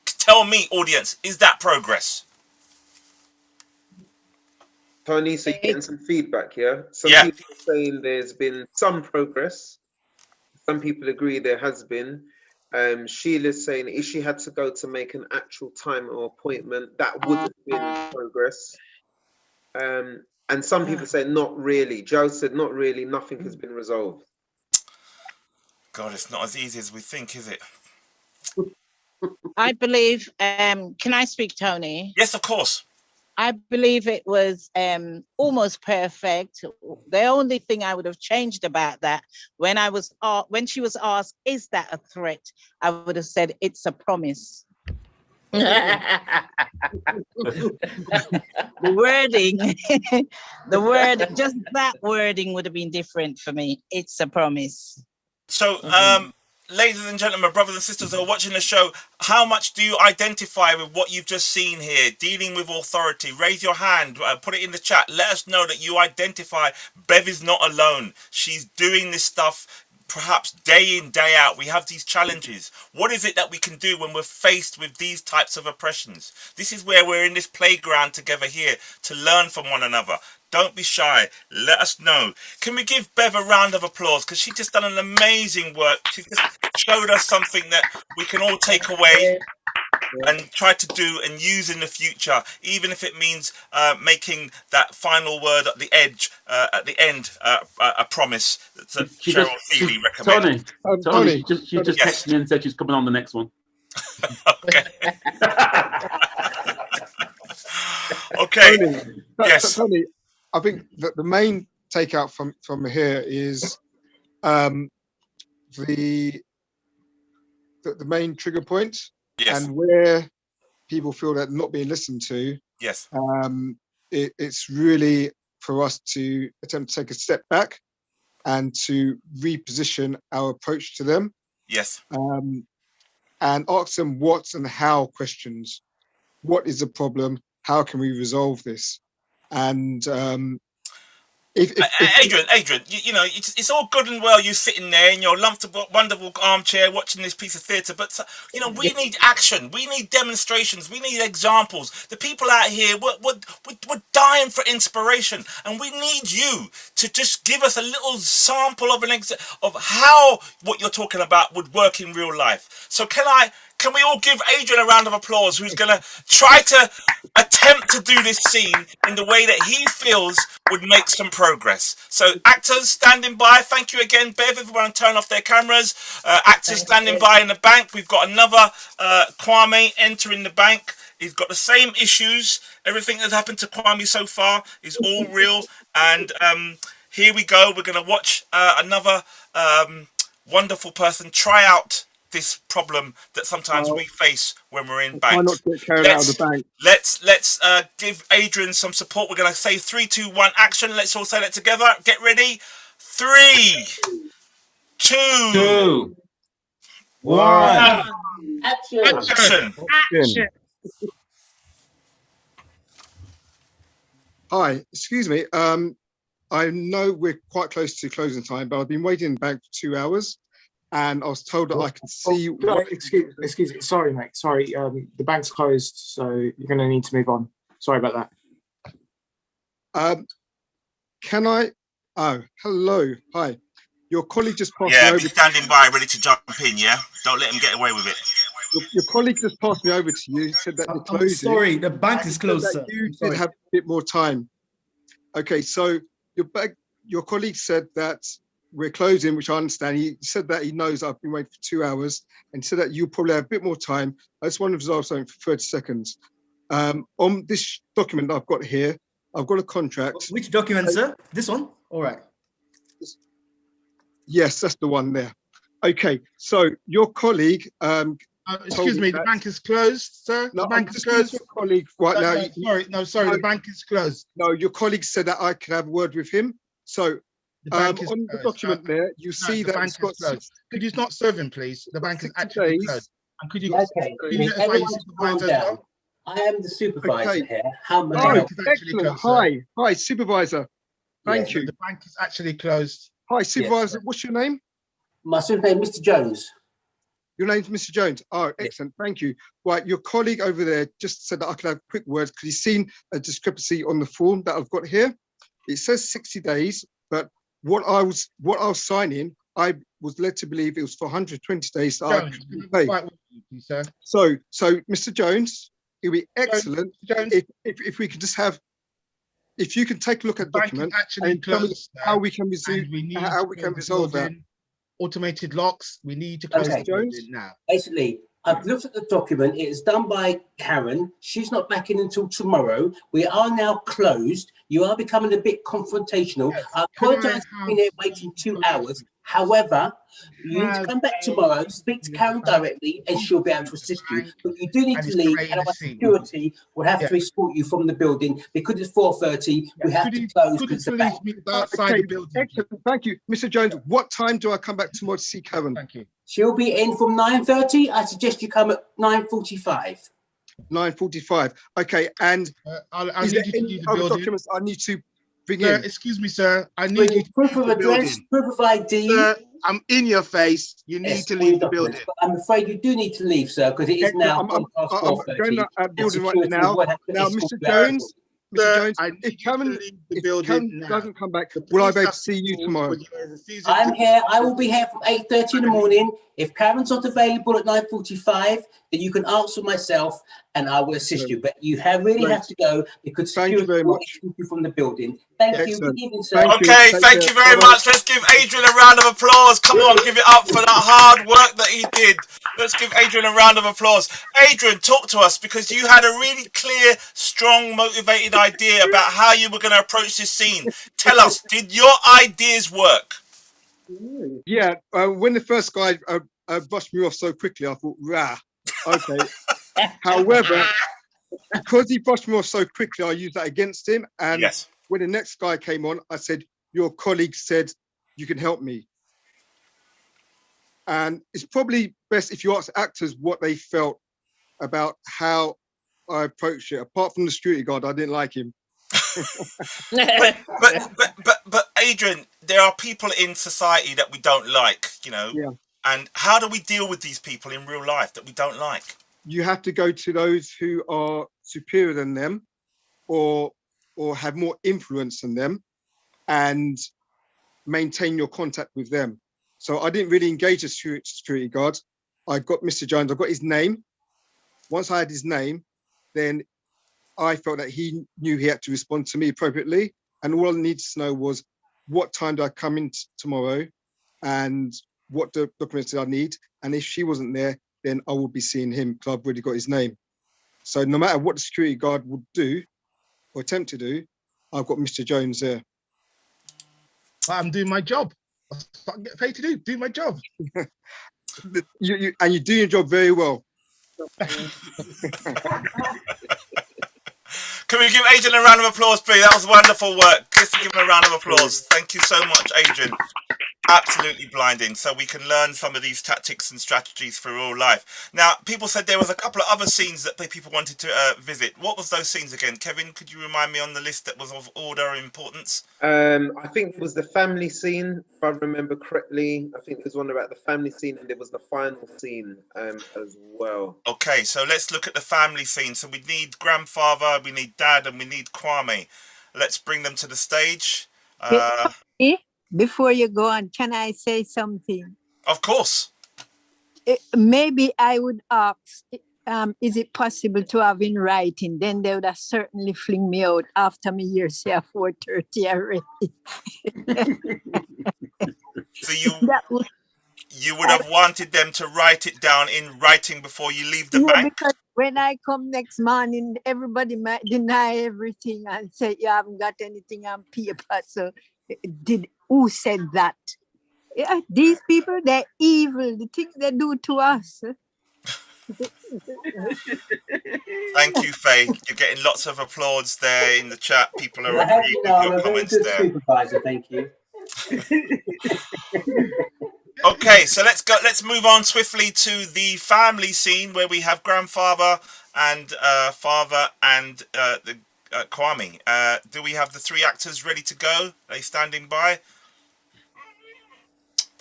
Tell me, audience, is that progress? Tony, so you're getting some feedback, yeah? Some Yeah. people are saying there's been some progress. Some people agree there has been. Sheila's saying if she had to go to make an actual time or appointment, that would have been progress. And some people say not really. Joe said not really, nothing has been resolved. God, it's not as easy as we think, is it? I believe, can I speak, Tony? Yes, of course. I believe it was almost perfect. The only thing I would have changed about that, when she was asked, is that a threat? I would have said, it's a promise. The word, just that wording would have been different for me. It's a promise. So, ladies and gentlemen, brothers and sisters who are watching the show, how much do you identify with what you've just seen here, dealing with authority? Raise your hand, put it in the chat. Let us know that you identify. Bev is not alone. She's doing this stuff perhaps day in, day out. We have these challenges. What is it that we can do when we're faced with these types of oppressions? This is where we're in this playground together here to learn from one another. Don't be shy. Let us know. Can we give Bev a round of applause? Because she's just done an amazing work. She just showed us something that we can all take away and try to do and use in the future, even if it means making that final word at the edge, at the end, a promise that Cheryl Feely recommended. Tony, she just texted me and said she's coming on the next one. Okay. Okay. Yes. Tony, I think that the main takeout from here is the main trigger point. Yes. And where people feel that not being listened to. Yes. It's really for us to attempt to take a step back and to reposition our approach to them. Yes. And ask them what and how questions. What is the problem? How can we resolve this? And Adrian, you know, it's all good and well you sitting there in your wonderful armchair watching this piece of theatre, but you know, we need action, we need demonstrations, we need examples. The people out here, we're dying for inspiration, and we need you to just give us a little sample of of how what you're talking about would work in real life. So can we all give Adrian a round of applause, who's going to try to attempt to do this scene in the way that he feels would make some progress. So actors standing by, thank you again, Bev. Everyone turn off their cameras. Actors standing by in the bank. We've got another Kwame entering the bank. He's got the same issues. Everything that's happened to Kwame so far is all real. And here we go. We're going to watch another wonderful person try out this problem that sometimes we face when we're in banks. Try not to get carried out of the bank. Let's give Adrian some support. We're going to say 3, 2, 1, action. Let's all say that together. Get ready. 3, 2, 1. Action. Hi, excuse me. I know we're quite close to closing time, but I've been waiting in the bank for 2 hours. And I was told that I can see. Excuse me. Sorry, mate. Sorry. The bank's closed, so you're going to need to move on. Sorry about that. Can I? Oh, hello. Hi. Your colleague just passed me Yeah, over. be standing by, ready to jump in. Yeah, don't let him get away with it. Your colleague just passed me over to you. Said that you're closing. Sorry, the bank is closed, sir. You did have a bit more time. Okay, so your colleague said that we're closing, which I understand. He said that he knows I've been waiting for 2 hours, and said that you probably have a bit more time. I just want to resolve something for 30 seconds. On this document I've got here, I've got a contract. Which document, sir? This one? All right. Yes, that's the one there. Okay, so your colleague. Excuse me, the bank is closed, sir. No, the bank is just closed. Your colleague right now. Sorry, the bank is closed. No, your colleague said that I could have a word with him. So the bank is on the document there, you see the that bank it's got is closed. Could you not serve him, please? The bank is actually closed. And could you Okay, notify your supervisor as well? I am the supervisor here. How may I Oh, help? excellent. Hi, supervisor. Thank you. The bank is actually closed. Hi, supervisor. What's your name? My name, Mr. Jones. Your name's Mr. Jones. Oh, excellent. Thank you. Right, your colleague over there just said that I could have quick words because he's seen a discrepancy on the form that I've got here. It says 60 days, but what I was signing, I was led to believe it was for 120 days that I could pay. So, Mr. Jones, it'd be excellent if we could just have, if you can take a look at the document and tell me how we can resolve that. Automated locks. We need to close the building now. Basically, I've looked at the document. It is done by Karen. She's not back in until tomorrow. We are now closed. You are becoming a bit confrontational. I apologize for being here waiting 2 hours. However, you need to come back tomorrow, speak to Karen directly, and she'll be able to assist you. But you do need to leave, and our security will have to escort you from the building because it's 4:30. We have to close because the bank outside the building. Excellent. Thank you, Mr. Jones. What time do I come back tomorrow to see Karen? Thank you. She'll be in from 9:30. I suggest you come at 9:45. 9:45. Okay, and I is need there you to any leave the other building. documents I need to bring Sir, in? excuse me, sir. I need you to proof leave of the address, building. proof of ID. Sir, I'm in your face. You need to leave the building. But I'm afraid you do need to leave, sir, because it is now I'm going to that building right now. Now, Mr. Jones, if Karen doesn't come back, will I be able to see you tomorrow? I'm here. I will be here from 8:30 in the morning. If Karen's not available at 9:45, then you can answer myself and I will assist you. But you really have to go because security will exclude you from the building. Thank you. Good evening, sir. Okay, thank you very much. Let's give Adrian a round of applause. Come on, give it up for that hard work that he did. Let's give Adrian a round of applause. Adrian, talk to us because you had a really clear, strong, motivated idea about how you were going to approach this scene. Tell us, did your ideas work? Yeah, when the first guy brushed me off so quickly, I thought, rah, okay. However, because he brushed me off so quickly, I used that against him. And when the next guy came on, I said, your colleague said you can help me. And it's probably best if you ask actors what they felt about how I approached it. Apart from the security guard, I didn't like him. but Adrian, there are people in society that we don't like, you know. Yeah. And how do we deal with these people in real life that we don't like? You have to go to those who are superior than them or have more influence than them and maintain your contact with them. So I didn't really engage the security guard. I got Mr. Jones, I got his name. Once I had his name, then I felt that he knew he had to respond to me appropriately. And all I needed to know was what time do I come in tomorrow and what the documents did I need. And if she wasn't there, then I would be seeing him because I've already got his name. So no matter what the security guard would do or attempt to do, I've got Mr. Jones there. I'm doing my job. That's what I get paid to do my job. And you do your job very well. Can we give Adrian a round of applause, please? That was wonderful work. Let's give him a round of applause. Thank you so much, Adrian. Absolutely blinding. So we can learn some of these tactics and strategies for real life. Now, people said there was a couple of other scenes that people wanted to visit. What was those scenes again? Kevin, could you remind me on the list that was of order or importance? I think it was the family scene, if I remember correctly. I think there was one about the family scene and there was the final scene as well. Okay, so let's look at the family scene. So we need grandfather, we need dad, and we need Kwame. Let's bring them to the stage. Before you go on, can I say something? Of course. Maybe I would ask is it possible to have in writing? Then they would have certainly fling me out after me year say at 4:30 already. So you would have wanted them to write it down in writing before you leave the bank? Because when I come next morning, everybody might deny everything and say you haven't got anything on paper. So who said that? Yeah, these people, they're evil. The things they do to us. Thank you, Faye. You're getting lots of applause there in the chat. People are I hope agreeing you with know I'm your a very comments good there. supervisor, thank you. Okay, so let's move on swiftly to the family scene where we have grandfather and father and Kwame. Do we have the three actors ready to go? Are they standing by?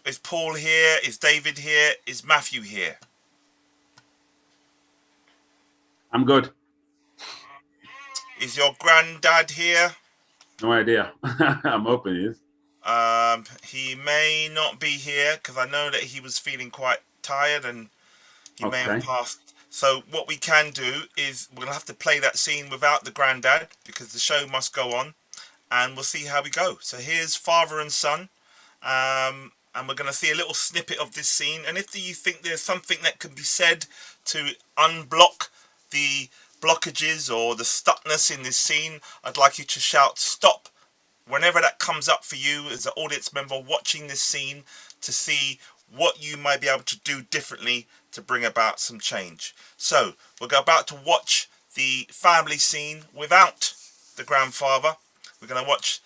Is Paul here? Is David here? Is Matthew here? I'm good. Is your granddad here? No idea. I'm hoping he is. He may not be here because I know that he was feeling quite tired and he may have passed. So what we can do is we'll have to play that scene without the granddad because the show must go on, and we'll see how we go. So here's father and son, and we're going to see a little snippet of this scene. And if you think there's something that can be said to unblock the blockages or the stuckness in this scene, I'd like you to shout stop whenever that comes up for you as an audience member watching this scene to see what you might be able to do differently to bring about some change. So we're about to watch the family scene without the grandfather. We're going to watch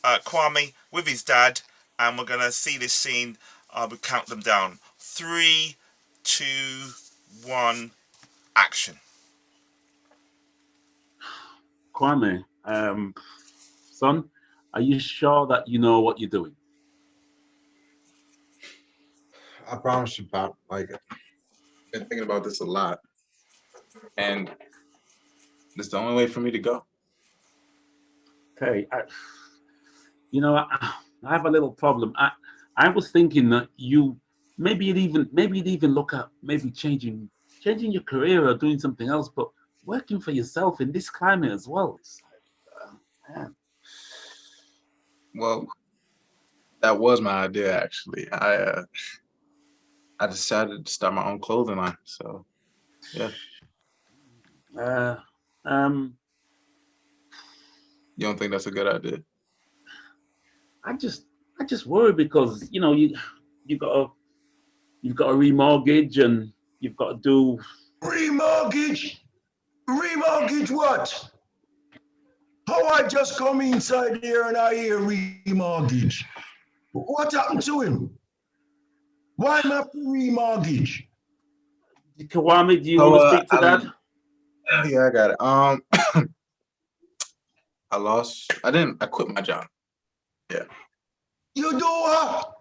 Kwame with his dad, and we're going to see this scene. We'll count them down. 3, 2, 1, action. Kwame, son, are you sure that you know what you're doing? I promise you, Pop. Like, I've been thinking about this a lot, and this is the only way for me to go. Okay, I have a little problem. I was thinking that maybe you'd even look at maybe changing your career or doing something else, but working for yourself in this climate as well. Man. Well, that was my idea actually. I decided to start my own clothing line. So, yeah. You don't think that's a good idea? I just worry because you've got to remortgage and you've got to do remortgage what? How I just come inside here and I hear remortgage. What happened to him? Why am I remortgage? Kwame, do you want to speak to that? Yeah, I got it. I quit my job. Yeah. You do what?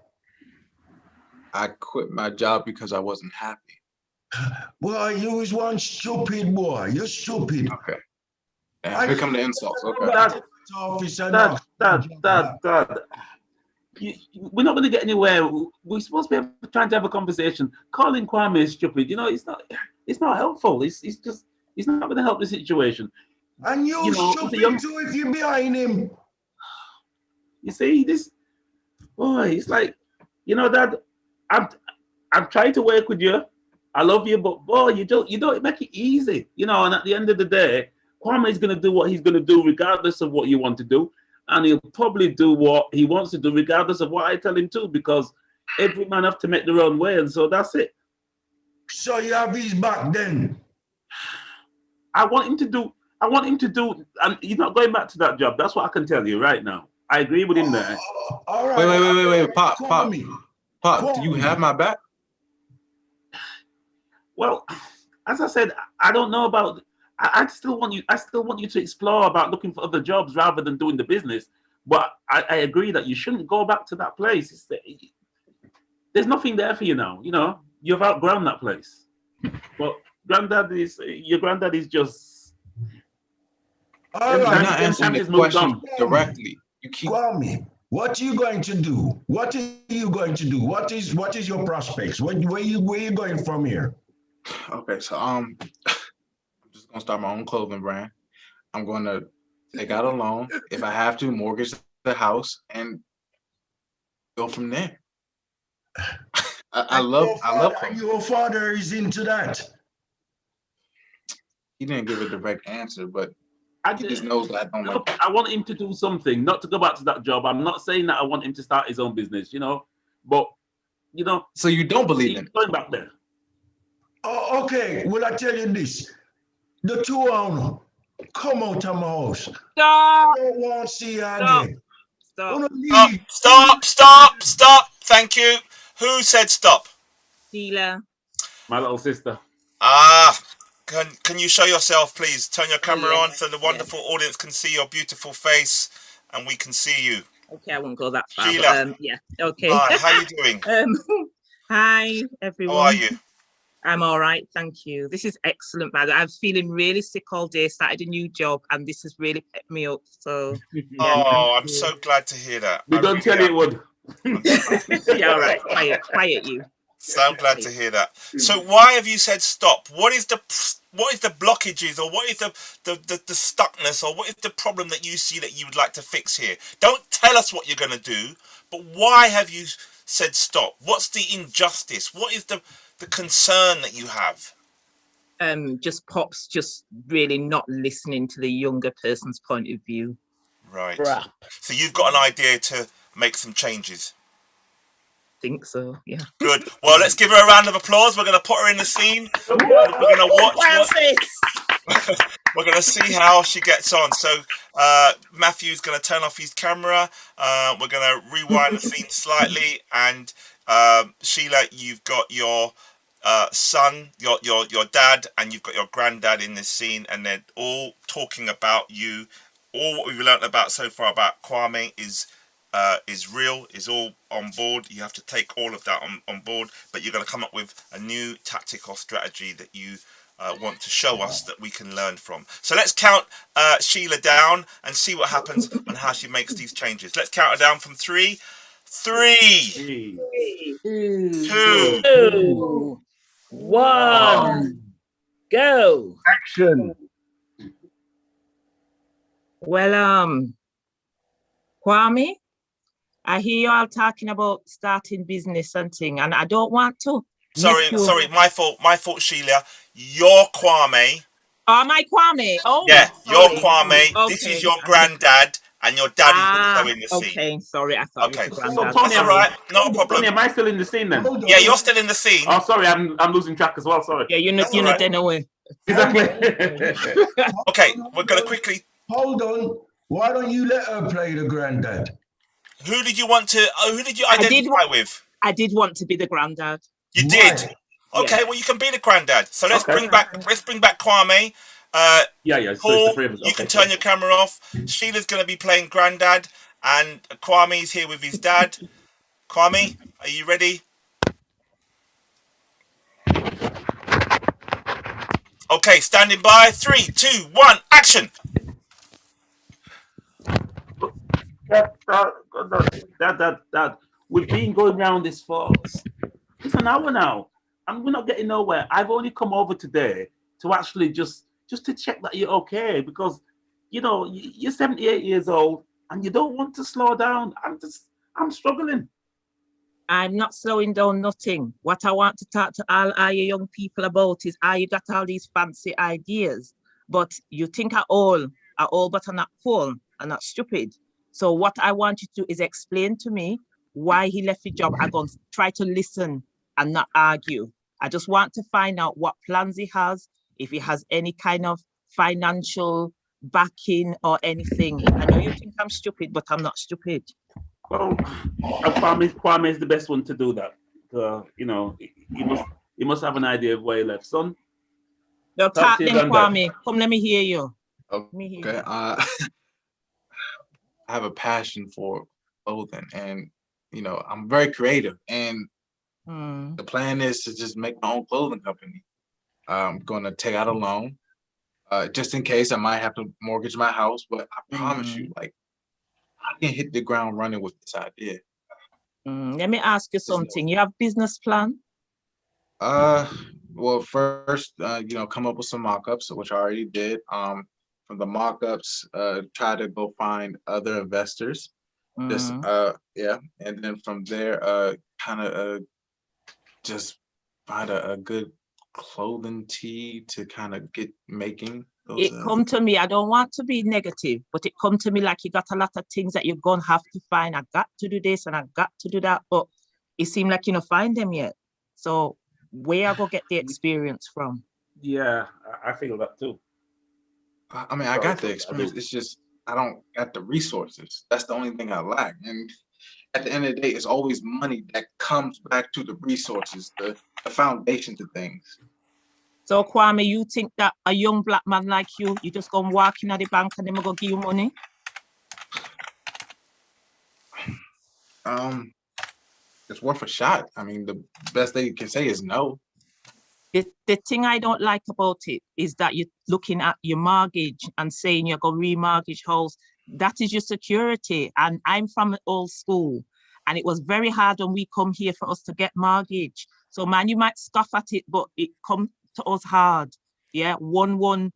I quit my job because I wasn't happy. Boy, you is one stupid boy. You're stupid. Okay. And here come the insults. Okay. Dad. We're not going to get anywhere. We're supposed to be trying to have a conversation. Calling Kwame stupid, it's not helpful. It's not going to help the situation. And you stupid too if you're behind him. You see, this boy, it's like, Dad, I'm trying to work with you. I love you, but boy, you don't make it easy. And at the end of the day, Kwame is going to do what he's going to do regardless of what you want to do. And he'll probably do what he wants to do regardless of what I tell him to, because every man have to make their own way. And so that's it. So you have his back then? I want him to do, and he's not going back to that job. That's what I can tell you right now. I agree with him there. All right. Wait. Pop, do you have my back? Well, as I said, I don't know about. I still want you to explore about looking for other jobs rather than doing the business. But I agree that you shouldn't go back to that place. There's nothing there for you now. You've outgrown that place. But your granddad is just. All right. You're not answering the question directly. You keep. Kwame, what are you going to do? What are you going to do? What is your prospects? Where you going from here? Okay, so I'm just gonna start my own clothing brand. I'm gonna take out a loan if I have to, mortgage the house, and go from there. I love And your father is into that. He didn't give a direct answer, but I he just knows that I don't like. Look, I want him to do something, not to go back to that job. I'm not saying that I want him to start his own business, you know, but you know. So you don't believe him? Going back there. Oh, okay, well, I tell you this. The two of them come out of my house. Stop. I don't want to see you Stop. again. Stop. Thank you. Who said stop? Sheila. My little sister. Can you show yourself, please? Turn your camera yeah, on so the wonderful audience can see your beautiful face and we can see you. Okay, I won't go that far. Sheila. But, yeah. Okay. Hi, how you doing? Hi, everyone. How are you? I'm all right, thank you. This is excellent, man. I'm feeling really sick all day. Started a new job, and this has really pepped me up. So, yeah, oh, I'm so glad to hear that. We don't tell you it would. Yeah, all right. Quiet, you. So I'm glad to hear that. So why have you said stop? What is the blockages, or what is the stuckness, or what is the problem that you see that you would like to fix here? Don't tell us what you're going to do, but why have you said stop? What's the injustice? What is the concern that you have? Just Pops just really not listening to the younger person's point of view. Right. So you've got an idea to make some changes. Think so, yeah. Good. Well, let's give her a round of applause. We're going to put her in the scene. We're going to watch. We're going to see how she gets on. So Matthew's going to turn off his camera. We're going to rewind the scene slightly. And Sheila, you've got your son, your dad, and you've got your granddad in this scene, and they're all talking about you. All what we've learned about so far about Kwame is real, is all on board. You have to take all of that on board, but you're going to come up with a new tactic or strategy that you want to show us that we can learn from. So let's count Sheila down and see what happens and how she makes these changes. Let's count her down from 3, 2, 1, go. Action. Well, Kwame, I hear you all talking about starting business and thing, and I don't want to. Sorry, my fault, Sheila. You're Kwame. Oh, my Kwame. Oh, yeah, you're sorry. Kwame. Okay. This is your granddad, and your dad is also in the scene. Okay, sorry, I thought okay. it was the granddad. That's all right. Not a problem. Tony, am I still in the scene then? Yeah, you're still in the scene. Oh, sorry, I'm losing track as well. Sorry. Yeah, you're not then away. Exactly. Okay, we're gonna quickly. Hold on. Why don't you let her play the granddad? Who did you want to? Who did you identify with? I did want to be the granddad. You did. Okay, well you can be the granddad. So let's bring back Kwame. Yeah. Paul, you can turn your camera off. Sheila's going to be playing granddad, and Kwame's here with his dad. Kwame, are you ready? Okay, standing by. 3, 2, 1, action. Dad, we've been going around this for it's an hour now, and we're not getting nowhere. I've only come over today to actually just to check that you're okay, because you know you're 78 years old and you don't want to slow down. I'm struggling. I'm not slowing down nothing. What I want to talk to all you young people about is you got all these fancy ideas, but you think are all but are not full and not stupid. So what I want you to do is explain to me why he left the job. I'm going to try to listen and not argue. I just want to find out what plans he has, if he has any kind of financial backing or anything. I know you think I'm stupid, but I'm not stupid. Well, Kwame is the best one to do that. You know, he must have an idea of where he left. Son, no, talk then, Kwame. Come, let me hear you. Okay. I have a passion for clothing, and you know, I'm very creative, and the plan is to just make my own clothing company. I'm going to take out a loan, just in case I might have to mortgage my house. But I promise you, like, I can hit the ground running with this idea. Let me ask you something. You have business plan? Well, first, come up with some mock-ups, which I already did. From the mock-ups, try to go find other investors. Just yeah, and then from there, kind of just find a good clothing tee to kind of get making those. It come to me, I don't want to be negative, but it come to me like you got a lot of things that you're gonna have to find. I got to do this and I got to do that, but it seemed like you don't find them yet. So where I go get the experience from? Yeah, I feel that too. I mean, I got the experience. It's just I don't got the resources. That's the only thing I lack. And at the end of the day, it's always money that comes back to the resources, the foundation to things. So Kwame, you think that a young black man like you just gonna walk in at the bank and them gonna give you money? It's worth a shot. I mean, the best they can say is no. The thing I don't like about it is that you're looking at your mortgage and saying you're going to remortgage house. That is your security. And I'm from an old school. And it was very hard when we come here for us to get mortgage. So man, you might scoff at it, but it comes to us hard. Yeah, one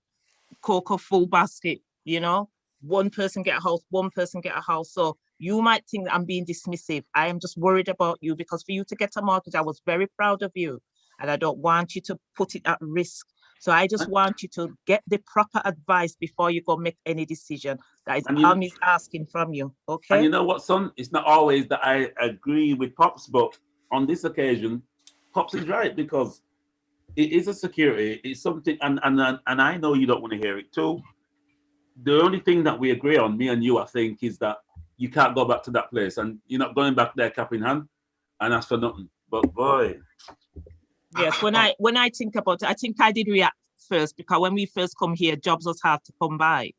cocoa full basket, you know? One person get a house, one person get a house. So you might think that I'm being dismissive. I am just worried about you because for you to get a mortgage, I was very proud of you. And I don't want you to put it at risk. So I just want you to get the proper advice before you go make any decision. That is all he's asking from you, okay? And you know what, son? It's not always that I agree with Pops, but on this occasion, Pops is right because it is a security. It's something, and I know you don't want to hear it too. The only thing that we agree on, me and you, I think, is that you can't go back to that place, and you're not going back there cap in hand, and that's for nothing. But boy. Yes, when I think about it, I think I did react first because when we first come here, jobs was hard to come by.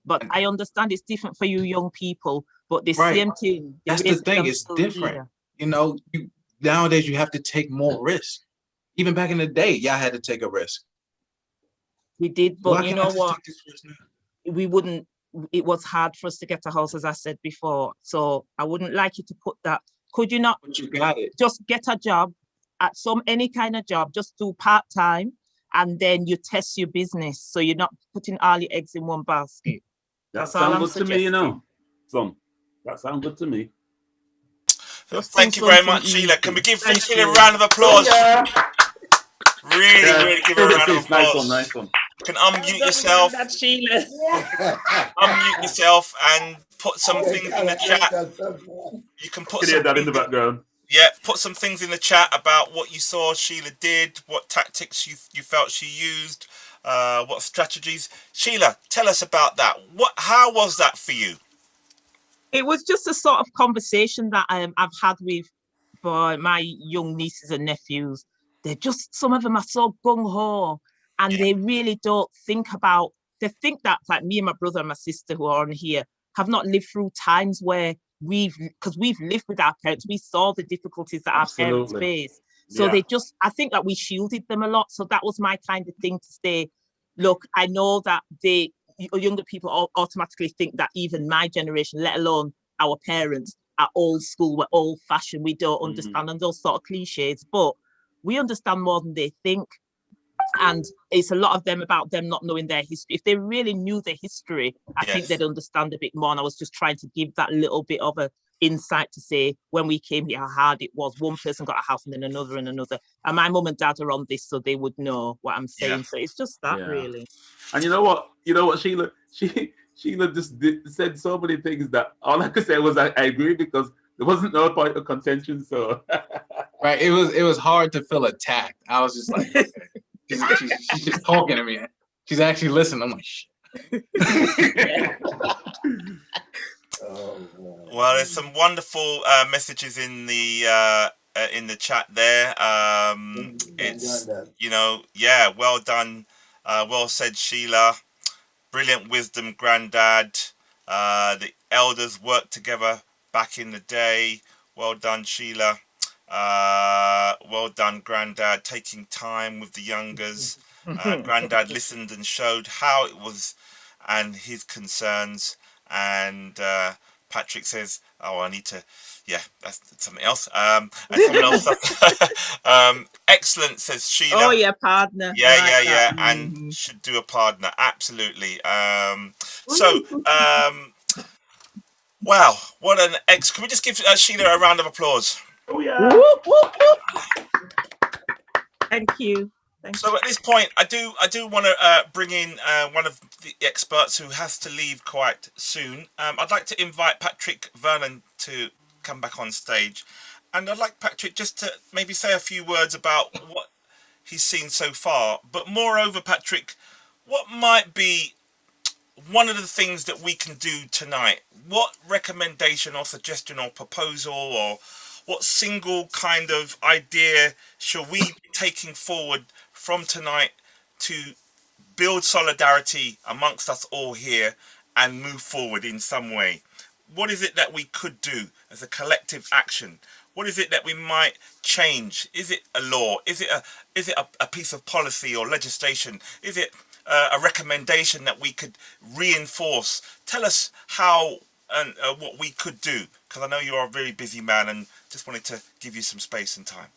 But I understand it's different for you young people, but the same thing. That's the thing, it's different. Here. You know, nowadays you have to take more risk. Even back in the day, y'all had to take a risk. We did, but you know what? We wouldn't, it was hard for us to get a house, as I said before. So I wouldn't like you to put that. Could you not but you got it. Just get a job at any kind of job, just do part-time, and then you test your business. So you're not putting all your eggs in one basket. That sounds good to me, you know. Son, that sounds good to me. Thank you very much, Sheila. Can we give Sheila a round of applause? Yeah. Really give her a round of applause. Nice one. You can unmute yourself. That's Sheila. Unmute yourself and put some things in the chat. You can put some that in the background. Yeah, put some things in the chat about what you saw Sheila did, what tactics you felt she used, what strategies. Sheila, tell us about that. How was that for you? It was just a sort of conversation that I've had with my young nieces and nephews. They're just, some of them are so gung-ho and they really don't think about, they think that like me and my brother and my sister who are on here have not lived through times where because we've lived with our parents, we saw the difficulties that our parents face. So they just, I think that we shielded them a lot. So that was my kind of thing to say, look, I know that younger people automatically think that even my generation, let alone our parents, are old school, we're old fashioned, we don't understand, and those sort of cliches, but we understand more than they think. And it's a lot of them about them not knowing their history. If they really knew their history, I think they'd understand a bit more. And I was just trying to give that little bit of a insight to say, when we came here, how hard it was. One person got a house and then another and another. And my mum and dad are on this, so they would know what I'm saying. So it's just that really. And you know what, Sheila? Sheila just said so many things that all I could say was I agree, because there wasn't no point of contention. So right, it was hard to feel attacked. I was just like, okay. She's just talking to me. She's actually listening. I'm like, shit. Well, there's some wonderful messages in the chat there. It's, well done, well said, Sheila. Brilliant wisdom, Granddad. The elders worked together back in the day. Well done, Sheila. Well done, Granddad, taking time with the youngers. Granddad listened and showed how it was and his concerns. And Patrick says, oh, I need to, Yeah, that's something else. And someone else. Excellent, says Sheila. Oh yeah, partner. Yeah, I like yeah, that. yeah, and should do a partner. Absolutely. Wow, what an ex! Can we just give Sheila a round of applause? Oh yeah. Whoop, whoop, whoop. Thank you. So at this point, I do want to bring in one of the experts who has to leave quite soon. I'd like to invite Patrick Vernon to come back on stage, and I'd like Patrick just to maybe say a few words about what he's seen so far. But moreover, Patrick, what might be one of the things that we can do tonight? What recommendation or suggestion or proposal or what single kind of idea shall we be taking forward from tonight to build solidarity amongst us all here and move forward in some way? What is it that we could do as a collective action? What is it that we might change? Is it a law? Is it a piece of policy or legislation? Is it a recommendation that we could reinforce? Tell us how and what we could do, because I know you're a very busy man and just wanted to give you some space and time.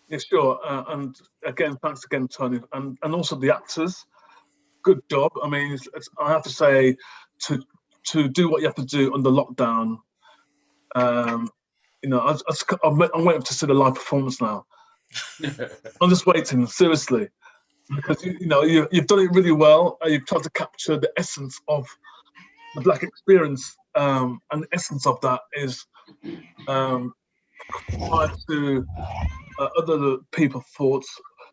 Yeah, sure. And again, thanks again, Tony, and also the actors. Good job. I mean, I have to say, to do what you have to do under lockdown. You know, I'm waiting to see the live performance now. I'm just waiting, seriously, because you know you've done it really well. You've tried to capture the essence of the Black experience, and the essence of that is prior to other people thought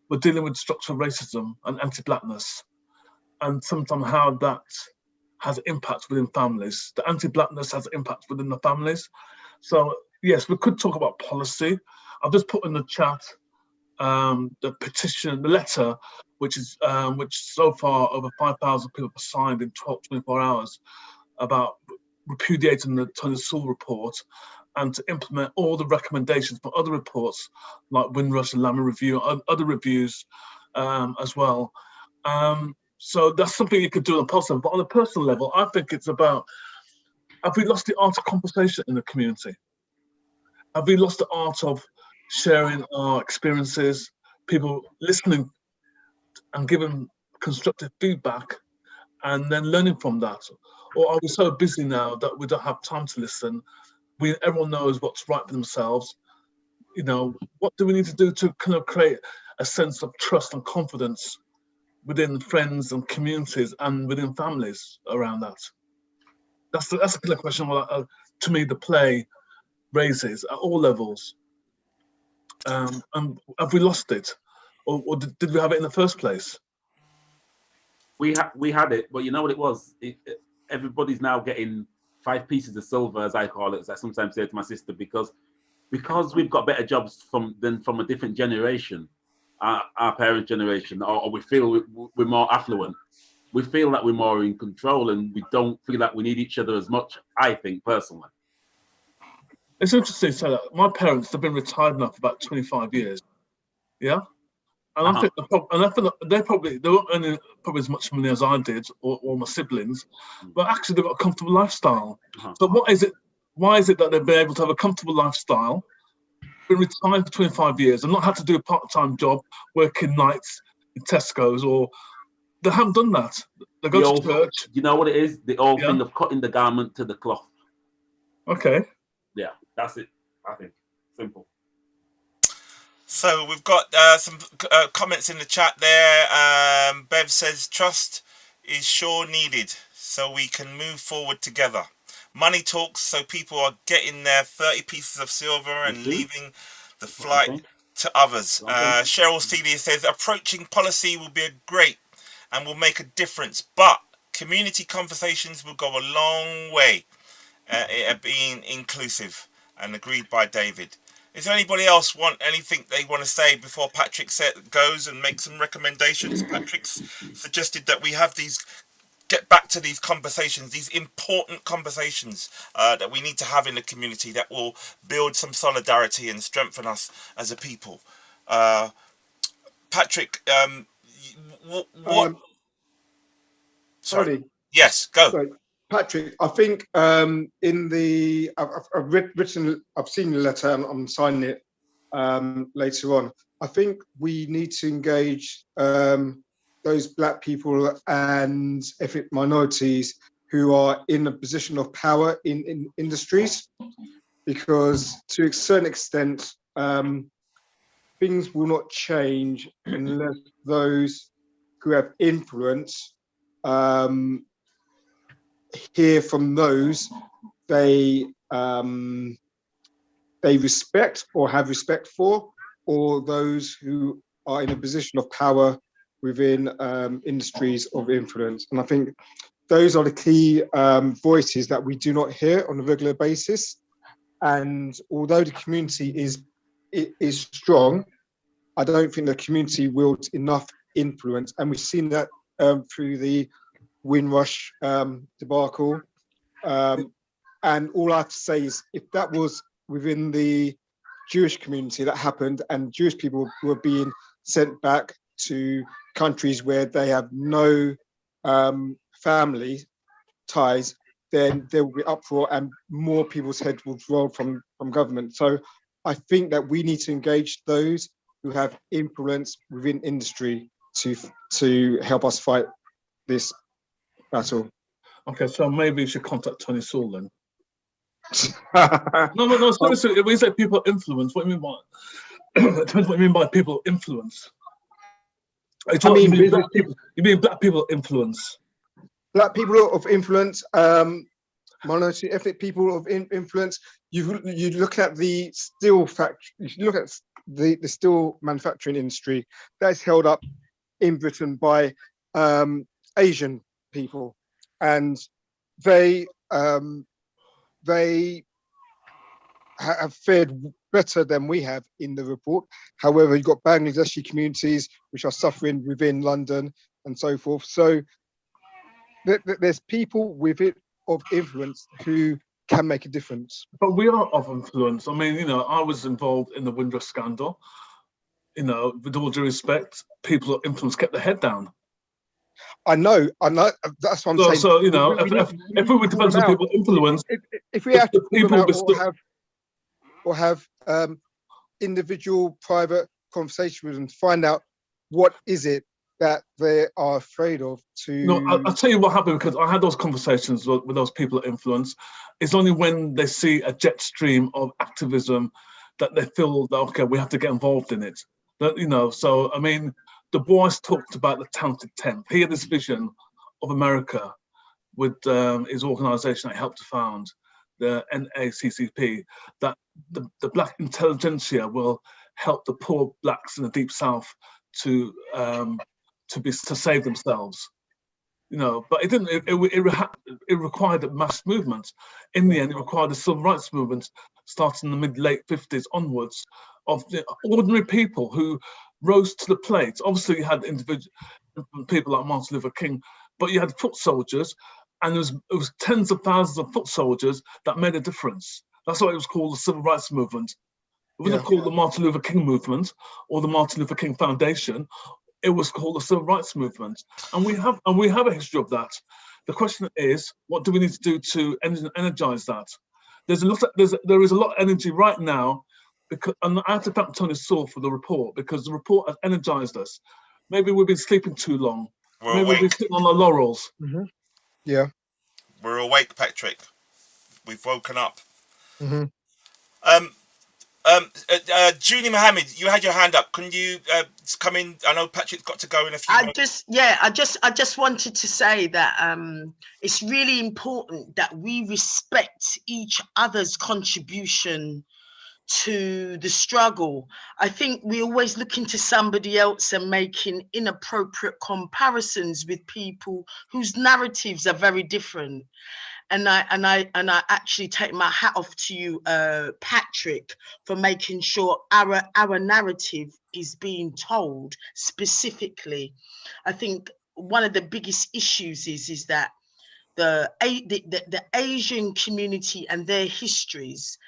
we're dealing with structural racism and anti-Blackness, and sometimes how that has impact within families. The anti-Blackness has impact within the families. So yes, we could talk about policy. I've just put in the chat the petition, the letter, which so far over 5,000 people have signed in 24 hours about repudiating the Tony Sewell report and to implement all the recommendations for other reports like Windrush and Lamy Review and other reviews as well. So that's something you could do on a positive, but on a personal level, I think it's about, have we lost the art of conversation in the community? Have we lost the art of sharing our experiences, people listening and giving constructive feedback and then learning from that? Or are we so busy now that we don't have time to listen? Everyone knows what's right for themselves. You know, what do we need to do to kind of create a sense of trust and confidence within friends and communities and within families around that? That's a kind of question to me the play raises at all levels. And have we lost it, or did we have it in the first place? We had it, but you know what it was? Everybody's now getting 5 pieces of silver, as I call it, as I sometimes say to my sister, because we've got better jobs from a different generation, our parents' generation, or we feel we're more affluent. We feel that we're more in control, and we don't feel that we need each other as much, I think, personally. It's interesting to say that my parents have been retired now for about 25 years. Yeah. And I think they weren't earning probably as much money as I did or my siblings, but actually they've got a comfortable lifestyle. So why is it that they've been able to have a comfortable lifestyle, been retired for 25 years and not had to do a part-time job, working nights in Tesco's, or they haven't done that. They go to church. You know what it is? The old thing of cutting the garment to the cloth. Okay. Yeah, that's it, I think. Simple. So we've got some comments in the chat there. Bev says, trust is sure needed so we can move forward together. Money talks, so people are getting their 30 pieces of silver and leaving the flight to others. Cheryl Celia says, approaching policy will be great and will make a difference, but community conversations will go a long way at being inclusive, and agreed by David. Is there anybody else want anything they want to say before Patrick goes and makes some recommendations? Patrick's suggested that we have get back to these conversations, these important conversations that we need to have in the community that will build some solidarity and strengthen us as a people. Patrick, what? Sorry. Yes, go. Sorry. Patrick, I think in the I've seen the letter and I'm signing it later on. I think we need to engage those Black people and ethnic minorities who are in a position of power in industries, because to a certain extent, things will not change unless those who have influence hear from those they respect or have respect for, or those who are in a position of power within industries of influence. And I think those are the key voices that we do not hear on a regular basis. And although the community is strong, I don't think the community wields enough influence. And we've seen that through the Windrush debacle. And all I have to say is, if that was within the Jewish community that happened and Jewish people were being sent back to countries where they have no family ties, then there will be uproar and more people's heads will roll from government. So I think that we need to engage those who have influence within industry to help us fight this battle. Okay, so maybe you should contact Tony Sewell then. No, seriously, if we say people influence, what do you mean by, it depends what you mean by people influence. You mean Black people influence? Black people of influence, minority ethnic people of influence. You look at the steel factory, you look at the steel manufacturing industry that's held up in Britain by Asian people, and they have fared better than we have in the report. However, you've got Bangladeshi communities which are suffering within London and so forth. So there's people with it of influence who can make a difference. But we are of influence. I mean, you know, I was involved in the Windrush scandal. You know, with all due respect, people of influence kept their head down. I know. That's what I'm saying. So you know, if we were to defend people of influence, if we have to call them out or have individual private conversation with them to find out what is it that they are afraid of to... No, I'll tell you what happened, because I had those conversations with those people of influence. It's only when they see a jet stream of activism that they feel that, okay, we have to get involved in it. That, you know, so, I mean, Du Bois talked about the talented 10th. He had this vision of America with his organization that he helped to found, the NAACP, that the Black intelligentsia will help the poor Blacks in the Deep South to save themselves, you know. But it didn't. It required a mass movement. In the end, it required a civil rights movement starting in the late 50s onwards, of ordinary people who rose to the plate. Obviously, you had individual people like Martin Luther King, but you had foot soldiers, and it was tens of thousands of foot soldiers that made a difference. That's why it was called the Civil Rights Movement. It wasn't called the Martin Luther King Movement or the Martin Luther King Foundation. It was called the Civil Rights Movement, and we have a history of that. The question is, what do we need to do to energize that? There is a lot of energy right now, because, and I have to thank Tony Sewell for the report, because the report has energized us. Maybe we've been sleeping too long. Maybe we've been sitting on our laurels. Mm-hmm. Yeah, we're awake, Patrick. We've woken up. Mm-hmm. Junie Mohammed, you had your hand up. Can you come in? I know Patrick's got to go in a few minutes. I just wanted to say that it's really important that we respect each other's contribution to the struggle. I think we always look into somebody else and making inappropriate comparisons with people whose narratives are very different. And I actually take my hat off to you, Patrick, for making sure our narrative is being told specifically. I think one of the biggest issues is that the Asian community and their histories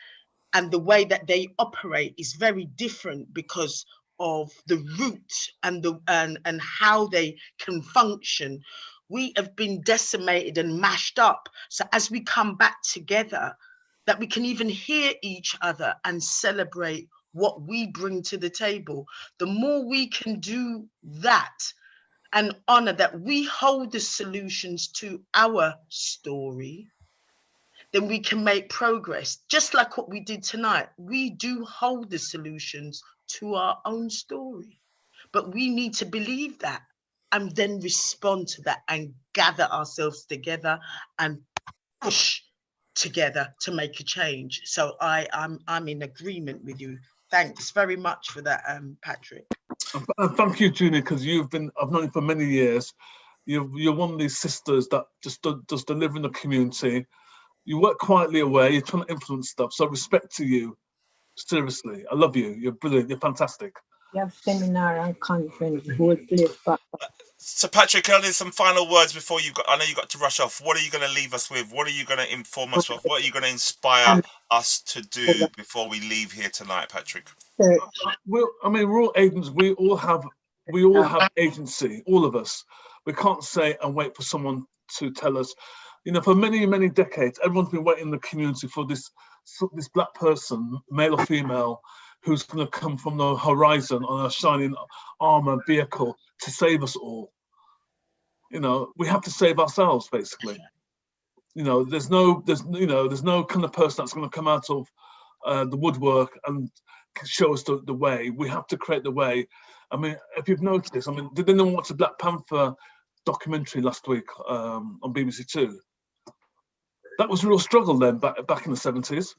and the way that they operate is very different because of the root and how they can function. we have been decimated and mashed up. So as we come back together, that we can even hear each other and celebrate what we bring to the table. The more we can do that and honor that we hold the solutions to our story, then we can make progress. Just like what we did tonight, we do hold the solutions to our own story, but we need to believe that and then respond to that and gather ourselves together and push together to make a change. So I'm in agreement with you. Thanks very much for that, Patrick. And thank you, Junie, because I've known you for many years. You're one of these sisters that just deliver in the community. You work quietly away, you're trying to influence stuff. So respect to you. Seriously, I love you. You're brilliant. You're fantastic. You have seminar and conference, whole place back. So Patrick, are there some final words before I know you got to rush off. What are you going to leave us with? What are you going to inform us of? What are you going to inspire us to do before we leave here tonight, Patrick? We're all agents. We all have agency, all of us. We can't say and wait for someone to tell us. For many, many decades, everyone's been waiting in the community for this black person, male or female, who's going to come from the horizon on a shining armor vehicle to save us all. We have to save ourselves, basically. There's no kind of person that's going to come out of the woodwork and show us the way. We have to create the way. If you've noticed, did anyone watch the Black Panther documentary last week on BBC Two? That was a real struggle then, back in the 70s.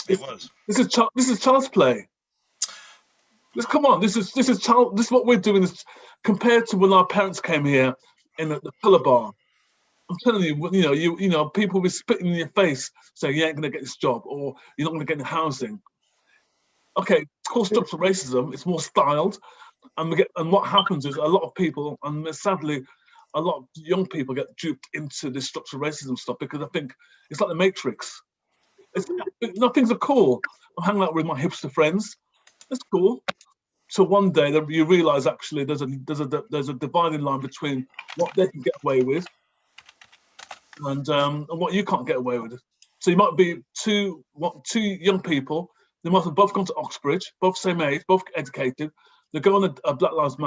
It was. This is child's play. Come on, this is what we're doing. Is compared to when our parents came here in the colour bar. I'm telling you, people will be spitting in your face saying you ain't gonna get this job or you're not gonna get the housing. Okay, it's called structural racism. It's more styled, and what happens is a lot of people, and sadly, a lot of young people get duped into this structural racism stuff because I think it's like the Matrix. Things are cool. I'm hanging out with my hipster friends. That's cool. So one day you realise actually there's a dividing line between what they can get away with and what you can't get away with. So you might be two young people. They might have both gone to Oxbridge, both same age, both educated. They go on a Black Lives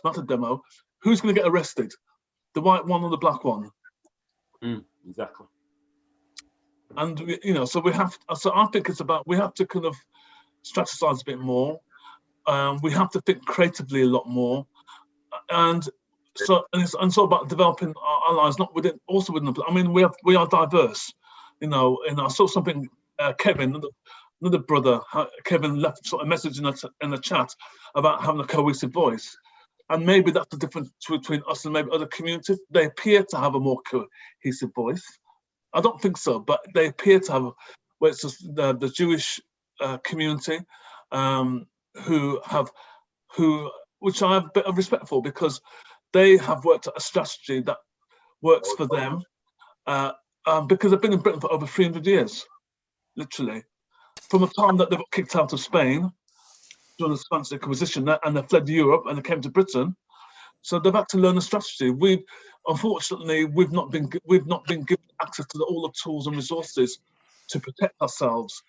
Matter demo. Who's going to get arrested? The white one or the black one? Exactly. And so we have. So I think it's about we have to kind of strategize a bit more. We have to think creatively a lot more, and it's about developing our allies, not within the. We are diverse, and I saw something. Kevin, another brother, Kevin left sort of message in the chat about having a cohesive voice. And maybe that's the difference between us and maybe other communities. They appear to have a more cohesive voice. I don't think so, but they appear to have, it's just the Jewish community which I have a bit of respect for because they have worked out a strategy that works for them because they've been in Britain for over 300 years, literally. From the time that they got kicked out of Spain, during the Spanish Inquisition, and they fled Europe and they came to Britain. So they've had to learn a strategy. Unfortunately, we've not been given access to all the tools and resources to protect ourselves.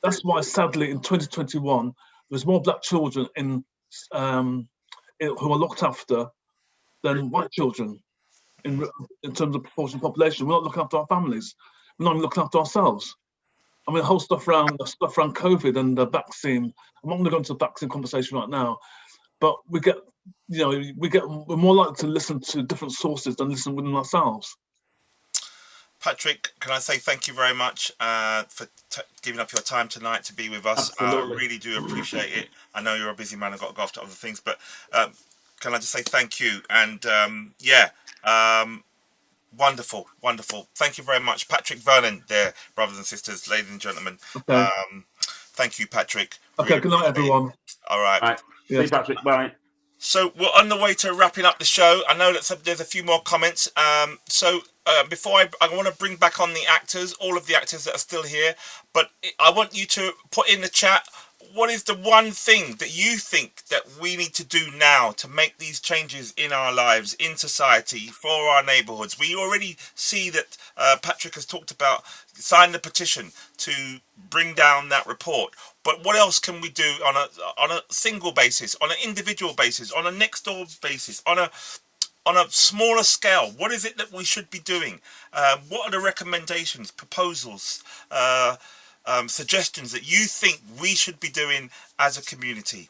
That's why, sadly, in 2021, there's more black children who are looked after than white children in terms of proportion of population. We're not looking after our families. We're not even looking after ourselves. The whole stuff around COVID and the vaccine. I'm not going to go into the vaccine conversation right now, but we're more likely to listen to different sources than listen within ourselves. Patrick, can I say thank you very much for giving up your time tonight to be with us? Absolutely. I really do appreciate it. I know you're a busy man and got to go after other things, but can I just say thank you? And wonderful. Thank you very much. Patrick Vernon there, brothers and sisters, ladies and gentlemen. Okay. Thank you, Patrick. Okay, Really good night, everyone. All right. All right. See you, Patrick. Bye. So we're on the way to wrapping up the show. I know that there's a few more comments. Before I want to bring back on the actors, all of the actors that are still here, but I want you to put in the chat what is the one thing that you think that we need to do now to make these changes in our lives, in society, for our neighborhoods? We already see that Patrick has talked about sign the petition to bring down that report. But what else can we do on a single basis, on an individual basis, on a next door basis, on a smaller scale? What is it that we should be doing? What are the recommendations, proposals, suggestions that you think we should be doing as a community?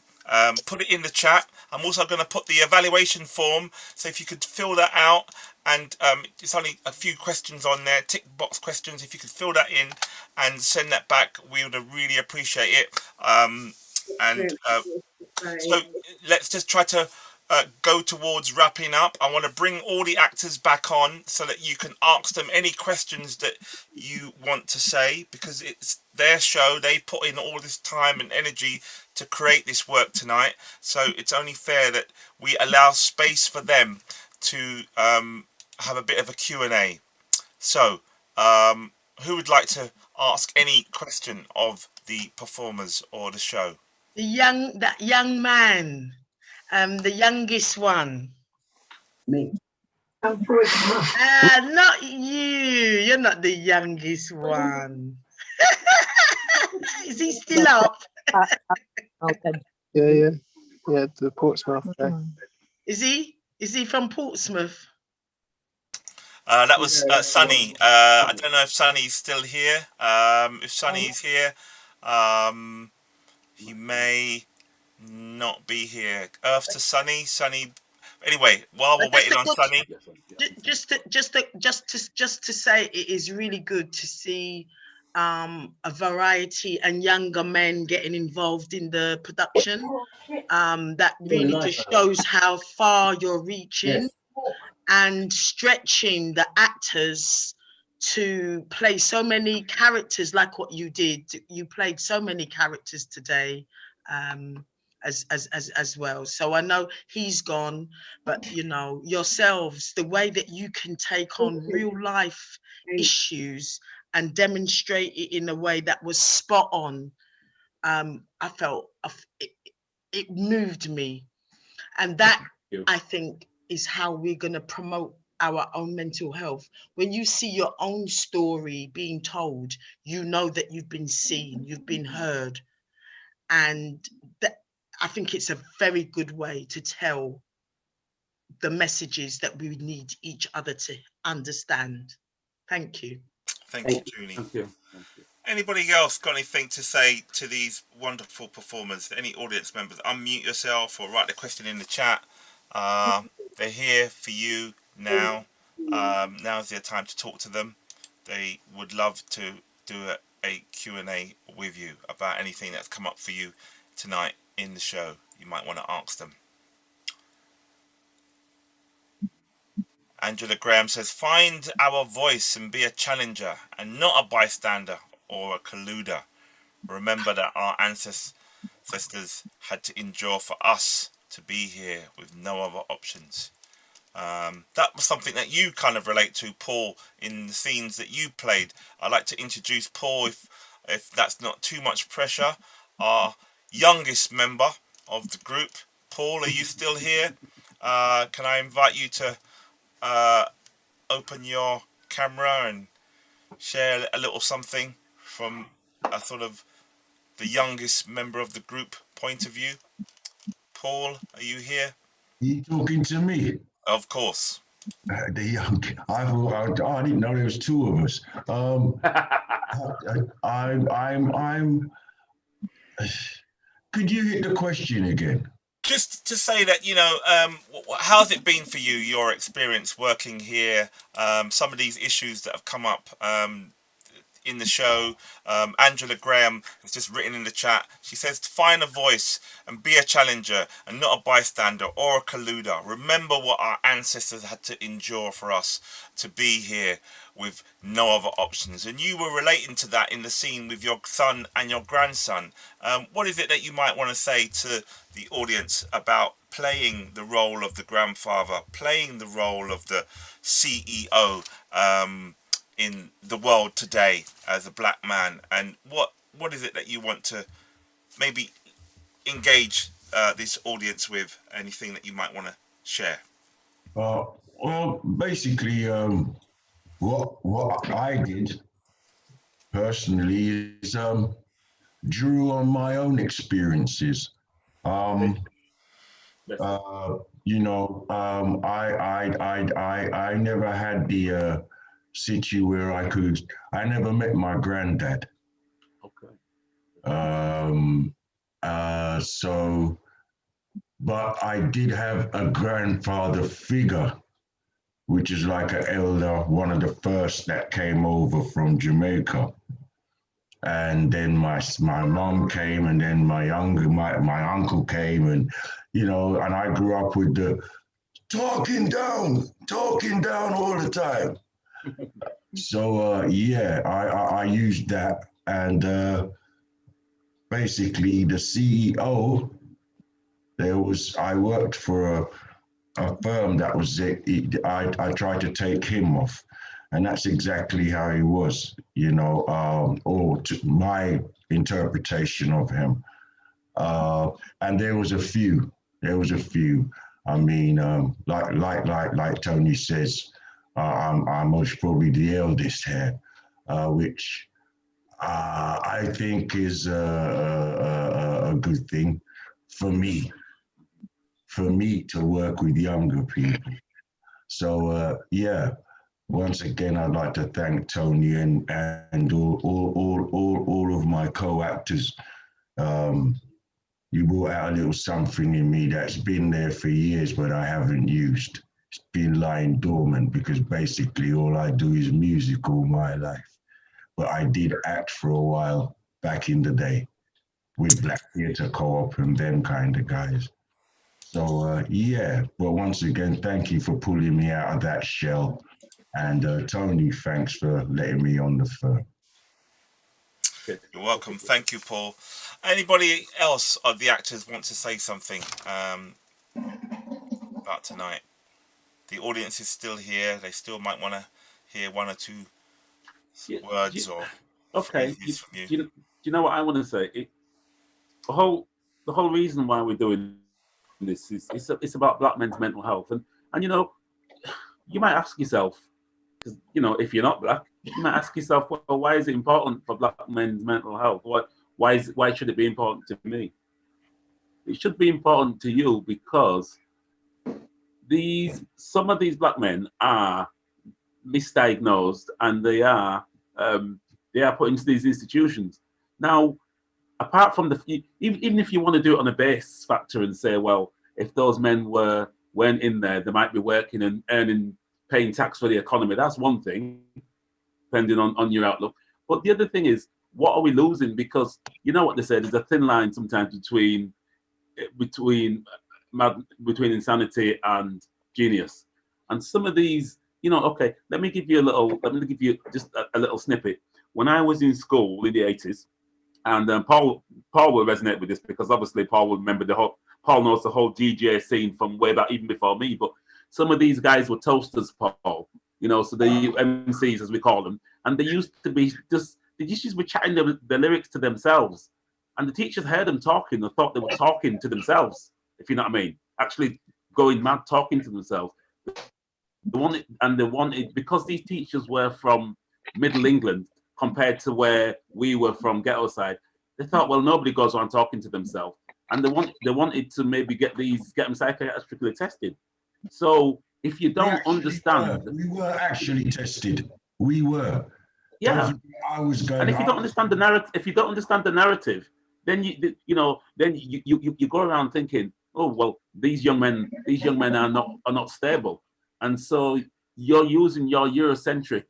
Put it in the chat. I'm also going to put the evaluation form, so if you could fill that out, and it's only a few questions on there, tick box questions. If you could fill that in and send that back, we would really appreciate it. So let's just try to go towards wrapping up. I want to bring all the actors back on so that you can ask them any questions that you want to say, because it's their show. They put in all this time and energy to create this work tonight. So it's only fair that we allow space for them to have a bit of a Q&A. So who would like to ask any question of the performers or the show? That young man, the youngest one. Me. Not you. You're not the youngest one. Is he still up? Yeah, to Portsmouth. Is he? Is he from Portsmouth? That was Sunny. I don't know if Sunny's still here. If Sunny's here, he may not be here. Earth to Sunny. Sunny. Anyway, while we're waiting on Sunny, just to say, it is really good to see a variety and younger men getting involved in the production. That really just shows how far you're reaching and stretching the actors to play so many characters like what you did. You played so many characters today. As well. So I know he's gone, but you know, yourselves, the way that you can take on real life issues and demonstrate it in a way that was spot on. I felt it moved me. And that, I think, is how we're going to promote our own mental health. When you see your own story being told, you know that you've been seen, you've been heard. And that, I think it's a very good way to tell the messages that we need each other to understand. Thank you. Thank you, Julie. Thank you. Anybody else got anything to say to these wonderful performers? Any audience members? Unmute yourself or write the question in the chat. They're here for you now. Now's their time to talk to them. They would love to do a Q&A with you about anything that's come up for you tonight in the show. You might want to ask them. Angela Graham says, find our voice and be a challenger and not a bystander or a colluder. Remember that our ancestors had to endure for us to be here with no other options. That was something that you kind of relate to, Paul, in the scenes that you played. I'd like to introduce Paul, if that's not too much pressure, our youngest member of the group. Paul, are you still here? Can I invite you to open your camera and share a little something from a sort of the youngest member of the group point of view? Paul, are you here? You talking to me? Of course. The young. I didn't know there was two of us. I'm. Could you hit the question again? Just to say that, you know, how's it been for you, your experience working here, some of these issues that have come up in the show? Angela Graham has just written in the chat. She says, find a voice and be a challenger and not a bystander or a colluder. Remember what our ancestors had to endure for us to be here with no other options. And you were relating to that in the scene with your son and your grandson. What is it that you might want to say to the audience about playing the role of the grandfather, playing the role of the CEO in the world today as a black man? And what is it that you want to maybe engage this audience with? Anything that you might want to share? Well, basically, what I did personally is drew on my own experiences. You know, I never had the situ where I never met my granddad. Okay. So, but I did have a grandfather figure, which is like an elder, one of the first that came over from Jamaica. And then my mom came, and then my uncle came, and you know, and I grew up with the talking down all the time. So yeah, I used that, and basically the CEO. I worked for a firm that was I tried to take him off. And that's exactly how he was, you know, or to my interpretation of him. And there was a few. I mean, like Tony says, I'm most probably the eldest here, which I think is a good thing for me to work with younger people. So yeah. Once again, I'd like to thank Tony and all of my co-actors. You brought out a little something in me that's been there for years, but I haven't used. It's been lying dormant because basically all I do is music all my life. But I did act for a while back in the day with Black Theatre Co-op and them kind of guys. So yeah, but once again, thank you for pulling me out of that shell. And Tony, thanks for letting me on the phone. You're welcome. Thank you, Paul. Anybody else of the actors want to say something about tonight? The audience is still here. They still might want to hear one or two words or phrases from you. Do you know what I want to say? The whole reason why we're doing this is it's about Black men's mental health, and you know, you might ask yourself, because you know, if you're not Black, you might ask yourself, well, why is it important for Black men's mental health? Why should it be important to me? It should be important to you because some of these Black men are misdiagnosed and they are put into these institutions. Now, apart from even if you want to do it on a base factor and say, well, if those men weren't in there, they might be working and paying tax for the economy. That's one thing, depending on your outlook. But the other thing is, what are we losing? Because you know what they say, there's a thin line sometimes between insanity and genius. And some of these, you know, okay, let me give you just a little snippet. When I was in school in the 80s, and Paul will resonate with this because obviously Paul will remember Paul knows the whole DJ scene from way back, even before me. But some of these guys were toasters, Paul, you know, so the MCs as we call them, and they used to be they just were chatting the lyrics to themselves, and the teachers heard them talking. They thought they were talking to themselves, if you know what I mean. Actually going mad talking to themselves. They wanted because these teachers were from Middle England compared to where we were from ghetto side. They thought, well, nobody goes around talking to themselves, and they wanted to maybe get them psychiatrically tested. So if you don't understand, we were actually tested. We were. Yeah. I was going. And if you don't understand the narrative, then you go around thinking, oh well, these young men are not stable, and so you're using your Eurocentric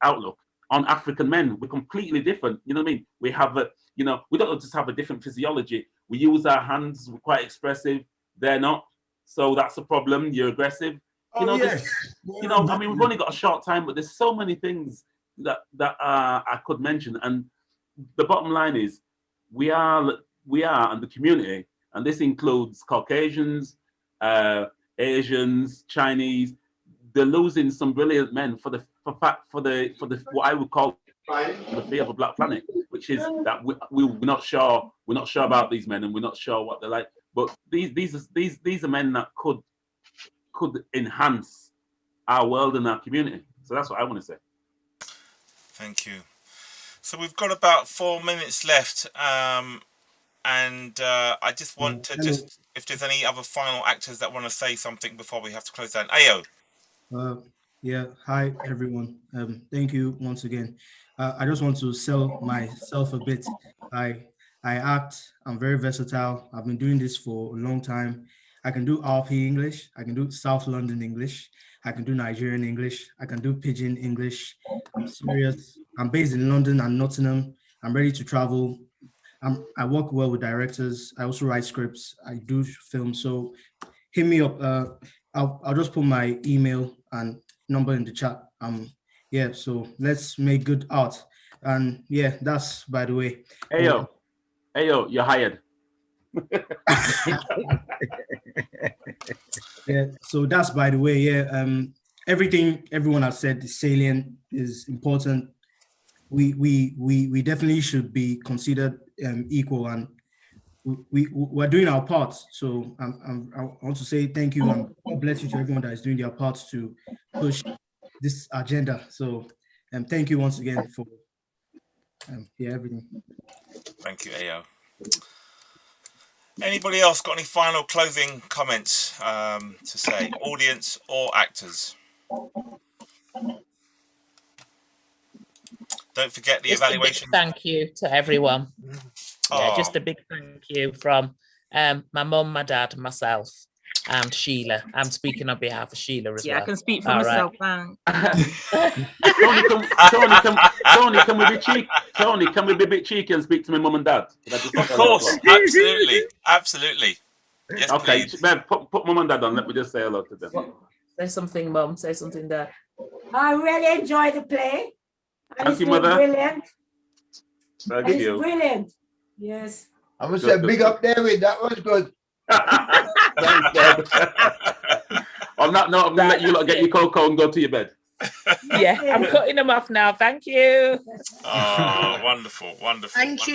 outlook on African men. We're completely different. You know what I mean? We have we don't just have a different physiology. We use our hands. We're quite expressive. They're not. So that's a problem. You're aggressive. You know, yes. I mean, we've only got a short time, but there's so many things that I could mention. And the bottom line is, we are in the community, and this includes Caucasians, Asians, Chinese. They're losing some brilliant men for the what I would call the fate of a black planet, which is that we're not sure about these men, and we're not sure what they're like. But these are men that could enhance our world and our community. So that's what I want to say. Thank you. So we've got about 4 minutes left, and I just want to if there's any other final actors that want to say something before we have to close down. Ayo. Yeah, hi everyone. Thank you once again. I just want to sell myself a bit. I act, I'm very versatile. I've been doing this for a long time. I can do RP English, I can do South London English, I can do Nigerian English, I can do Pidgin English. I'm serious. I'm based in London and Nottingham. I'm ready to travel. I work well with directors. I also write scripts. I do film. So hit me up. I'll just put my email and number in the chat. Yeah, so let's make good art. And yeah, that's by the way. Ayo, you're hired. Yeah, so that's by the way. Yeah, everything everyone has said is salient, is important. We definitely should be considered equal, and we're doing our part. So I want to say thank you and God bless you to everyone that is doing their part to push this agenda. So thank you once again for everything. Thank you, Ayo. Anybody else got any final closing comments to say, audience or actors? Don't forget the evaluation. Thank you to everyone. Yeah, just a big thank you from my mum, my dad, myself, and Sheila. I'm speaking on behalf of Sheila as well. Yeah, I can speak for myself. Right. Tony, can we be cheeky? Tony, can we be a bit cheeky and speak to my mum and dad? Of course, absolutely, absolutely. Yes, okay, please. Bev, put mum and dad on. Let me just say hello to them. Say something, Mum. Say something, Dad. I really enjoyed the play. And Thank it's you, been Mother. brilliant. Thank And you. it's brilliant. Yes. I would say big up, David. That was good. Thanks, Dad. On that note, I'm going to let you lot get your cocoa and go to your bed. Yeah, I'm cutting them off now. Thank you. Oh, wonderful, wonderful. Thank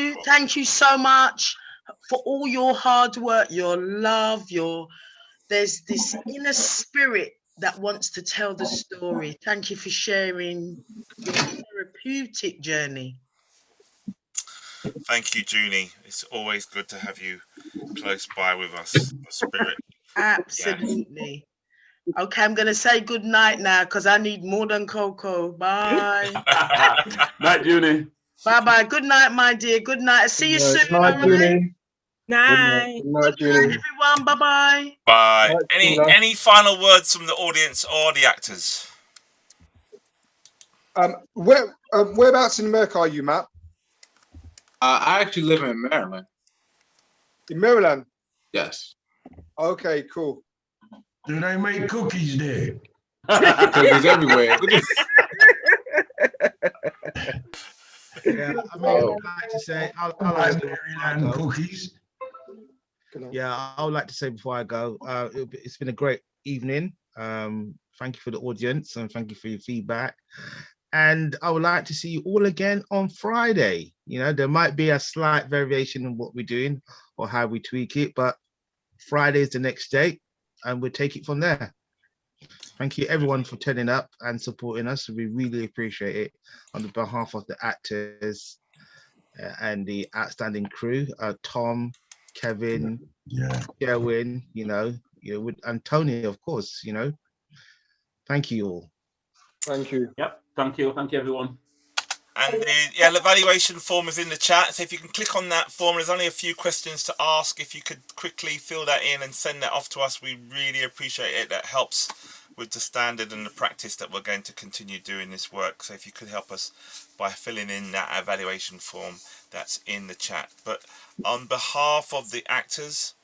you so much for all your hard work, your love, there's this inner spirit that wants to tell the story. Thank you for sharing your therapeutic journey. Thank you, Junie. It's always good to have you close by with us, Spirit. Absolutely. Yeah. Okay, I'm going to say good night now because I need more than cocoa. Bye. Night, Junie. Bye-bye. Good night, my dear. Good night. I'll see you soon. Good night, Junie. Night. Good night, Junie. Everyone. Bye-bye. Bye. Any final words from the audience or the actors? Whereabouts in America are you, Matt? I actually live in Maryland. In Maryland? Yes. Okay, cool. Do they make cookies there? Cookies everywhere. Yeah, I mean, I'd like to say, Maryland cookies. Yeah, I would like to say before I go, it's been a great evening. Thank you for the audience and thank you for your feedback. And I would like to see you all again on Friday. You know, there might be a slight variation in what we're doing or how we tweak it, but Friday is the next date and we'll take it from there. Thank you everyone for turning up and supporting us. We really appreciate it on behalf of the actors and the outstanding crew, Tom, Kevin, Gerwin, and Tony, of course, Thank you all. Thank you. Yep. Thank you. Thank you, everyone. And the evaluation form is in the chat. So if you can click on that form, there's only a few questions to ask. If you could quickly fill that in and send that off to us, we really appreciate it. That helps with the standard and the practice that we're going to continue doing this work. So if you could help us by filling in that evaluation form that's in the chat. But on behalf of the actors,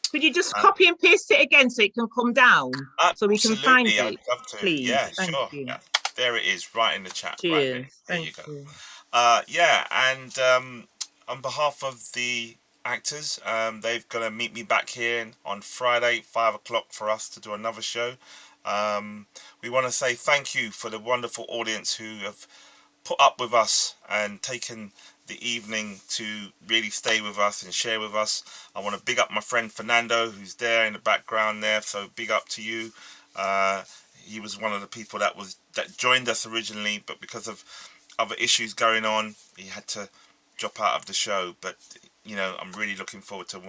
could you just copy and paste it again so it can come down so we can find it? I'd love to. Please. Yeah, Thank sure. you. Yeah. There it is, right in the chat. Cheers. Right there you go. You. On behalf of the actors, they're going to meet me back here on Friday, 5 o'clock, for us to do another show. We want to say thank you for the wonderful audience who have put up with us and taken the evening to really stay with us and share with us. I want to big up my friend Fernando, who's there in the background there. So big up to you. He was one of the people that joined us originally, but because of other issues going on, he had to drop out of the show. But you know, I'm really looking forward to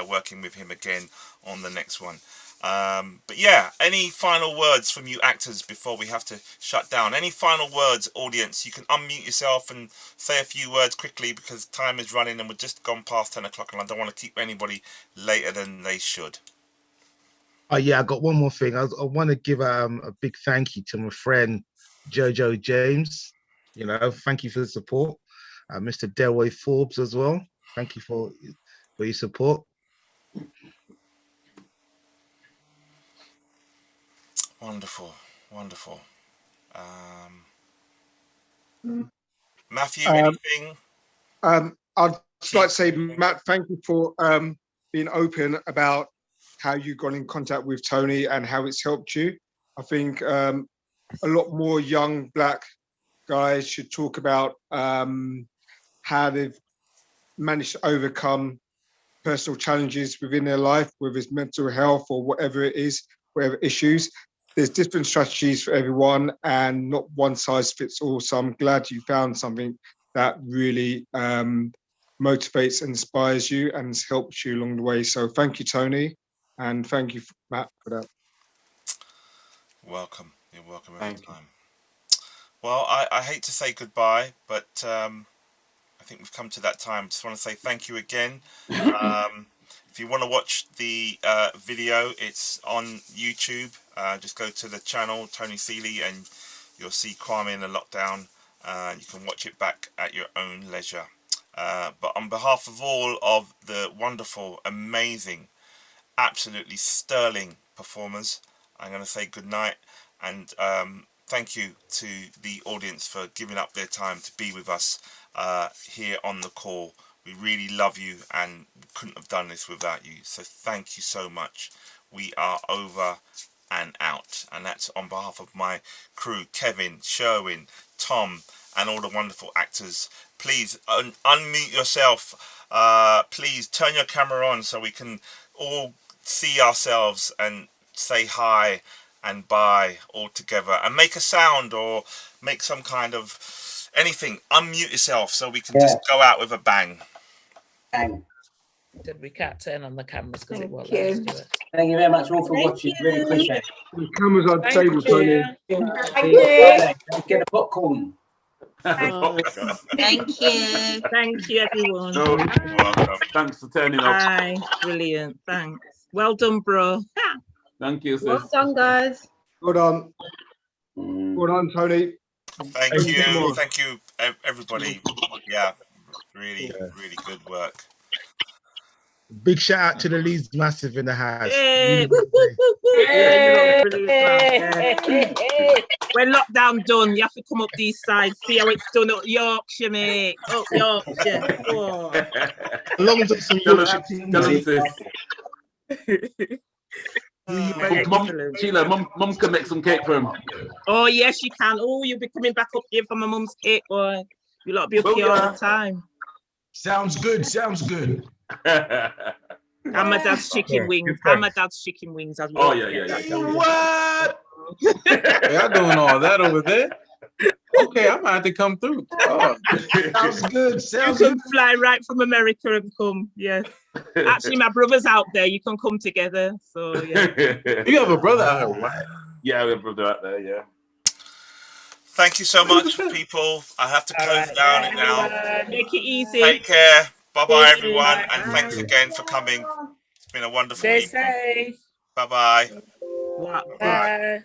working with him again on the next one. But yeah, any final words from you actors before we have to shut down? Any final words, audience? You can unmute yourself and say a few words quickly because time is running and we're just gone past 10 o'clock and I don't want to keep anybody later than they should. Oh yeah, I got one more thing. I want to give a big thank you to my friend Jojo James. You know, thank you for the support. Mr. Delway Forbes as well. Thank you for your support. Wonderful, wonderful. Matthew, anything? I'd just like to say, Matt, thank you for being open about how you got in contact with Tony and how it's helped you. I think a lot more young Black guys should talk about how they've managed to overcome personal challenges within their life, whether it's mental health or whatever it is, whatever issues. There's different strategies for everyone and not one size fits all. So I'm glad you found something that really motivates and inspires you and has helped you along the way. So thank you, Tony, and thank you, Matt, for that. Welcome. You're welcome every time. Well, I hate to say goodbye, but I think we've come to that time. Just want to say thank you again. If you want to watch the video, it's on YouTube. Just go to the channel, Tony Seeley, and you'll see Kwame in the lockdown. You can watch it back at your own leisure. But on behalf of all of the wonderful, amazing, absolutely sterling performers, I'm going to say good night and thank you to the audience for giving up their time to be with us here on the call. We really love you and couldn't have done this without you. So thank you so much. We are over and out. And that's on behalf of my crew, Kevin, Sherwin, Tom, and all the wonderful actors. Please unmute yourself. Please turn your camera on so we can all see ourselves and say hi and bye all together. And make a sound or make some kind of anything. Unmute yourself so we can just go out with a bang. Bang. We can't turn on the cameras because it won't Thank let us you. do it. Thank you very much all for watching. Really appreciate it. The cameras on the Thank table, you. Tony. See you Friday. Don't get a popcorn. Thank you. Thank you, everyone. No, welcome. Thanks for turning up. Bye. Brilliant. Thanks. Well done, bro. Thank you, sis. Well done, guys. Well done. Well done, Tony. Thank you. Thank you, everybody. Yeah, really, really good work. Big shout out to the Leeds Massive in the house. Hey. When lockdown done, you have to come up these sides, see how it's done up Yorkshire, mate. Up Yorkshire. Oh. As long as it's some Yorkshire Sheila, mum can make some cake for him. Oh yes, you can. Oh, you'll be coming back up here for my mum's cake, boy. You'll not be up here all the time. Sounds good. Sounds good. And my dad's chicken wings. And my dad's chicken wings as well. Oh yeah. What? Y'all doing all that over there? Okay, I might have to come through. Oh. Sounds good. You can fly right from America and come. Yes. Actually, my brother's out there. You can come together. So yeah. You have a brother out here, right? Yeah, we have a brother out there. Yeah. Thank you so much, people. I have to close down it now. Make it easy. Take care. Bye-bye, everyone. And thanks again for coming. It's been a wonderful Stay evening. safe. Bye-bye. Bye.